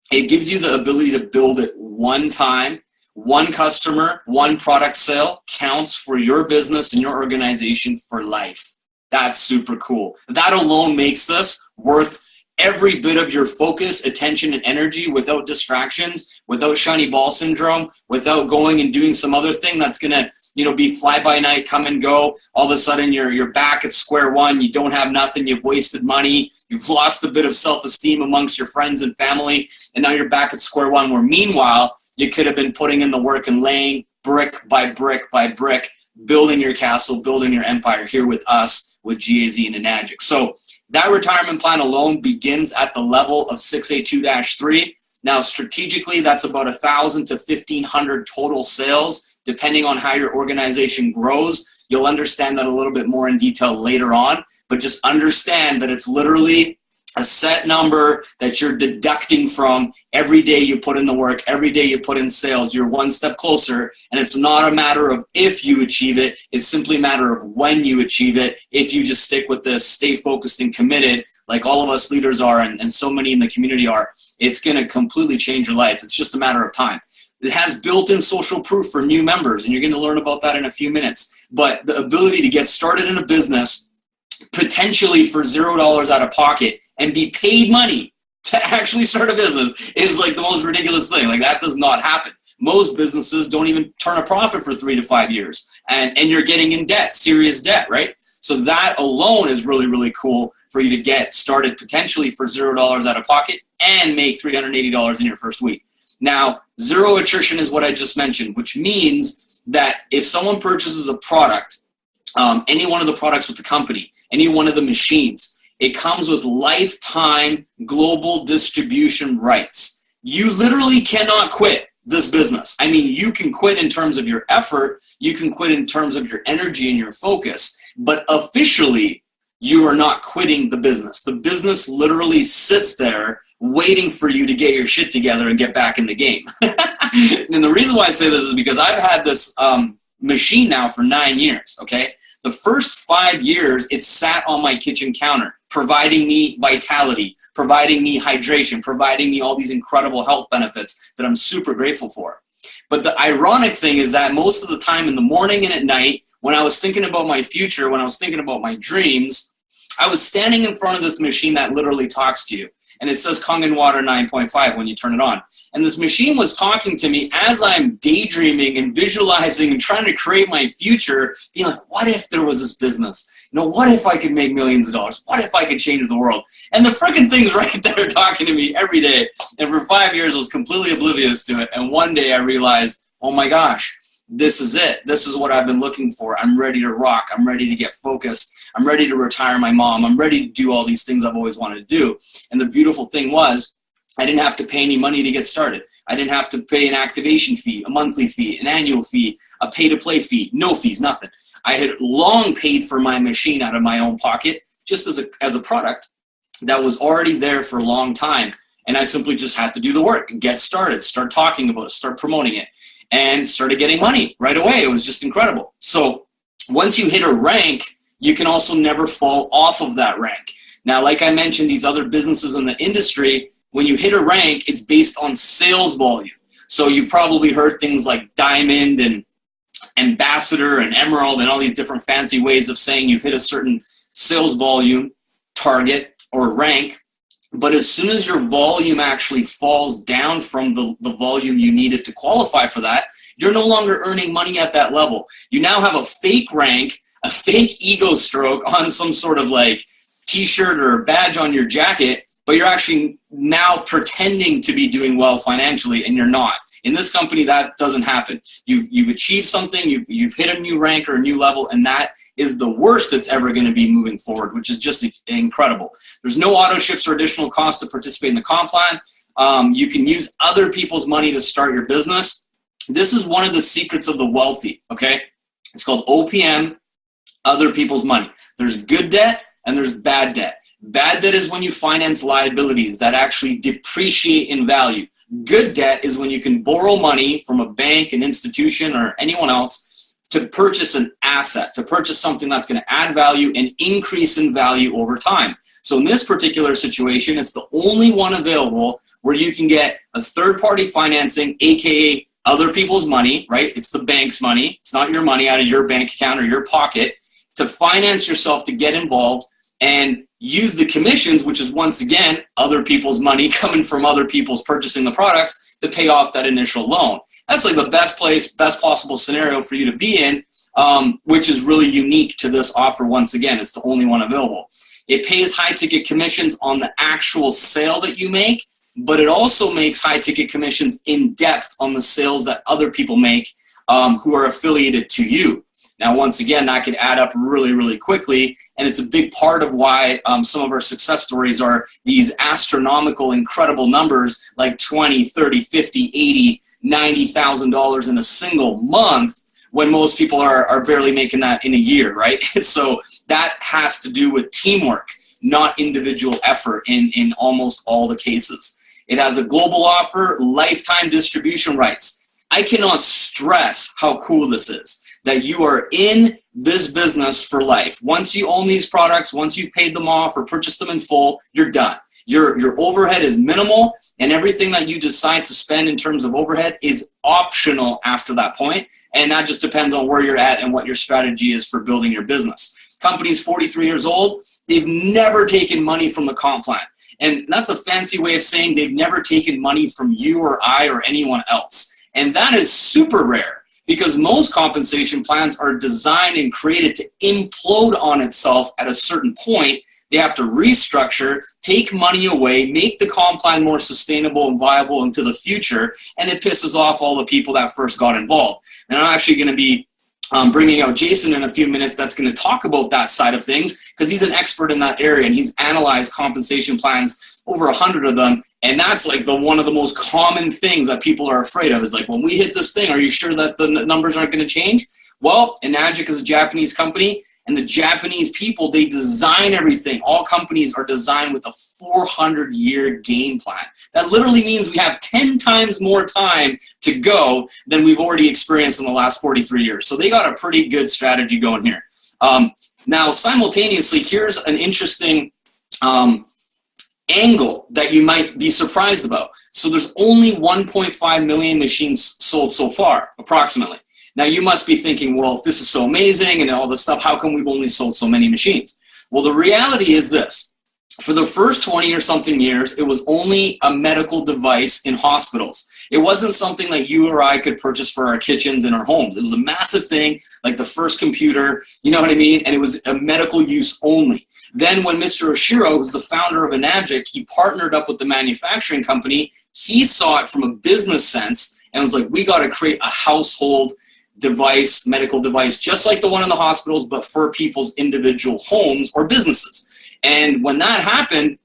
H: it gives you the ability to build it one time. One customer, one product sale counts for your business and your organization for life. That's super cool. That alone makes this worth every bit of your focus, attention, and energy without distractions, without shiny ball syndrome, without going and doing some other thing that's gonna, be fly by night, come and go. All of a sudden you're back at square one. You don't have nothing. You've wasted money. You've lost a bit of self-esteem amongst your friends and family, and now you're back at square one. Where meanwhile you could have been putting in the work and laying brick by brick by brick, building your castle, building your empire here with us, with GAZ and Enagic. So that retirement plan alone begins at the level of 682-3. Now, strategically, that's about 1,000 to 1,500 total sales, depending on how your organization grows. You'll understand that a little bit more in detail later on, but just understand that it's literally a set number that you're deducting from every day you put in the work, every day you put in sales. You're one step closer, and it's not a matter of if you achieve it. It's simply a matter of when you achieve it. If you just stick with this, stay focused and committed, like all of us leaders are and so many in the community are, it's going to completely change your life. It's just a matter of time. It has built-in social proof for new members, and you're going to learn about that in a few minutes. But the ability to get started in a business potentially for $0 out of pocket and be paid money to actually start a business is like the most ridiculous thing. Like, that does not happen. Most businesses don't even turn a profit for 3 to 5 years, and you're getting in debt, serious debt, right? So that alone is really, really cool for you to get started potentially for $0 out of pocket and make $380 in your first week. Now, zero attrition is what I just mentioned, which means that if someone purchases a product, any one of the products with the company, any one of the machines, it comes with lifetime global distribution rights. You literally cannot quit this business. I mean, you can quit in terms of your effort, you can quit in terms of your energy and your focus, but officially, you are not quitting the business. The business literally sits there waiting for you to get your shit together and get back in the game. And the reason why I say this is because I've had this machine now for 9 years, okay? The first 5 years, it sat on my kitchen counter, providing me vitality, providing me hydration, providing me all these incredible health benefits that I'm super grateful for. But the ironic thing is that most of the time in the morning and at night, when I was thinking about my future, when I was thinking about my dreams, I was standing in front of this machine that literally talks to you. And it says Kangen Water 9.5 when you turn it on. And this machine was talking to me as I'm daydreaming and visualizing and trying to create my future, being like, what if there was this business? You know, what if I could make millions of dollars? What if I could change the world? And the freaking thing's right there talking to me every day. And for 5 years, I was completely oblivious to it. And one day I realized, oh my gosh, this is it. This is what I've been looking for. I'm ready to rock. I'm ready to get focused. I'm ready to retire my mom. I'm ready to do all these things I've always wanted to do. And the beautiful thing was, I didn't have to pay any money to get started. I didn't have to pay an activation fee, a monthly fee, an annual fee, a pay-to-play fee, no fees, nothing. I had long paid for my machine out of my own pocket, just as a product that was already there for a long time. And I simply just had to do the work, get started, start talking about it, start promoting it, and started getting money right away. It was just incredible. So once you hit a rank, you can also never fall off of that rank. Now, like I mentioned, these other businesses in the industry, when you hit a rank, it's based on sales volume. So you've probably heard things like diamond and ambassador and emerald and all these different fancy ways of saying you've hit a certain sales volume target or rank. But as soon as your volume actually falls down from the volume you needed to qualify for that, you're no longer earning money at that level. You now have a fake rank, a fake ego stroke on some sort of like t-shirt or badge on your jacket, but you're actually now pretending to be doing well financially, and you're not. In this company, that doesn't happen. You've achieved something, you've hit a new rank or a new level, and that is the worst it's ever going to be moving forward, which is just incredible. There's no auto ships or additional cost to participate in the comp plan. You can use other people's money to start your business. This is one of the secrets of the wealthy, okay? It's called OPM, other people's money. There's good debt and there's bad debt. Bad debt is when you finance liabilities that actually depreciate in value. Good debt is when you can borrow money from a bank, an institution, or anyone else to purchase an asset, to purchase something that's going to add value and increase in value over time. So in this particular situation, it's the only one available where you can get a third-party financing, aka other people's money, right? It's the bank's money. It's not your money out of your bank account or your pocket, to finance yourself to get involved and use the commissions, which is once again other people's money coming from other people's purchasing the products, to pay off that initial loan. That's like the best possible scenario for you to be in, which is really unique to this offer. Once again, it's the only one available. It pays high ticket commissions on the actual sale that you make, but it also makes high ticket commissions in depth on the sales that other people make who are affiliated to you. Now, once again, that could add up really, really quickly, and it's a big part of why some of our success stories are these astronomical, incredible numbers like $20, $30, $50, $80, $90,000 in a single month, when most people are barely making that in a year, right? So that has to do with teamwork, not individual effort in almost all the cases. It has a global offer, lifetime distribution rights. I cannot stress how cool this is, that you are in this business for life. Once you own these products, once you've paid them off or purchased them in full, you're done. Your overhead is minimal, and everything that you decide to spend in terms of overhead is optional after that point. And that just depends on where you're at and what your strategy is for building your business. Company's 43 years old. They've never taken money from the comp plan. And that's a fancy way of saying they've never taken money from you or I or anyone else. And that is super rare, because most compensation plans are designed and created to implode on itself at a certain point. They have to restructure, take money away, make the comp plan more sustainable and viable into the future, and it pisses off all the people that first got involved. And I'm actually going to be bringing out Jason in a few minutes that's going to talk about that side of things, because he's an expert in that area, and he's analyzed compensation plans, over 100 of them, and that's like one of the most common things that people are afraid of is like, when we hit this thing, are you sure that the numbers aren't going to change? Well, Enagic is a Japanese company, and the Japanese people, they design everything. All companies are designed with a 400-year game plan. That literally means we have 10 times more time to go than we've already experienced in the last 43 years. So they got a pretty good strategy going here. Now, simultaneously, here's an interesting angle that you might be surprised about. So there's only 1.5 million machines sold so far, approximately. Now, you must be thinking, well, if this is so amazing and all this stuff, how come we've only sold so many machines? Well, the reality is this. For the first 20 or something years, it was only a medical device in hospitals. It wasn't something that you or I could purchase for our kitchens and our homes. It was a massive thing, like the first computer, you know what I mean? And it was a medical use only. Then when Mr. Oshiro, who's the founder of Enagic, he partnered up with the manufacturing company. He saw it from a business sense and was like, we got to create a household device, medical device, just like the one in the hospitals, but for people's individual homes or businesses. And when that happened,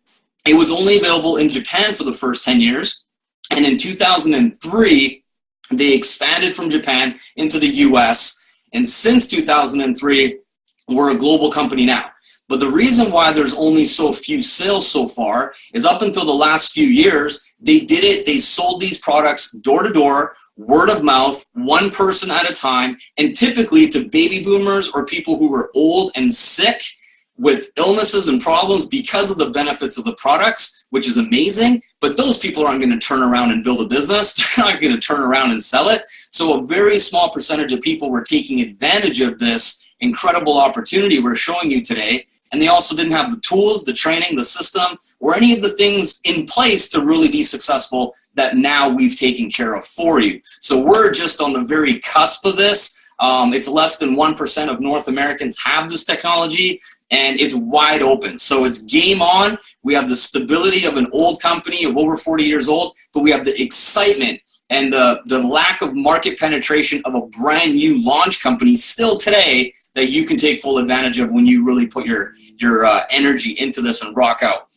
H: it was only available in Japan for the first 10 years. And in 2003, they expanded from Japan into the US. And since 2003, we're a global company now. But the reason why there's only so few sales so far is up until the last few years, they sold these products door to door, word of mouth, one person at a time, and typically to baby boomers or people who were old and sick with illnesses and problems because of the benefits of the products, which is amazing. But those people aren't going to turn around and build a business. They're not going to turn around and sell it. So a very small percentage of people were taking advantage of this incredible opportunity we're showing you today. And they also didn't have the tools, the training, the system, or any of the things in place to really be successful that now we've taken care of for you. So we're just on the very cusp of this. It's less than 1% of North Americans have this technology, and it's wide open. So it's game on. We have the stability of an old company of over 40 years old, but we have the excitement and the lack of market penetration of a brand new launch company still today that you can take full advantage of when you really put your energy into this and rock out.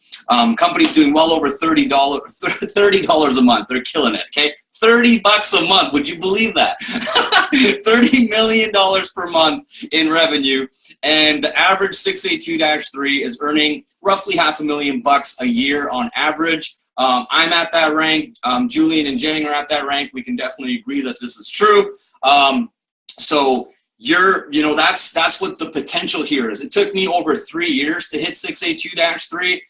H: Companies doing well over $30 a month. They're killing it, okay? $30 a month. Would you believe that? $30 million per month in revenue. And the average 682-3 is earning roughly $500,000 a year on average. I'm at that rank. Julian and Jang are at that rank. We can definitely agree that this is true. So that's what the potential here is. It took me over 3 years to hit 682-3.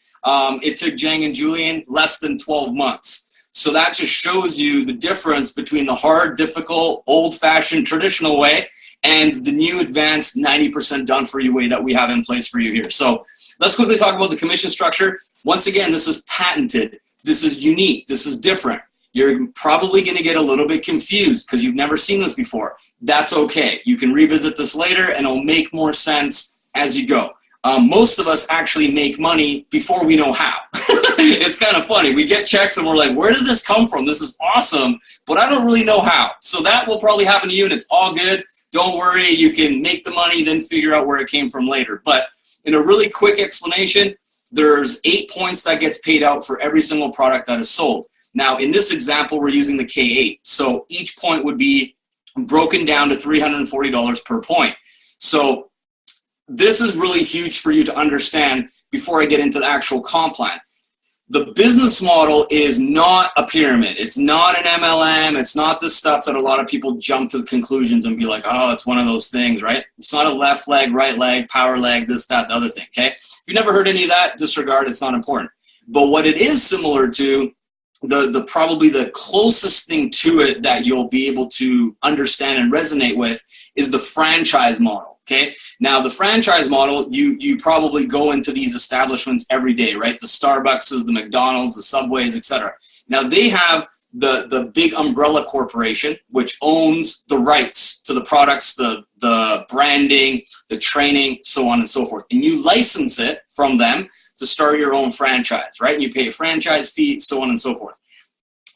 H: It took Jang and Julian less than 12 months. So that just shows you the difference between the hard, difficult, old-fashioned, traditional way and the new advanced 90% done for you way that we have in place for you here. So let's quickly talk about the commission structure. Once again, this is patented. This is unique. This is different. You're probably going to get a little bit confused because you've never seen this before. That's okay. You can revisit this later and it'll make more sense as you go. Most of us actually make money before we know how. It's kind of funny. We get checks and we're like, where did this come from? This is awesome, but I don't really know how. So that will probably happen to you and it's all good. Don't worry. You can make the money, then figure out where it came from later. But in a really quick explanation, there's 8 points that gets paid out for every single product that is sold. Now, in this example, we're using the K8. So each point would be broken down to $340 per point. So this is really huge for you to understand before I get into the actual comp plan. The business model is not a pyramid. It's not an MLM. It's not the stuff that a lot of people jump to the conclusions and be like, oh, it's one of those things, right? It's not a left leg, right leg, power leg, this, that, the other thing, okay? If you've never heard any of that, disregard, it's not important. But what it is similar to, the probably the closest thing to it that you'll be able to understand and resonate with is the franchise model. Okay. Now the franchise model, you probably go into these establishments every day, right? The Starbuckses, the McDonald's, the Subways, etc. Now they have the big umbrella corporation, which owns the rights to the products, the branding, the training, so on and so forth. And you license it from them to start your own franchise, right? And you pay a franchise fee, so on and so forth.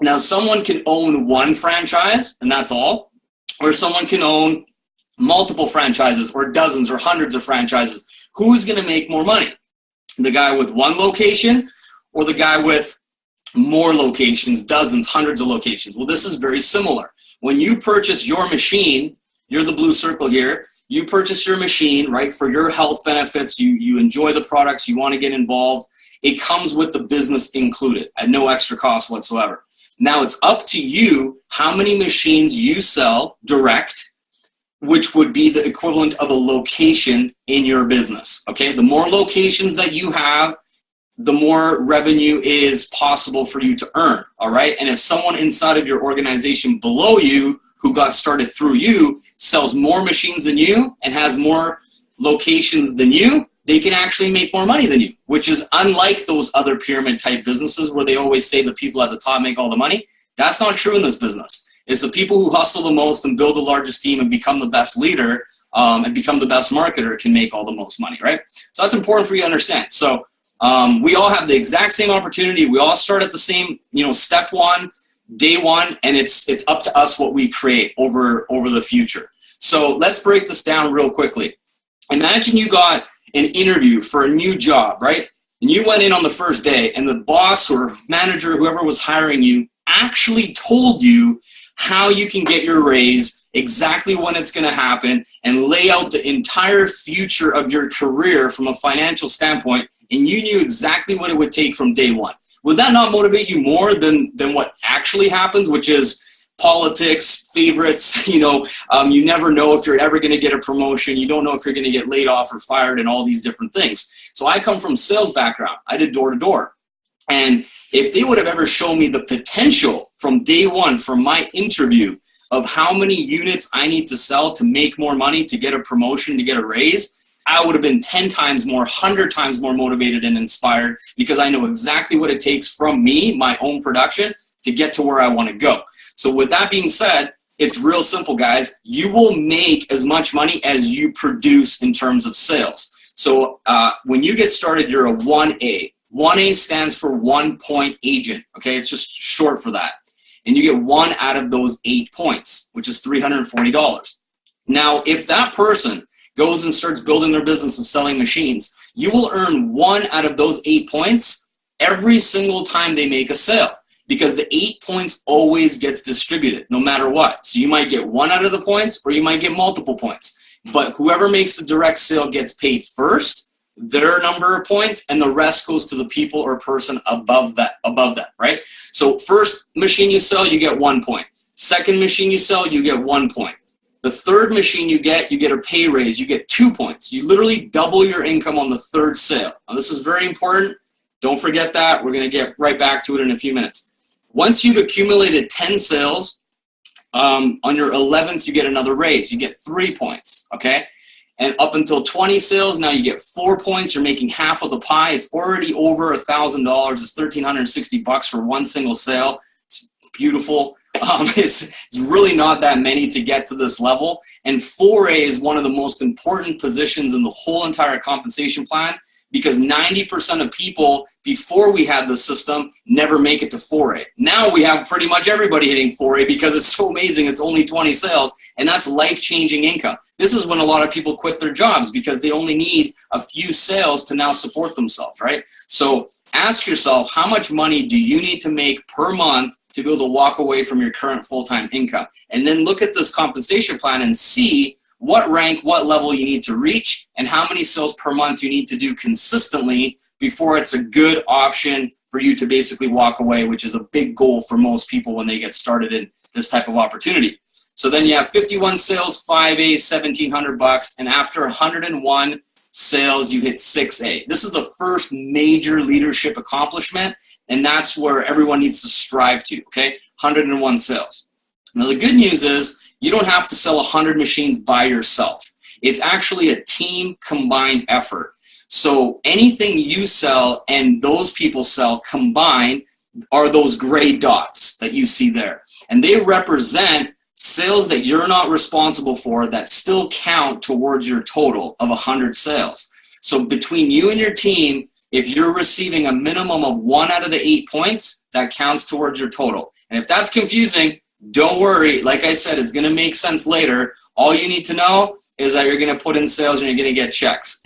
H: Now someone can own one franchise and that's all, or someone can own multiple franchises or dozens or hundreds of franchises. Who's going to make more money? The guy with one location or the guy with more locations, dozens, hundreds of locations? Well, this is very similar. When you purchase your machine, you're the blue circle here, you purchase your machine, right, for your health benefits, you enjoy the products, you want to get involved, it comes with the business included at no extra cost whatsoever. Now it's up to you how many machines you sell direct, which would be the equivalent of a location in your business, okay? The more locations that you have, the more revenue is possible for you to earn, all right? And if someone inside of your organization below you who got started through you sells more machines than you and has more locations than you, they can actually make more money than you, which is unlike those other pyramid type businesses where they always say the people at the top make all the money. That's not true in this business. It's the people who hustle the most and build the largest team and become the best leader and become the best marketer can make all the most money, right? So that's important for you to understand. So we all have the exact same opportunity. We all start at the same, step one, day one, and it's up to us what we create over the future. So let's break this down real quickly. Imagine you got an interview for a new job, right? And you went in on the first day and the boss or manager, whoever was hiring you, actually told you how you can get your raise, exactly when it's going to happen, and lay out the entire future of your career from a financial standpoint, and you knew exactly what it would take from day one. Would that not motivate you more than what actually happens, which is politics, favorites, you never know if you're ever going to get a promotion, you don't know if you're going to get laid off or fired and all these different things. So I come from sales background. I did door to door. And if they would have ever shown me the potential from day one, from my interview, of how many units I need to sell to make more money, to get a promotion, to get a raise, I would have been 10 times more, 100 times more motivated and inspired because I know exactly what it takes from me, my own production, to get to where I want to go. So with that being said, it's real simple, guys. You will make as much money as you produce in terms of sales. So when you get started, you're a 1A. 1A stands for 1 point agent, okay? It's just short for that. And you get 1 out of those 8 points, which is $340. Now, if that person goes and starts building their business and selling machines, you will earn 1 out of those 8 points every single time they make a sale, because the 8 points always gets distributed no matter what. So you might get 1 out of the points or you might get multiple points. But whoever makes the direct sale gets paid first, their number of points, and the rest goes to the people or person above that, right? So first machine you sell, you get 1 point. Second machine you sell, you get 1 point. The third machine you get a pay raise, you get 2 points. You literally double your income on the third sale. Now this is very important. Don't forget that. We're going to get right back to it in a few minutes. Once you've accumulated 10 sales, on your 11th, you get another raise. You get 3 points, okay? And up until 20 sales, now you get 4 points. You're making half of the pie. It's already over $1,000. It's $1,360 for one single sale. It's beautiful. It's really not that many to get to this level. And 4A is one of the most important positions in the whole entire compensation plan, because 90% of people before we had the system never make it to 4A. Now we have pretty much everybody hitting 4A because it's so amazing. It's only 20 sales, and that's life-changing income. This is when a lot of people quit their jobs because they only need a few sales to now support themselves, right? So ask yourself, how much money do you need to make per month to be able to walk away from your current full-time income. And then look at this compensation plan and see what rank, what level you need to reach, and how many sales per month you need to do consistently before it's a good option for you to basically walk away, which is a big goal for most people when they get started in this type of opportunity. So then you have 51 sales, 5A, $1,700, and after 101 sales, you hit 6A. This is the first major leadership accomplishment, and that's where everyone needs to strive to, okay? 101 sales. Now, the good news is you don't have to sell 100 machines by yourself. It's actually a team combined effort. So anything you sell and those people sell combined are those gray dots that you see there. And they represent sales that you're not responsible for that still count towards your total of 100 sales. So between you and your team, if you're receiving a minimum of 1 out of the 8 points, that counts towards your total. And if that's confusing, don't worry. Like I said, it's going to make sense later. All you need to know is that you're going to put in sales and you're going to get checks.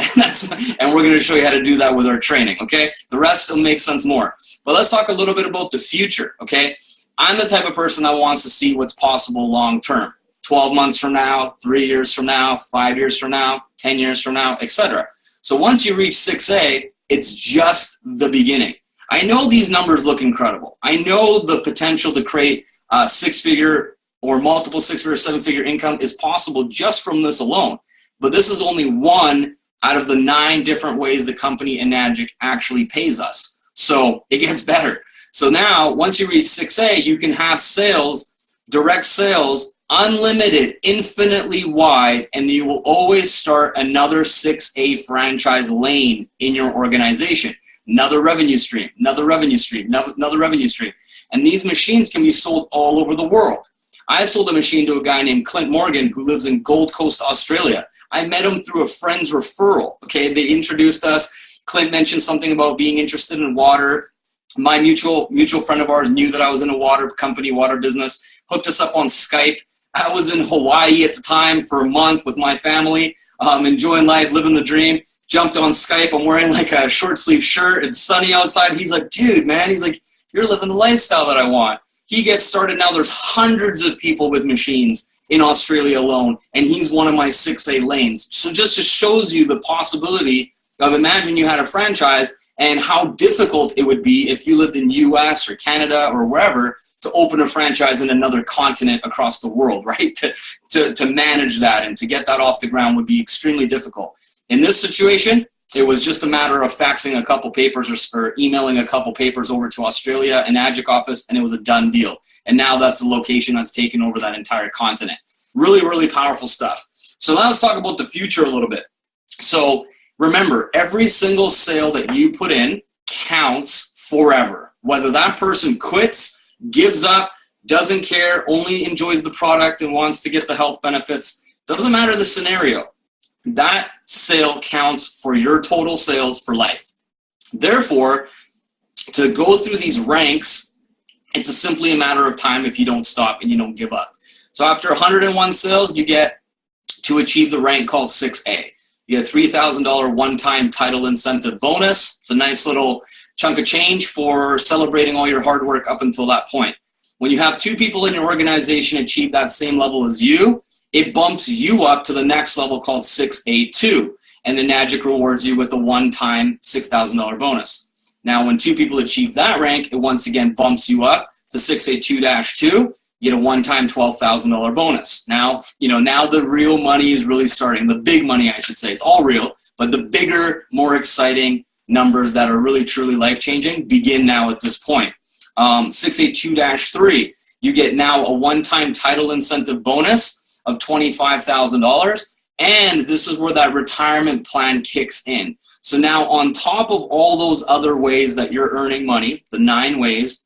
H: And we're going to show you how to do that with our training, okay? The rest will make sense more. But let's talk a little bit about the future, okay? I'm the type of person that wants to see what's possible long term. 12 months from now, 3 years from now, 5 years from now, 10 years from now, etc. So once you reach 6A, it's just the beginning. I know these numbers look incredible. I know the potential to create a 6-figure or multiple 6-figure, 7-figure income is possible just from this alone. But this is only one out of the 9 different ways the company Enagic actually pays us. So it gets better. So now, once you reach 6A, you can have sales, direct sales, unlimited, infinitely wide, and you will always start another 6A franchise lane in your organization. Another revenue stream, another revenue stream, another revenue stream. And these machines can be sold all over the world. I sold a machine to a guy named Clint Morgan who lives in Gold Coast, Australia. I met him through a friend's referral. Okay, they introduced us. Clint mentioned something about being interested in water. My mutual friend of ours knew that I was in a water company, water business, hooked us up on Skype. I was in Hawaii at the time for a month with my family, enjoying life, living the dream. Jumped on Skype. I'm wearing like a short sleeve shirt. It's sunny outside. He's like, dude, man. He's like, you're living the lifestyle that I want. He gets started now. There's hundreds of people with machines in Australia alone, and he's one of my 6A lanes. So just shows you the possibility of, imagine you had a franchise and how difficult it would be if you lived in US or Canada or wherever to open a franchise in another continent across the world, right? To manage that and to get that off the ground would be extremely difficult. In this situation, it was just a matter of faxing a couple papers or emailing a couple papers over to Australia, an Enagic office, and it was a done deal. And now that's the location that's taken over that entire continent. Really, really powerful stuff. So now let's talk about the future a little bit. So remember, every single sale that you put in counts forever. Whether that person quits, gives up, doesn't care, only enjoys the product and wants to get the health benefits, doesn't matter the scenario. That sale counts for your total sales for life. Therefore, to go through these ranks, it's simply a matter of time if you don't stop and you don't give up. So after 101 sales, you get to achieve the rank called 6A. You get a $3,000 one-time title incentive bonus. It's a nice little chunk of change for celebrating all your hard work up until that point. When you have 2 people in your organization achieve that same level as you, it bumps you up to the next level called 6A2, and then Enagic rewards you with a one-time $6,000 bonus. Now, when 2 people achieve that rank, it once again bumps you up to 6A2-2, you get a one-time $12,000 bonus. Now, now the real money is really starting, the big money, I should say. It's all real, but the bigger, more exciting numbers that are really, truly life-changing begin now at this point. 6A2-3, you get now a one-time title incentive bonus of $25,000, and this is where that retirement plan kicks in. So now on top of all those other ways that you're earning money, the 9 ways,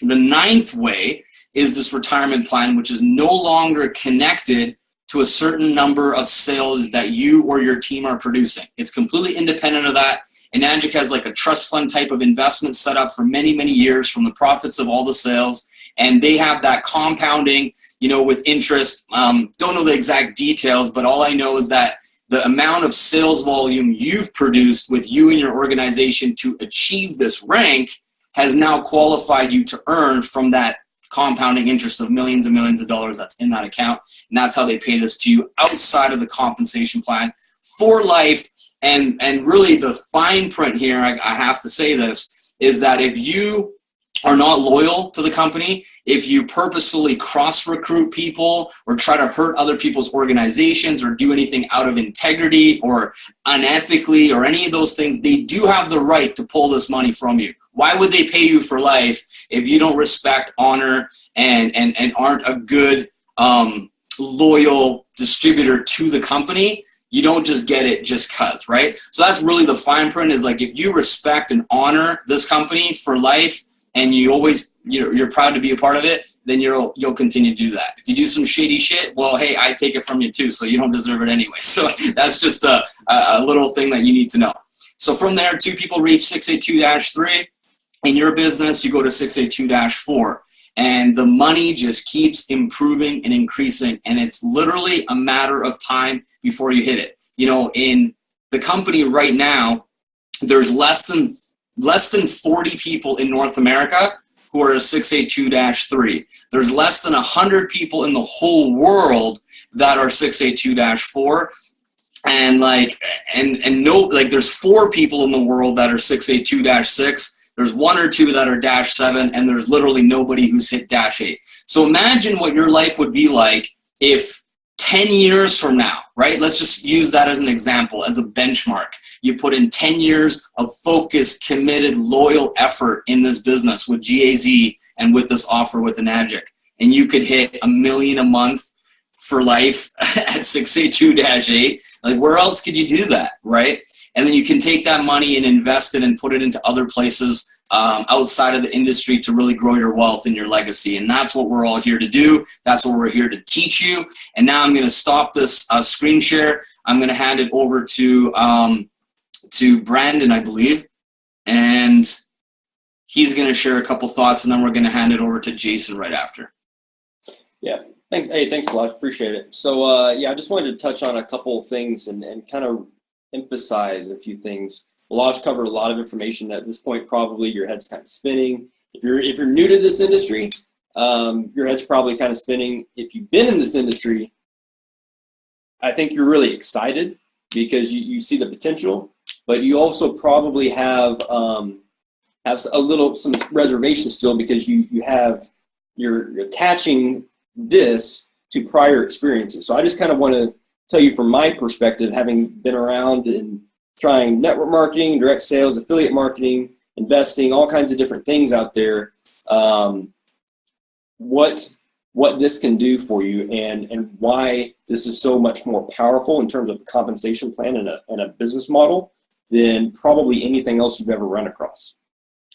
H: the 9th way is this retirement plan, which is no longer connected to a certain number of sales that you or your team are producing. It's completely independent of that. Enagic has like a trust fund type of investment set up for many, many years from the profits of all the sales. And they have that compounding, with interest. Don't know the exact details, but all I know is that the amount of sales volume you've produced with you and your organization to achieve this rank has now qualified you to earn from that compounding interest of millions and millions of dollars that's in that account. And that's how they pay this to you outside of the compensation plan for life. And really the fine print here, I have to say this, is that if you are not loyal to the company, if you purposefully cross-recruit people or try to hurt other people's organizations or do anything out of integrity or unethically or any of those things, they do have the right to pull this money from you. Why would they pay you for life if you don't respect, honor, and aren't a good, loyal distributor to the company? You don't just get it just cause, right? So that's really the fine print, is like, if you respect and honor this company for life, and you always, you're proud to be a part of it, then you'll continue to do that. If you do some shady shit, well, hey, I take it from you too, so you don't deserve it anyway. So that's just a little thing that you need to know. So from there, 2 people reach 682-3. In your business, you go to 682-4. And the money just keeps improving and increasing. And it's literally a matter of time before you hit it. In the company right now, there's less than 40 people in North America who are a 682-3. There's less than 100 people in the whole world that are 682-4. And there's 4 people in the world that are 682-6. There's 1 or 2 that are -7, and there's literally nobody who's hit -8. So imagine what your life would be like if 10 years from now, right? Let's just use that as an example, as a benchmark. You put in 10 years of focused, committed, loyal effort in this business with GAZ and with this offer with Enagic, and you could hit $1 million a month for life at 682-8. Like, where else could you do that, right? And then you can take that money and invest it and put it into other places outside of the industry to really grow your wealth and your legacy. And that's what we're all here to do. That's what we're here to teach you. And now I'm going to stop this screen share. I'm going to hand it over to Brandon, I believe. And he's going to share a couple thoughts, and then we're going to hand it over to Jason right after.
F: Yeah. Thanks. Hey, thanks, Balazs. Appreciate it. So, I just wanted to touch on a couple of things and kind of emphasize a few things. Balazs covered a lot of information. At this point, probably your head's kind of spinning. If you're new to this industry, your head's probably kind of spinning. If you've been in this industry, I think you're really excited because you see the potential, but you also probably have some reservation still, because you're attaching this to prior experiences. So I just kind of want to tell you from my perspective, having been around and trying network marketing, direct sales, affiliate marketing, investing, all kinds of different things out there, what this can do for you and why this is so much more powerful in terms of a compensation plan and a business model than probably anything else you've ever run across.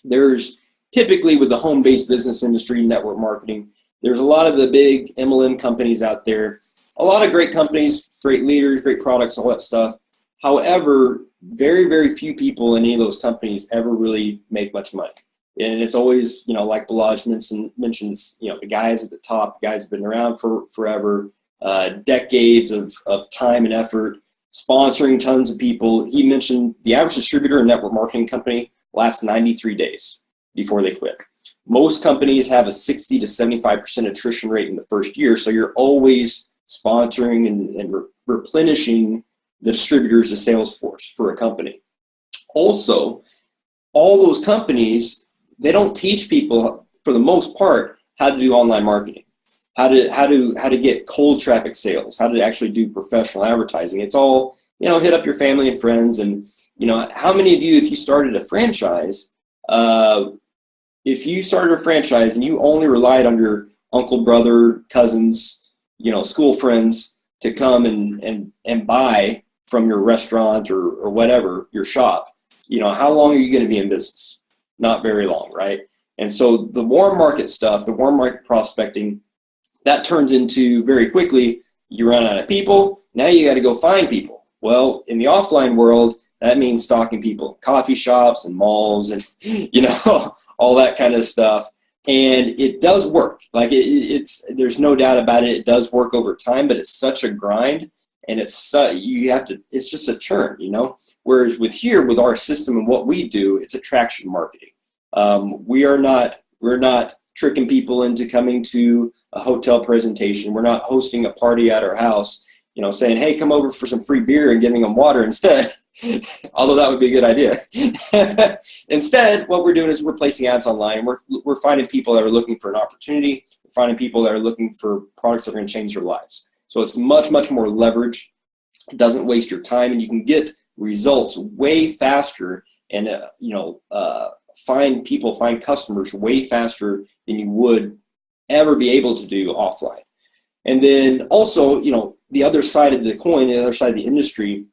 F: There's typically, with the home-based business industry, network marketing, there's a lot of the big MLM companies out there, a lot of great companies, great leaders, great products, all that stuff. However, very, very few people in any of those companies ever really make much money. And it's always, like Balazs mentions, the guys at the top, the guys have been around for forever, decades of time and effort, sponsoring tons of people. He mentioned the average distributor and network marketing company lasts 93 days before they quit. Most companies have a 60 to 75% attrition rate in the first year. So you're always sponsoring and replenishing the distributors, the sales force for a company. Also, all those companies, they don't teach people, for the most part, how to do online marketing, how to get cold traffic sales, how to actually do professional advertising. It's all, hit up your family and friends. And, how many of you, if you started a franchise, and you only relied on your uncle, brother, cousins, school friends to come and buy from your restaurant or whatever, your shop, how long are you going to be in business? Not very long, right? And so the warm market stuff, the warm market prospecting, that turns into, very quickly, you run out of people. Now you got to go find people. Well, in the offline world, that means stalking people in coffee shops and malls and, all that kind of stuff. And it does work. Like there's no doubt about it. It does work over time, but it's such a grind, and it's just a churn, Whereas with our system and what we do, it's attraction marketing. We're not tricking people into coming to a hotel presentation. We're not hosting a party at our house, saying, hey, come over for some free beer and giving them water instead. Although that would be a good idea. Instead, what we're doing is we're placing ads online. We're finding people that are looking for an opportunity. We're finding people that are looking for products that are going to change their lives. So it's much, much more leverage. It doesn't waste your time, and you can get results way faster and, find customers way faster than you would ever be able to do offline. And then also, the other side of the coin, the other side of the industry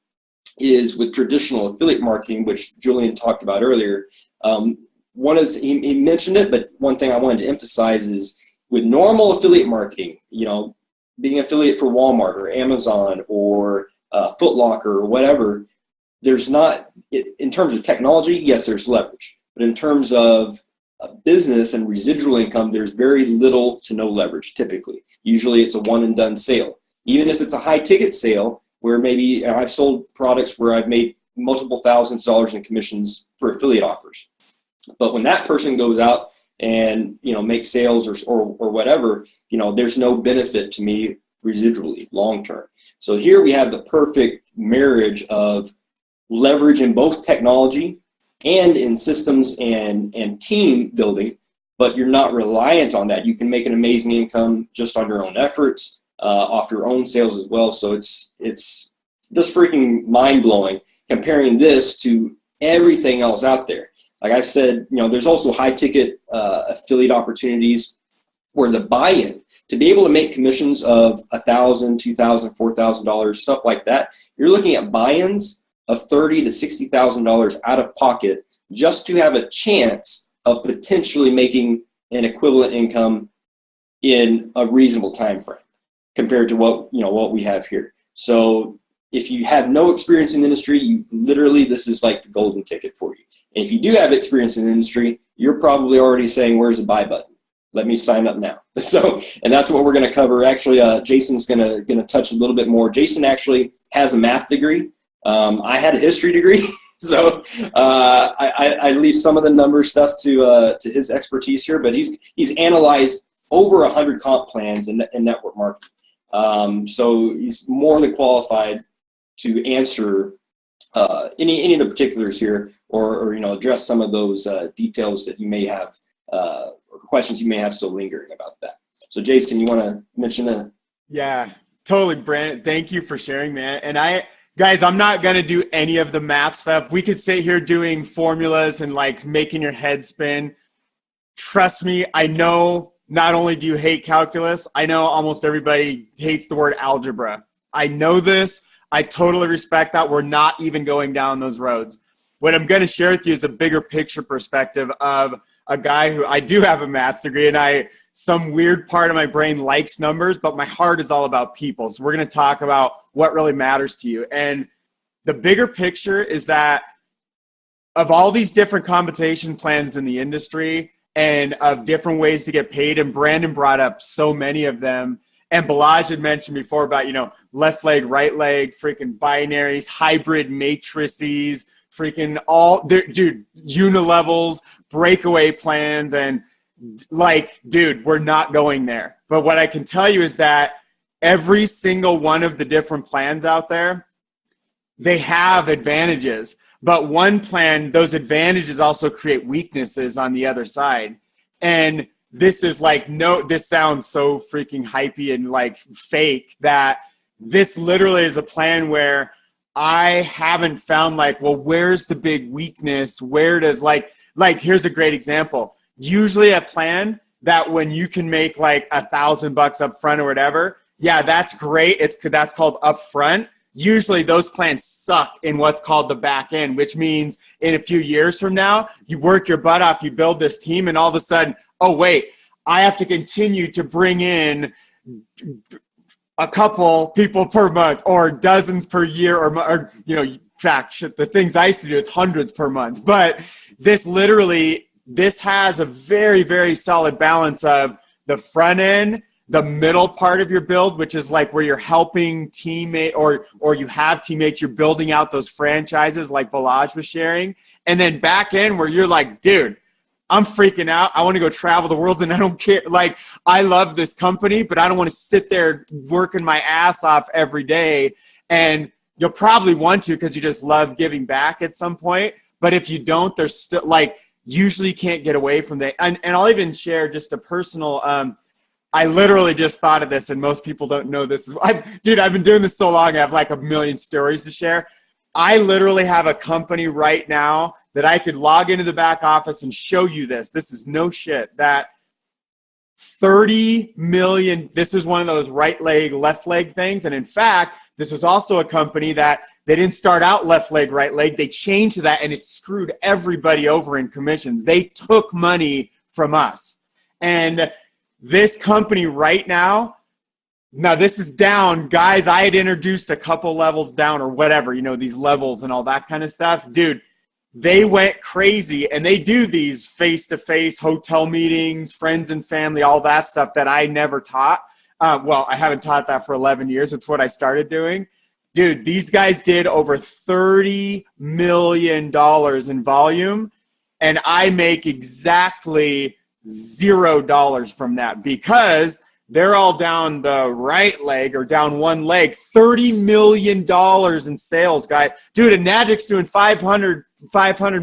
F: is with traditional affiliate marketing, which Julian talked about earlier. He mentioned it, but one thing I wanted to emphasize is with normal affiliate marketing, being affiliate for Walmart or Amazon or Foot Locker or whatever, there's not, in terms of technology, yes, there's leverage. But in terms of business and residual income, there's very little to no leverage typically. Usually it's a one and done sale. Even if it's a high ticket sale, where maybe I've sold products where I've made multiple thousands of dollars in commissions for affiliate offers. But when that person goes out and, makes sales or whatever, there's no benefit to me residually long term. So here we have the perfect marriage of leverage in both technology and in systems and team building, but you're not reliant on that. You can make an amazing income just on your own efforts, off your own sales as well. So it's just freaking mind-blowing comparing this to everything else out there. Like I said, there's also high-ticket affiliate opportunities where the buy-in, to be able to make commissions of $1,000, $2,000, $4,000, stuff like that, you're looking at buy-ins of $30,000 to $60,000 out of pocket just to have a chance of potentially making an equivalent income in a reasonable time frame compared to what we have here. So if you have no experience in the industry, this is like the golden ticket for you. And if you do have experience in the industry, you're probably already saying, where's the buy button? Let me sign up now. So, and that's what we're going to cover. Actually, Jason's going to touch a little bit more. Jason actually has a math degree. I had a history degree. So I leave some of the number stuff to his expertise here, but he's analyzed over 100 comp plans in network marketing. So he's more than qualified to answer any of the particulars here, or address some of those details that you may have, or questions you may have still lingering about that. So Jason, you want to mention that?
D: Yeah, totally, Brent. Thank you for sharing, man. And guys, I'm not going to do any of the math stuff. We could sit here doing formulas and like making your head spin. Trust me, I know not only do you hate calculus, I know almost everybody hates the word algebra. I know this. I totally respect that. We're not even going down those roads. What I'm going to share with you is a bigger picture perspective of a guy who, I do have a math degree, and some weird part of my brain likes numbers, but my heart is all about people. So we're going to talk about what really matters to you. And the bigger picture is that of all these different compensation plans in the industry and of different ways to get paid, and Brandon brought up so many of them, and Balaj had mentioned before about, left leg, right leg, freaking binaries, hybrid matrices, freaking unilevels, breakaway plans, and dude, we're not going there. But what I can tell you is that every single one of the different plans out there, they have advantages. But one plan, those advantages also create weaknesses on the other side. And this is this sounds so freaking hypey and fake that this literally is a plan where I haven't found where's the big weakness? Where does here's a great example. Usually a plan that when you can make $1,000 up front or whatever, yeah, that's great. That's called upfront. Usually those plans suck in what's called the back end, which means in a few years from now, you work your butt off, you build this team, and all of a sudden, oh wait, I have to continue to bring in a couple people per month or dozens per year or the things I used to do, it's hundreds per month. But this has a very, very solid balance of the front end, the middle part of your build, which is where you're helping teammate or you have teammates, you're building out those franchises like Balaj was sharing. And then back end where you're dude, I'm freaking out. I want to go travel the world and I don't care. Like, I love this company, but I don't want to sit there working my ass off every day. And you'll probably want to because you just love giving back at some point. But if you don't, there's still like, usually can't get away from that. And I'll even share just a personal, I literally just thought of this and most people don't know this. Dude, I've been doing this so long. I have like a million stories to share. I literally have a company right now that I could log into the back office and show you this. This is no shit. That 30 million, this is one of those right leg, left leg things. And in fact, this was also a company that they didn't start out left leg, right leg. They changed to that and it screwed everybody over in commissions. They took money from us. And this company right now this is down. Guys, I had introduced a couple levels down or whatever, you know, these levels and all that kind of stuff. Dude, they went crazy and they do these face-to-face hotel meetings, friends and family, all that stuff that I never taught. Well, I haven't taught that for 11 years. It's what I started doing. Dude, these guys did over $30 million in volume, and I make exactly $0 from that because they're all down the right leg or down one leg. $30 million in sales, guy. Dude, and Nagic's doing 500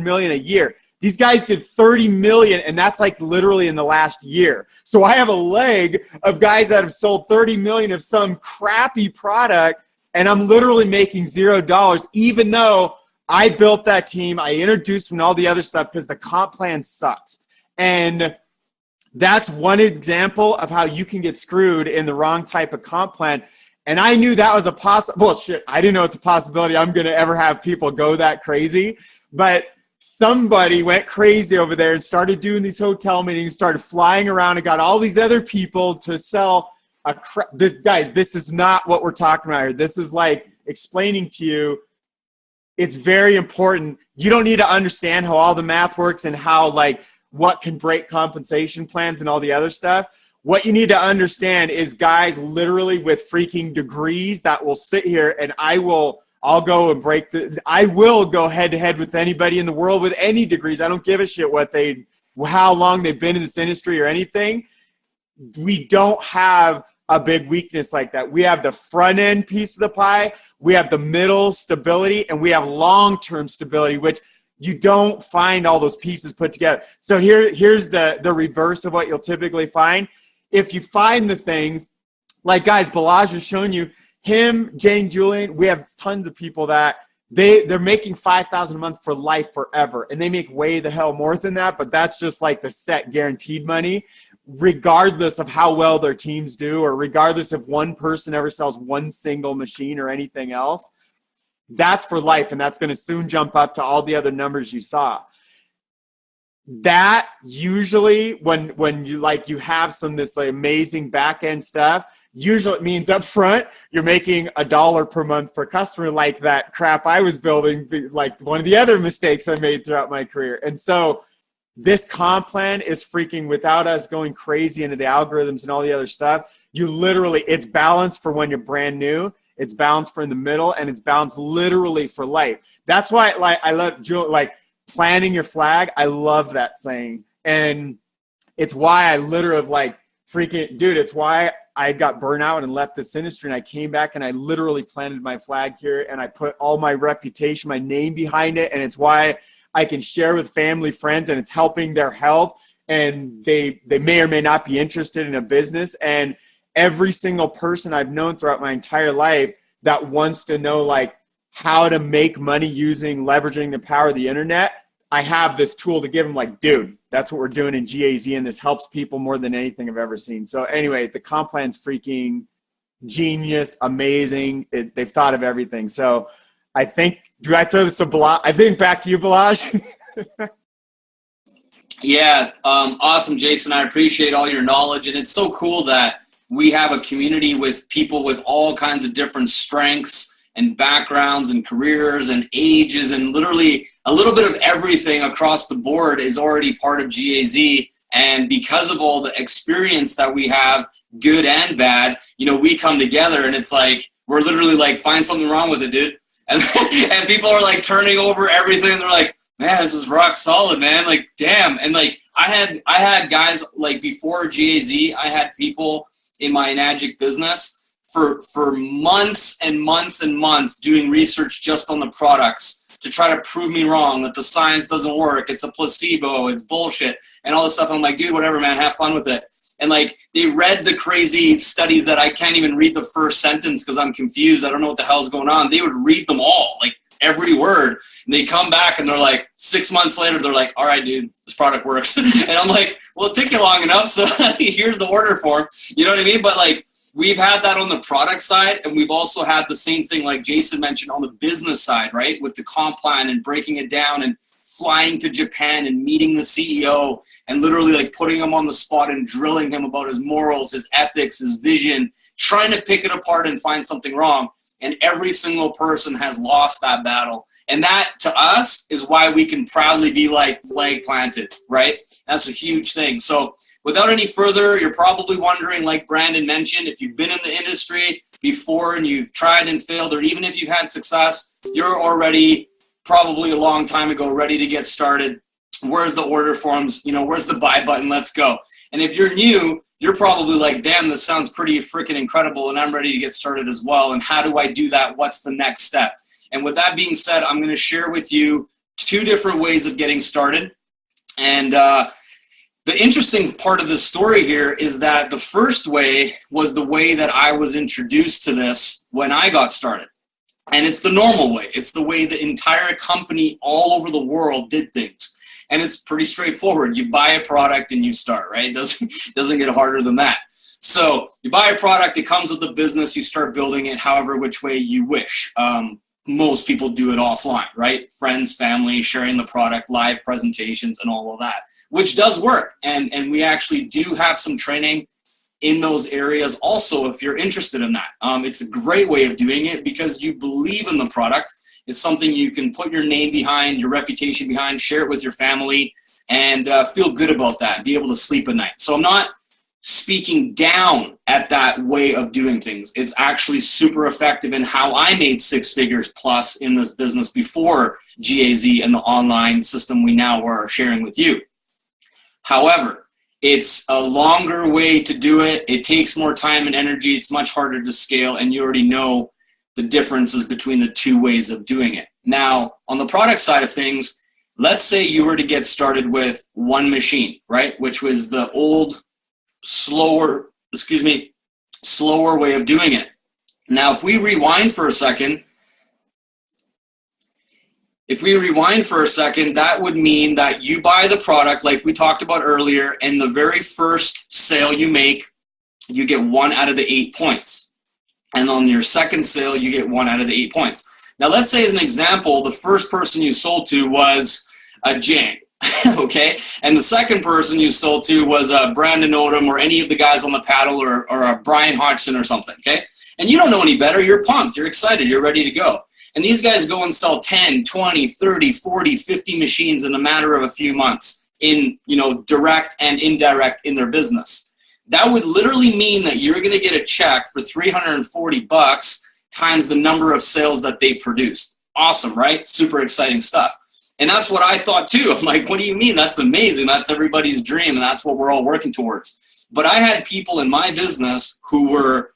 D: million a year. These guys did 30 million, and that's like literally in the last year. So I have a leg of guys that have sold 30 million of some crappy product, and I'm literally making $0, even though I built that team. I introduced them and all the other stuff because the comp plan sucks. And that's one example of how you can get screwed in the wrong type of comp plan. And I knew that was a possible, well, shit, I didn't know it's a possibility I'm going to ever have people go that crazy. But somebody went crazy over there and started doing these hotel meetings, started flying around and got all these other people to sell guys, this is not what we're talking about here. This is like explaining to you, it's very important. You don't need to understand how all the math works and how like what can break compensation plans and all the other stuff. What you need to understand is guys literally with freaking degrees that will sit here and I will go head to head with anybody in the world with any degrees. I don't give a shit how long they've been in this industry or anything. We don't have a big weakness like that. We have the front end piece of the pie. We have the middle stability, and we have long-term stability, which you don't find all those pieces put together. So here's the reverse of what you'll typically find. If you find the things, like guys, Balaj has shown you, him, Jane, Julian, we have tons of people that they're making $5,000 a month for life forever. And they make way the hell more than that, but that's just like the set guaranteed money, regardless of how well their teams do, or regardless if one person ever sells one single machine or anything else. That's for life, and that's going to soon jump up to all the other numbers you saw. That usually when you have some this like amazing back end stuff, usually it means up front you're making $1 per month per customer, like that crap I was building, like one of the other mistakes I made throughout my career. And so this comp plan is freaking, without us going crazy into the algorithms and all the other stuff, it's balanced for when you're brand new, it's balanced for in the middle, and it's balanced literally for life. That's why I love planting your flag. I love that saying. And it's why I literally it's why I got burnt out and left this industry, and I came back and I literally planted my flag here, and I put all my reputation, my name behind it. And it's why I can share with family, friends, and it's helping their health, and they may or may not be interested in a business. And every single person I've known throughout my entire life that wants to know like how to make money leveraging the power of the internet, I have this tool to give them, like, dude, that's what we're doing in GAZ, and this helps people more than anything I've ever seen. So anyway, the comp plan's freaking genius, amazing. They've thought of everything. So I think, do I throw this to Balaj? I think back to you, Balaj.
H: Yeah, awesome, Jason. I appreciate all your knowledge, and it's so cool that we have a community with people with all kinds of different strengths and backgrounds and careers and ages, and literally a little bit of everything across the board is already part of GAZ. And because of all the experience that we have, good and bad, we come together and it's like, we're literally like, find something wrong with it, dude. And people are like turning over everything, and they're like, man, this is rock solid, man. Like, damn. And like, I had guys like before GAZ, I had people in my Enagic business for months and months and months doing research just on the products to try to prove me wrong, that the science doesn't work, it's a placebo, it's bullshit, and all this stuff. And I'm like, dude, whatever, man, have fun with it. And like, they read the crazy studies that I can't even read the first sentence because I'm confused. I don't know what the hell's going on. They would read them all, like every word. And they come back and they're like, 6 months later, they're like, all right, dude, this product works. And I'm like, well, it took you long enough. So here's the order form. You know what I mean? But like, we've had that on the product side, and we've also had the same thing like Jason mentioned on the business side, right? With the comp plan and breaking it down and flying to Japan and meeting the CEO and literally like putting him on the spot and drilling him about his morals, his ethics, his vision, trying to pick it apart and find something wrong. And every single person has lost that battle. And that, to us, is why we can proudly be like flag planted, right? That's a huge thing. So without any further, you're probably wondering, like Brandon mentioned, if you've been in the industry before and you've tried and failed, or even if you've had success, you're already probably a long time ago ready to get started. Where's the order forms? You know, where's the buy button? Let's go. And if you're new, you're probably like, damn, this sounds pretty freaking incredible, and I'm ready to get started as well. And how do I do that? What's the next step? And with that being said, I'm going to share with you 2 different ways of getting started. And the interesting part of the story here is that the first way was the way that I was introduced to this when I got started. And it's the normal way. It's the way the entire company all over the world did things. And it's pretty straightforward. You buy a product and you start, right? It doesn't get harder than that. So you buy a product, it comes with the business, you start building it however which way you wish. Most people do it offline, right? Friends, family, sharing the product, live presentations, and all of that, which does work. And we actually do have some training in those areas also if you're interested in that. It's a great way of doing it because you believe in the product. It's something you can put your name behind, your reputation behind, share it with your family, and feel good about that, be able to sleep at night. So I'm not speaking down at that way of doing things. It's actually super effective in how I made 6 figures plus in this business before GAZ and the online system we now are sharing with you. However, it's a longer way to do it. It takes more time and energy. It's much harder to scale, and you already know the differences between the 2 ways of doing it. Now, on the product side of things, let's say you were to get started with 1 machine, right? Which was the old, slower way of doing it. Now, if we rewind for a second, that would mean that you buy the product like we talked about earlier, and the very first sale you make, you get 1 out of the 8 points. And on your second sale, you get 1 out of the 8 points. Now, let's say as an example, the first person you sold to was a Jang, okay? And the second person you sold to was a Brandon Odom or any of the guys on the paddle or a Brian Hodgson or something, okay? And you don't know any better. You're pumped. You're excited. You're ready to go. And these guys go and sell 10, 20, 30, 40, 50 machines in a matter of a few months in, direct and indirect in their business. That would literally mean that you're going to get a check for $340 times the number of sales that they produced. Awesome, right? Super exciting stuff. And that's what I thought too. I'm like, what do you mean? That's amazing. That's everybody's dream, and that's what we're all working towards. But I had people in my business who were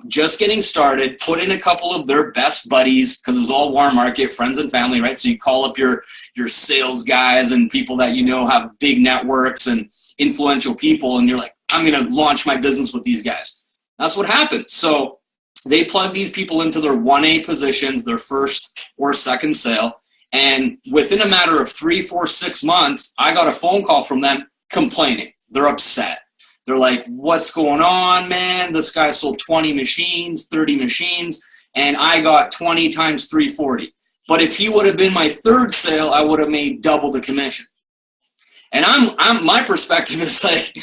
H: just getting started, put in a couple of their best buddies, because it was all warm market, friends and family, right? So you call up your sales guys and people that have big networks and influential people, and you're like, I'm going to launch my business with these guys. That's what happened. So they plug these people into their 1A positions, their first or second sale, and within a matter of 3, 4, 6 months, I got a phone call from them complaining. They're upset. They're like, what's going on, man? This guy sold 20 machines, 30 machines, and I got 20 times 340. But if he would have been my third sale, I would have made double the commission. And my perspective is like,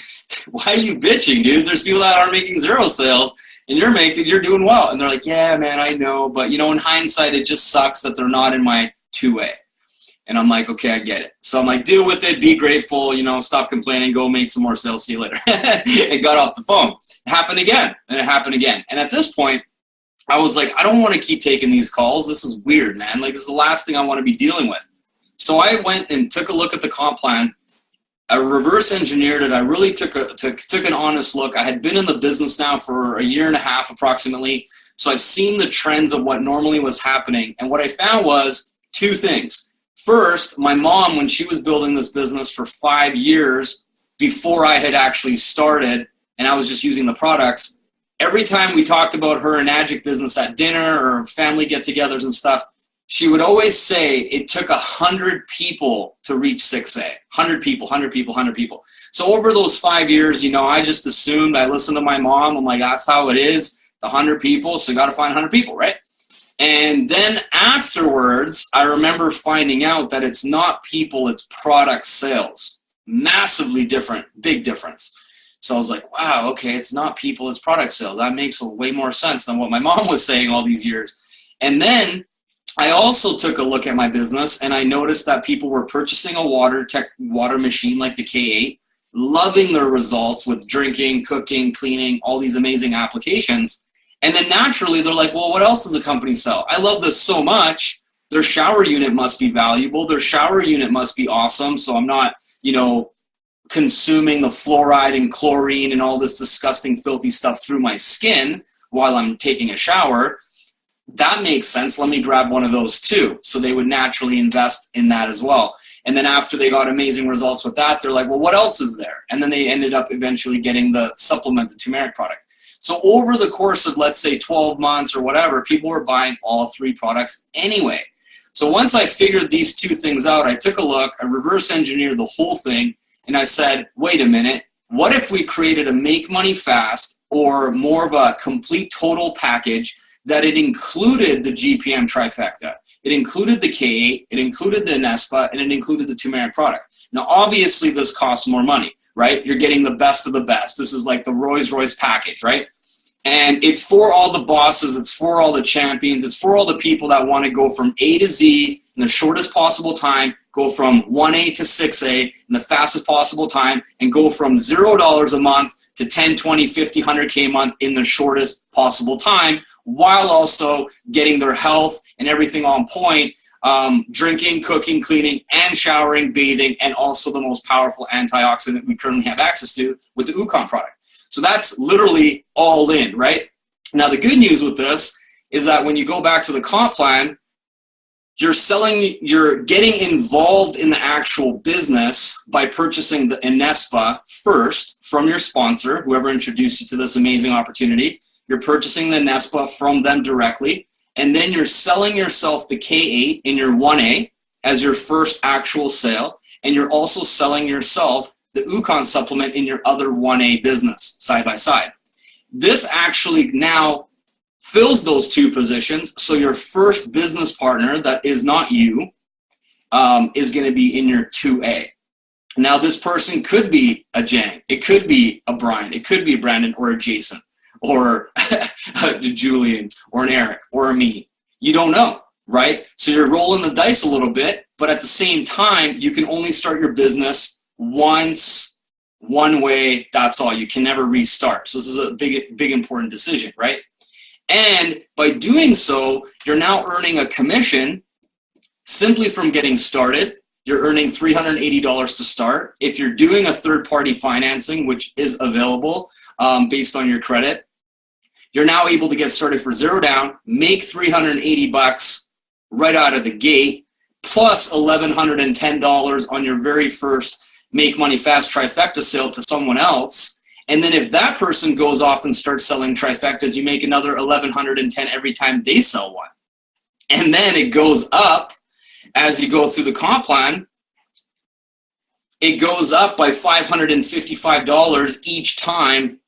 H: why are you bitching, dude? There's people that are making 0 sales, and you're doing well. And they're like, yeah, man, I know. But, in hindsight, it just sucks that they're not in my 2A. And I'm like, okay, I get it. So I'm like, deal with it, be grateful, stop complaining, go make some more sales, see you later. It got off the phone. It happened again, and it happened again. And at this point, I was like, I don't want to keep taking these calls. This is weird, man. Like, this is the last thing I want to be dealing with. So I went and took a look at the comp plan, I reverse engineered it. I really took an honest look. I had been in the business now for a year and a half approximately. So I've seen the trends of what normally was happening. And what I found was two things. First, my mom, when she was building this business for 5 years before I had actually started, and I was just using the products, every time we talked about her Enagic business at dinner or family get-togethers and stuff, she would always say it took 100 people to reach 6A. 100 people, 100 people, 100 people. So over those 5 years, I just assumed, I listened to my mom. I'm like, that's how it is, the 100 people. So you got to find 100 people, right? And then afterwards, I remember finding out that it's not people, it's product sales. Massively different, big difference. So I was like, wow, okay, it's not people, it's product sales. That makes way more sense than what my mom was saying all these years. And then I also took a look at my business, and I noticed that people were purchasing a water machine like the K8, loving their results with drinking, cooking, cleaning, all these amazing applications. And then naturally they're like, well, what else does the company sell? I love this so much. Their shower unit must be valuable. Their shower unit must be awesome. So I'm not, consuming the fluoride and chlorine and all this disgusting, filthy stuff through my skin while I'm taking a shower. That makes sense. Let me grab one of those too. So they would naturally invest in that as well. And then after they got amazing results with that, they're like, well, what else is there? And then they ended up eventually getting the supplemented turmeric product. So over the course of, let's say, 12 months or whatever, people were buying all 3 products anyway. So once I figured these 2 things out, I took a look, I reverse engineered the whole thing, and I said, wait a minute, what if we created a make money fast or more of a complete total package that it included the GPM trifecta? It included the K8, it included the Nespa, and it included the turmeric product. Now, obviously, this costs more money, right? You're getting the best of the best. This is like the Rolls-Royce package, right? And it's for all the bosses, it's for all the champions, it's for all the people that want to go from A to Z in the shortest possible time, go from 1A to 6A in the fastest possible time, and go from $0 a month to 10, 20, 50, 100K a month in the shortest possible time, while also getting their health and everything on point, drinking, cooking, cleaning, and showering, bathing, and also the most powerful antioxidant we currently have access to with the Ukon product. So that's literally all in, right? Now, the good news with this is that when you go back to the comp plan, you're getting involved in the actual business by purchasing the Enespa first from your sponsor, whoever introduced you to this amazing opportunity. You're purchasing the Enespa from them directly, and then you're selling yourself the K8 in your 1A as your first actual sale, and you're also selling yourself the Ukon supplement in your other 1A business side by side. This actually now fills those 2 positions. So your first business partner that is not you is going to be in your 2A. Now, this person could be a Jang, it could be a Brian, it could be a Brandon or a Jason or a Julian or an Eric or a me. You don't know, right? So you're rolling the dice a little bit, but at the same time, you can only start your business once, one way, that's all. You can never restart. So this is a big important decision, right? And by doing so, you're now earning a commission simply from getting started. You're earning $380 to start. If you're doing a third-party financing, which is available based on your credit, you're now able to get started for $0 down, make $380 right out of the gate, plus $1,110 on your very first Make Money Fast trifecta sale to someone else. And then if that person goes off and starts selling trifectas, you make another $1,110 every time they sell one. And then it goes up as you go through the comp plan. It goes up by $555 each time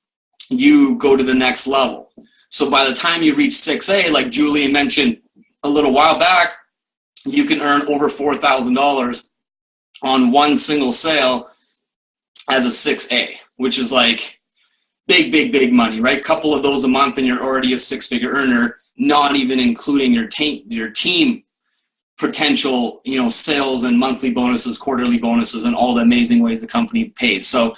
H: you go to the next level. So by the time you reach 6A, like Julian mentioned a little while back, you can earn over $4,000 on one single sale as a 6A, which is like big money, right? Couple of those a month and you're already a 6-figure earner, not even including your team potential, sales and monthly bonuses, quarterly bonuses, and all the amazing ways the company pays. So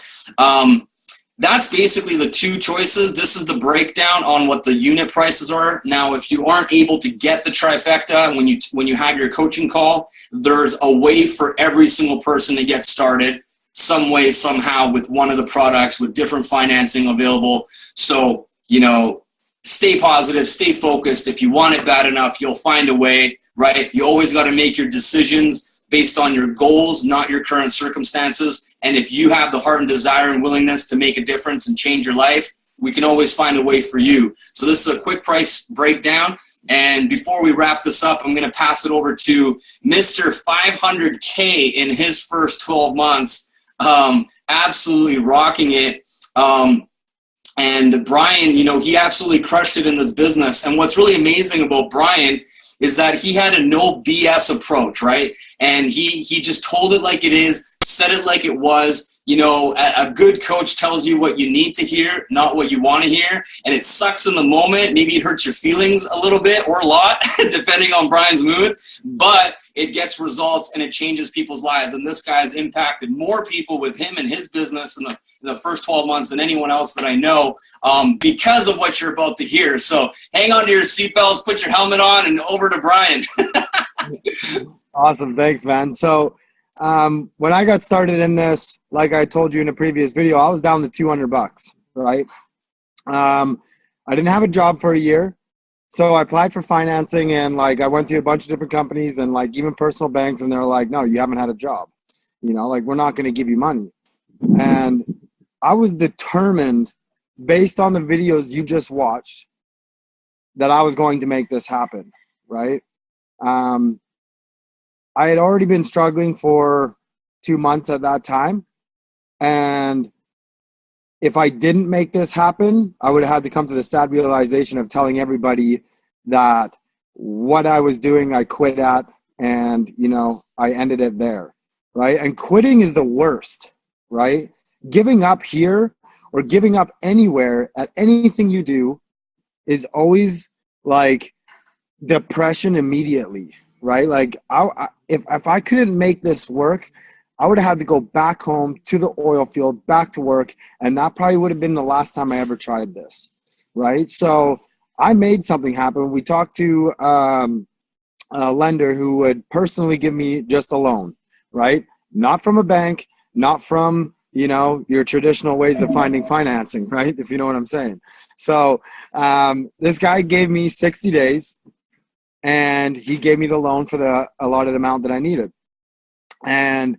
H: that's basically the 2 choices. This is the breakdown on what the unit prices are. Now, if you aren't able to get the trifecta when you have your coaching call, there's a way for every single person to get started some way, somehow with one of the products with different financing available. So, stay positive, stay focused. If you want it bad enough, you'll find a way, right? You always got to make your decisions based on your goals, not your current circumstances. And if you have the heart and desire and willingness to make a difference and change your life, we can always find a way for you. So this is a quick price breakdown. And before we wrap this up, I'm going to pass it over to Mr. 500K in his first 12 months. Absolutely rocking it. And Brian, he absolutely crushed it in this business. And what's really amazing about Brian is that he had a no BS approach, right? And he just told it like it is, said it like it was. A good coach tells you what you need to hear, not what you want to hear. And it sucks in the moment. Maybe it hurts your feelings a little bit or a lot, depending on Brian's mood. But it gets results and it changes people's lives. And this guy's impacted more people with him and his business in the first 12 months than anyone else that I know, because of what you're about to hear. So hang on to your seatbelts, put your helmet on, and over to Brian.
G: Awesome. Thanks, man. So when I got started in this, like I told you in a previous video, I was down to $200, right? I didn't have a job for a year. So I applied for financing, and I went to a bunch of different companies and even personal banks, and they're like, no, you haven't had a job. We're not going to give you money. And I was determined, based on the videos you just watched, that I was going to make this happen, right? I had already been struggling for 2 months at that time. And if I didn't make this happen, I would have had to come to the sad realization of telling everybody that what I was doing, I quit at, and, I ended it there, right? And quitting is the worst, right? Giving up here or giving up anywhere at anything you do is always depression immediately, right? If I couldn't make this work, I would have had to go back home to the oil field, back to work, and that probably would have been the last time I ever tried this, right? So I made something happen. We talked to a lender who would personally give me just a loan, right? Not from a bank, not from, your traditional ways of finding financing, right? If you know what I'm saying. So this guy gave me 60 days. And he gave me the loan for the allotted amount that I needed. And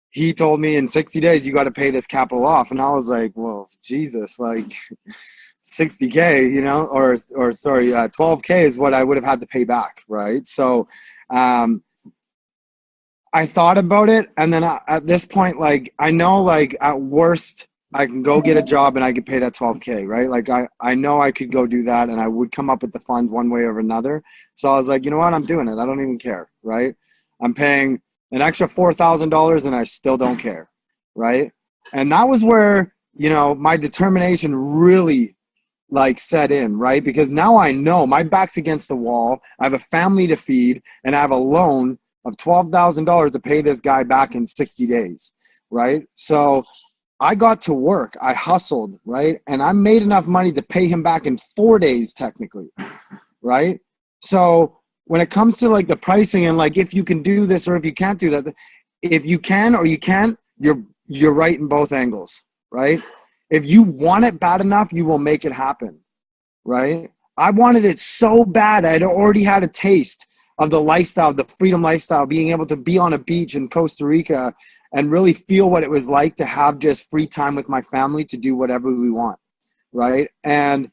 G: he told me in 60 days, you got to pay this capital off. And I was like, well, Jesus, 60K, or sorry, 12K is what I would have had to pay back, right? So I thought about it. And then at this point, I know, at worst, I can go get a job and I could pay that 12K, right? I know I could go do that and I would come up with the funds one way or another. So I was like, you know what? I'm doing it. I don't even care, right? I'm paying an extra $4,000 and I still don't care, right? And that was where, my determination really set in, right? Because now I know my back's against the wall. I have a family to feed and I have a loan of $12,000 to pay this guy back in 60 days, right? So I got to work, I hustled, right? And I made enough money to pay him back in 4 days, technically, right? So when it comes to the pricing and if you can do this or if you can't do that, if you can or you can't, you're right in both angles, right? If you want it bad enough, you will make it happen, right? I wanted it so bad. I'd already had a taste of the lifestyle, the freedom lifestyle, being able to be on a beach in Costa Rica and really feel what it was like to have just free time with my family to do whatever we want, right? And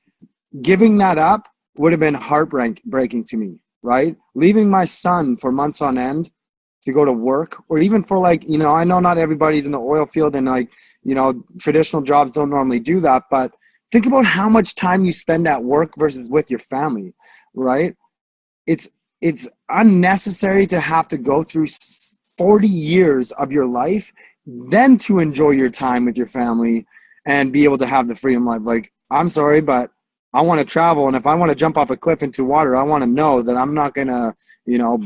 G: giving that up would have been heartbreaking to me, right? Leaving my son for months on end to go to work, or even for I know not everybody's in the oil field and traditional jobs don't normally do that, but think about how much time you spend at work versus with your family, right? It's unnecessary to have to go through 40 years of your life, then to enjoy your time with your family and be able to have the freedom life. I'm sorry, but I want to travel. And if I want to jump off a cliff into water, I want to know that I'm not going to,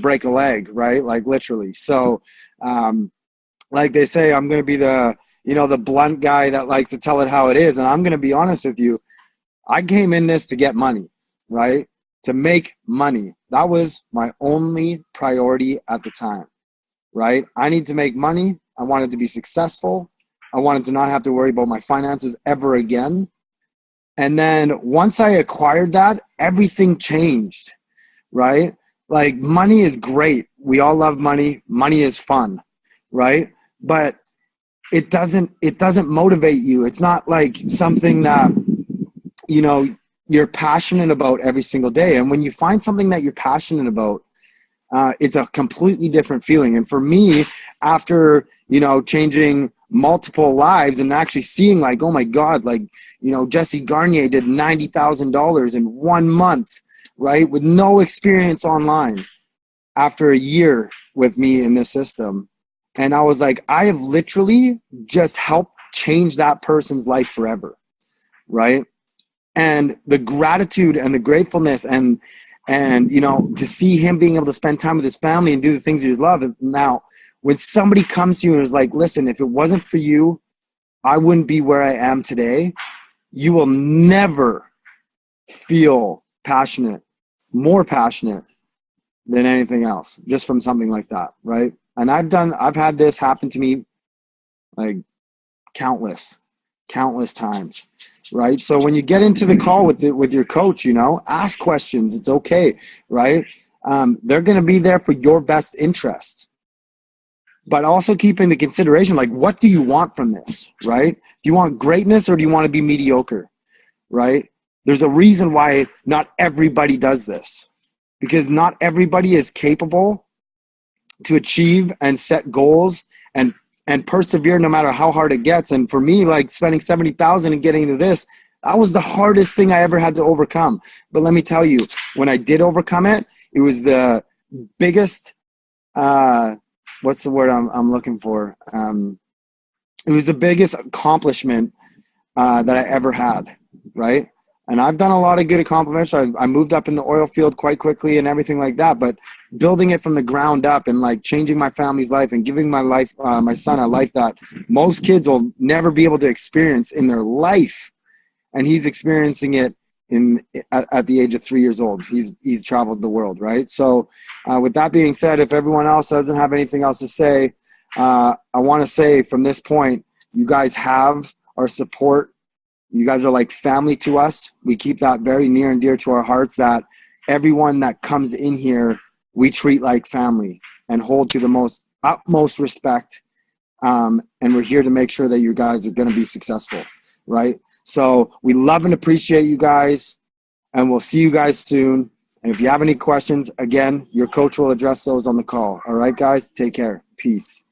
G: break a leg, right? Literally. So, they say, I'm going to be the blunt guy that likes to tell it how it is. And I'm going to be honest with you. I came in this to get money, right? To make money. That was my only priority at the time. Right? I need to make money. I wanted to be successful. I wanted to not have to worry about my finances ever again. And then once I acquired that, everything changed, right? Like money is great. We all love money. Money is fun, right? But it doesn't motivate you. It's not like something that, you know, you're passionate about every single day. And when you find something that you're passionate about, it's a completely different feeling. And for me, after, you know, changing multiple lives and actually seeing like, oh my God, like, you know, Jesse Garnier did $90,000 in 1 month, right? With no experience online after a year with me in this system. And I was like, I have literally just helped change that person's life forever, right? And the gratitude and the gratefulness and you know, to see him being able to spend time with his family and do the things he loves. Now, when somebody comes to you and is like, listen, if it wasn't for you, I wouldn't be where I am today. You will never feel passionate, more passionate than anything else, just from something like that, right? And I've had this happen to me like countless times, right? So when you get into the call with your coach, you know, ask questions. It's okay, right? They're going to be there for your best interest, but also keep into consideration, like, what do you want from this, right? Do you want greatness or do you want to be mediocre, right? There's a reason why not everybody does this, because not everybody is capable to achieve and set goals and persevere no matter how hard it gets. And for me, like spending 70,000 and getting into this, that was the hardest thing I ever had to overcome. But let me tell you, when I did overcome it, it was the biggest, what's the word I'm looking for? It was the biggest accomplishment that I ever had, right? And I've done a lot of good accomplishments. I moved up in the oil field quite quickly and everything like that. But building it from the ground up and like changing my family's life and giving my life, my son, a life that most kids will never be able to experience in their life, and he's experiencing it at the age of 3 years old. He's traveled the world, right? So, with that being said, if everyone else doesn't have anything else to say, I want to say from this point, you guys have our support. You guys are like family to us. We keep that very near and dear to our hearts, that everyone that comes in here, we treat like family and hold to the utmost respect. And we're here to make sure that you guys are going to be successful, right? So we love and appreciate you guys, and we'll see you guys soon. And if you have any questions, again, your coach will address those on the call. All right, guys, take care. Peace.